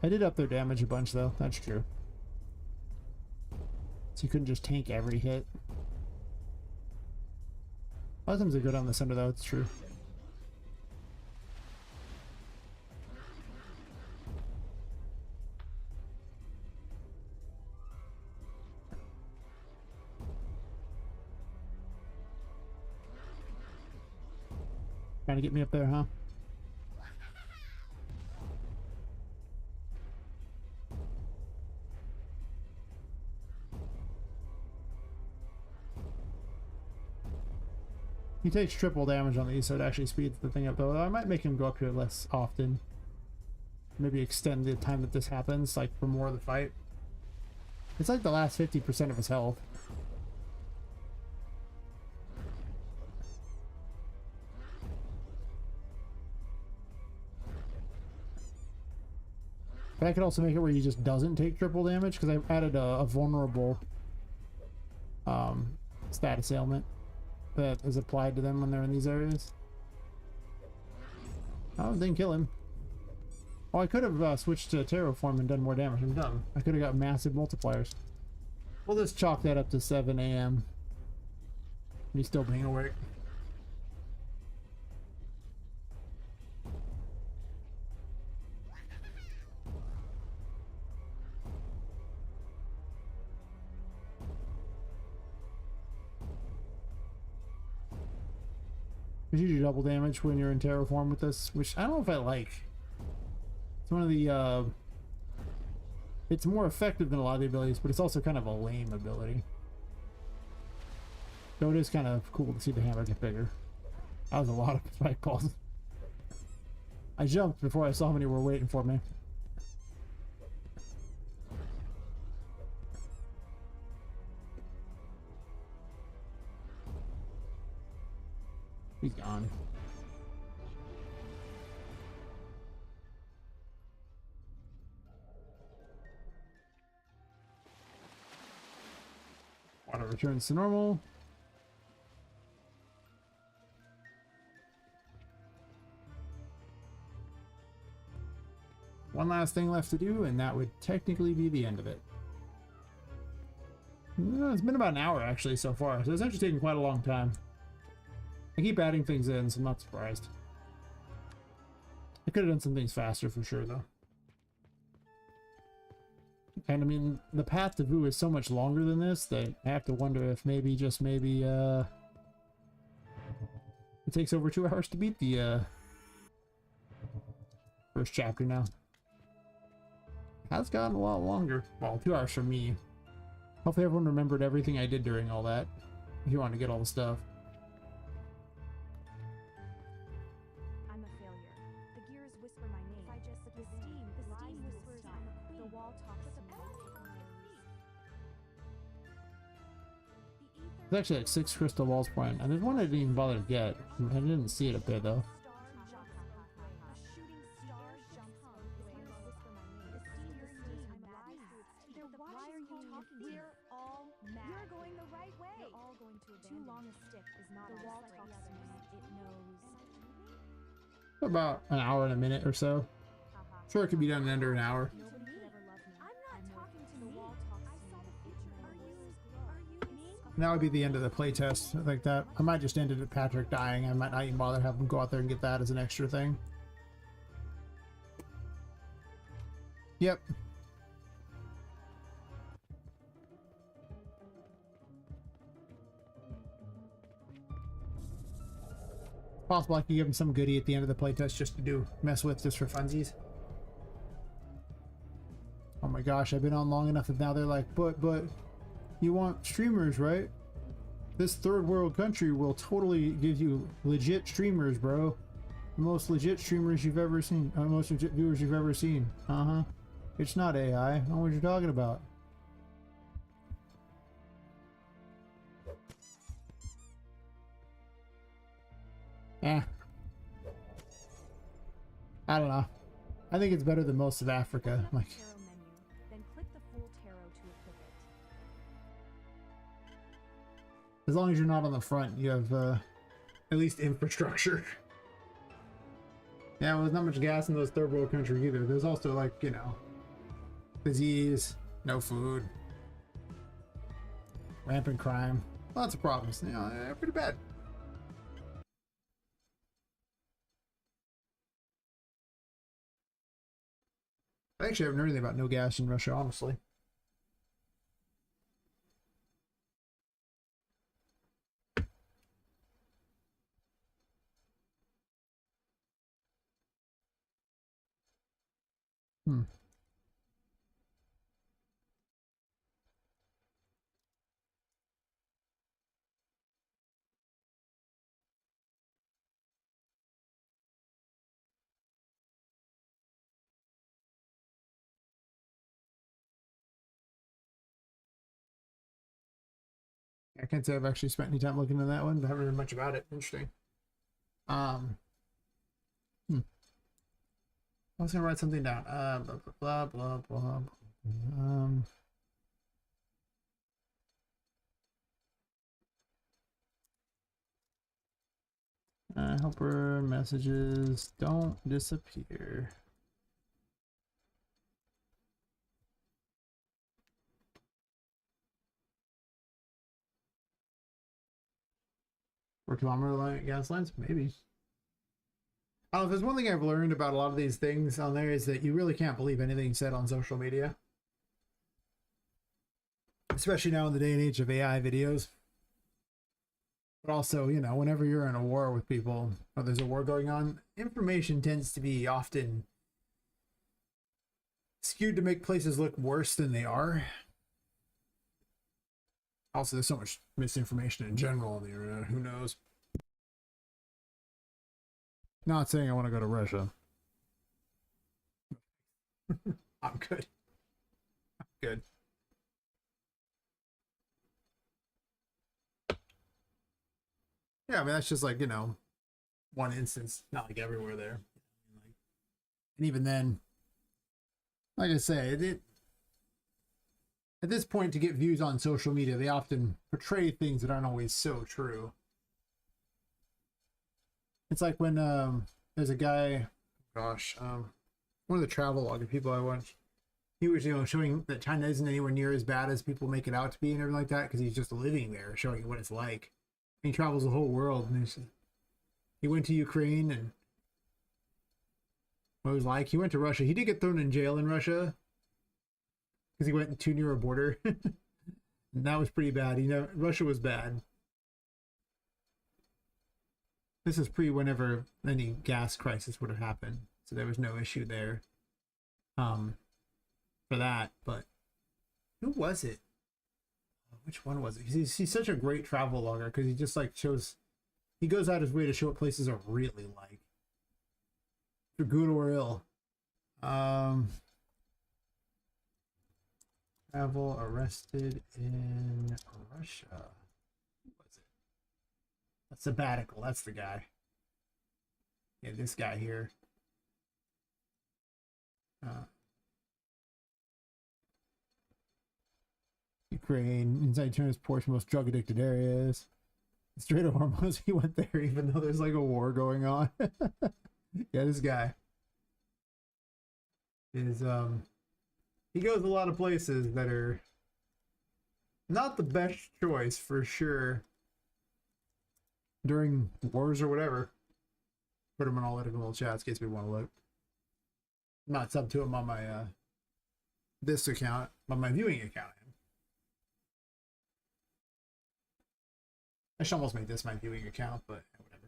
I did up their damage a bunch though, that's true. So you couldn't just tank every hit. A lot of times they go down the center though, it's true. Trying to get me up there, huh? He takes triple damage on these, so it actually speeds the thing up, though. I might make him go up here less often. Maybe extend the time that this happens, like, for more of the fight. It's like the last 50% of his health. But I could also make it where he just doesn't take triple damage, because I've added a vulnerable status ailment. that is applied to them when they're in these areas. Oh, didn't kill him. Oh, I could have switched to terraform and done more damage. I'm dumb. I could have got massive multipliers. We'll just chalk that up to 7 a.m. He's still being awake. Because you do double damage when you're in terraform with this, which I don't know if I like. It's one of the, it's more effective than a lot of the abilities, but it's also kind of a lame ability. So it is kind of cool to see the hammer get bigger. That was a lot of spike balls. I jumped before I saw how many were waiting for me. He's gone. Water returns to normal. One last thing left to do, and that would technically be the end of it. It's been about an hour actually so far, so it's actually taking quite a long time. I keep adding things in, so I'm not surprised. I could have done some things faster for sure, though. And I mean, the path to Vu is so much longer than this that I have to wonder if maybe, just maybe, it takes over 2 hours to beat the, first chapter now. Has gotten a lot longer. Well, 2 hours for me. Hopefully everyone remembered everything I did during all that. If you want to get all the stuff. I'm a failure. The gears whisper my name. If I just the steam whispers I'm a queen. The wall talks to me. There's actually like 6 crystal balls point, and there's one I didn't even bother to get. I didn't see it up there though. We're all mad. You're going the right way. You're all going to abandon. Too long a stick is not the wall talks to me. It knows. About an hour and a minute or so. Sure, it could be done in under an hour. Nobody could ever love me. I'm not talking to the wall talks to me. I saw the future. Are you me? And that would be the end of the playtest like that. I might just end it at Patrick dying. I might not even bother having him go out there and get that as an extra thing. Yep. Possible I could give him some goodie at the end of the playtest just to mess with just for funsies. Oh my gosh, I've been on long enough that now they're like, but you want streamers, right? This third world country will totally give you legit streamers, bro. The most legit streamers you've ever seen. Most legit viewers you've ever seen. Uh-huh. It's not AI. I don't know what you're talking about. Eh. I don't know. I think it's better than most of Africa. Like, Tarot menu. Then click the full tarot to equip it. as long as you're not on the front, you have at least infrastructure. Yeah, well, there's not much gas in those third world countries either. There's also, like, you know, disease, no food, rampant crime, lots of problems. You know, they're pretty bad. I actually haven't heard anything about no gas in Russia, honestly. I can't say I've actually spent any time looking at that one, but I haven't heard much about it. Interesting. I was gonna write something down. Blah blah blah blah. Helper messages don't disappear. Or kilometer gas lines? Maybe. I don't know, if there's one thing I've learned about a lot of these things on there is that you really can't believe anything said on social media. Especially now in the day and age of AI videos. But also, you know, whenever you're in a war with people, or there's a war going on, information tends to be often skewed to make places look worse than they are. Also, there's so much misinformation in general on the internet. Who knows? Not saying I want to go to Russia. I'm good. I'm good. Yeah, I mean, that's just like, you know, one instance, not like everywhere there. And even then, like I say, at this point, to get views on social media, they often portray things that aren't always so true. It's like when there's a guy, gosh, one of the travel people I watch, he was, you know, showing that China isn't anywhere near as bad as people make it out to be and everything like that, because he's just living there, showing what it's like. He travels the whole world, and he went to Ukraine and what it was like. He went to Russia. He did get thrown in jail in Russia because he went too near a border. And that was pretty bad. You know, Russia was bad. This is pre whenever any gas crisis would have happened, so there was no issue there for that. But who was it? Which one was it? He's such a great travel logger because he just like shows, he goes out his way to show what places are really like, for good or ill. Travel arrested in Russia. Who was it? A sabbatical. That's the guy. Yeah, this guy here. Ukraine, inside China's poorest, most drug addicted areas. Straight up hormones, he went there even though there's like a war going on. Yeah, this guy is he goes a lot of places that are not the best choice for sure during wars or whatever. Put him in all the different little chats in case we want to look. I'm not sub to him on my this account, on my viewing account. I should almost make this my viewing account, but whatever.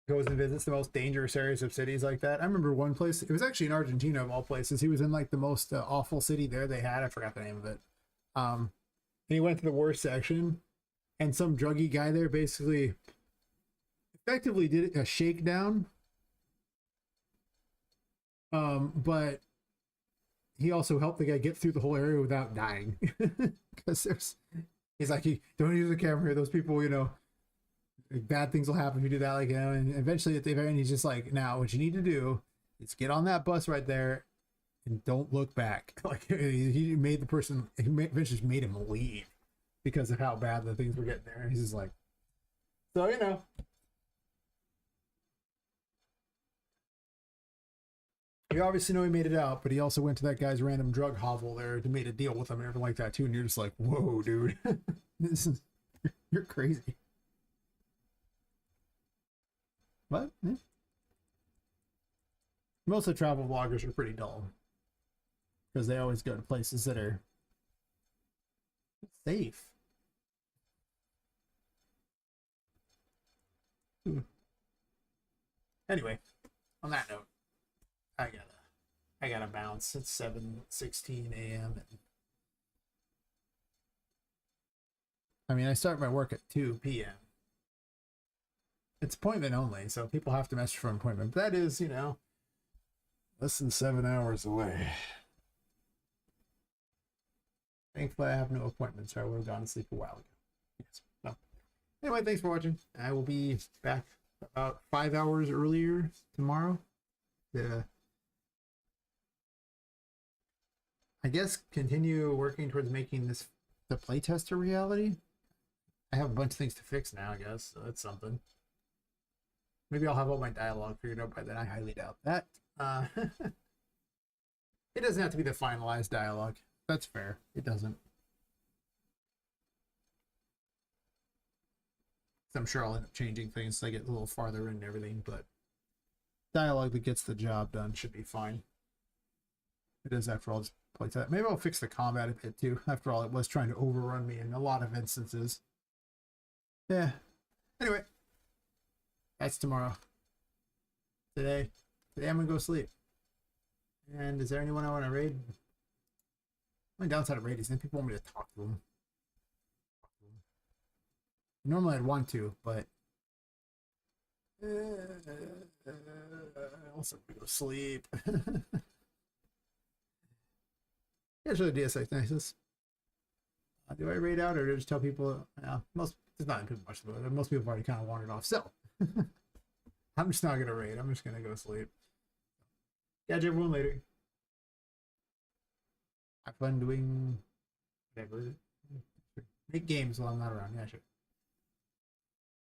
Goes and visits the most dangerous areas of cities like that. I remember one place, it was actually in Argentina of all places. He was in like the most awful city there they had. I forgot the name of it. And he went to the worst section, and some druggy guy there basically effectively did a shakedown. But he also helped the guy get through the whole area without dying. Because he's like, don't use the camera here. Those people, you know, like, bad things will happen if you do that. Like, you know, and eventually at the very end, he's just like, now what you need to do is get on that bus right there and don't look back. Like, he made the person, eventually made him leave because of how bad the things were getting there. And he's just like, so, you know. You obviously know he made it out, but he also went to that guy's random drug hovel there to make a deal with him and everything like that too. And you're just like, whoa, dude, you're crazy. What? Yeah. Most of the travel vloggers are pretty dull because they always go to places that are safe. Anyway, on that note, I gotta bounce. It's 7:16 a.m. I mean, I start my work at 2 p.m. It's appointment only, so people have to message for an appointment. But that is, you know, less than 7 hours away. Thankfully, I have no appointments, or I would have gone to sleep a while ago. Yes. No. Anyway, thanks for watching. I will be back about 5 hours earlier tomorrow. I guess continue working towards making this the playtest a reality. I have a bunch of things to fix now, I guess, so that's something. Maybe I'll have all my dialogue figured out by then. I highly doubt that. It doesn't have to be the finalized dialogue. That's fair. It doesn't. I'm sure I'll end up changing things so I get a little farther in and everything, but dialogue that gets the job done should be fine. It is, after all, just playtest. Maybe I'll fix the combat a bit too. After all, it was trying to overrun me in a lot of instances. Yeah. Anyway, that's tomorrow. Today I'm gonna go sleep. And is there anyone I want to raid? My downside of raid is then people want me to talk to them. Normally I'd want to, but I also have to go sleep. Usually DSX Nexus. Do I raid out or just tell people? Most it's not too much of it. Most people have already kind of wandered off. So I'm just not gonna raid. I'm just gonna go sleep. Catch everyone later. Have fun doing whatever. Make games while I'm not around. Yeah, sure.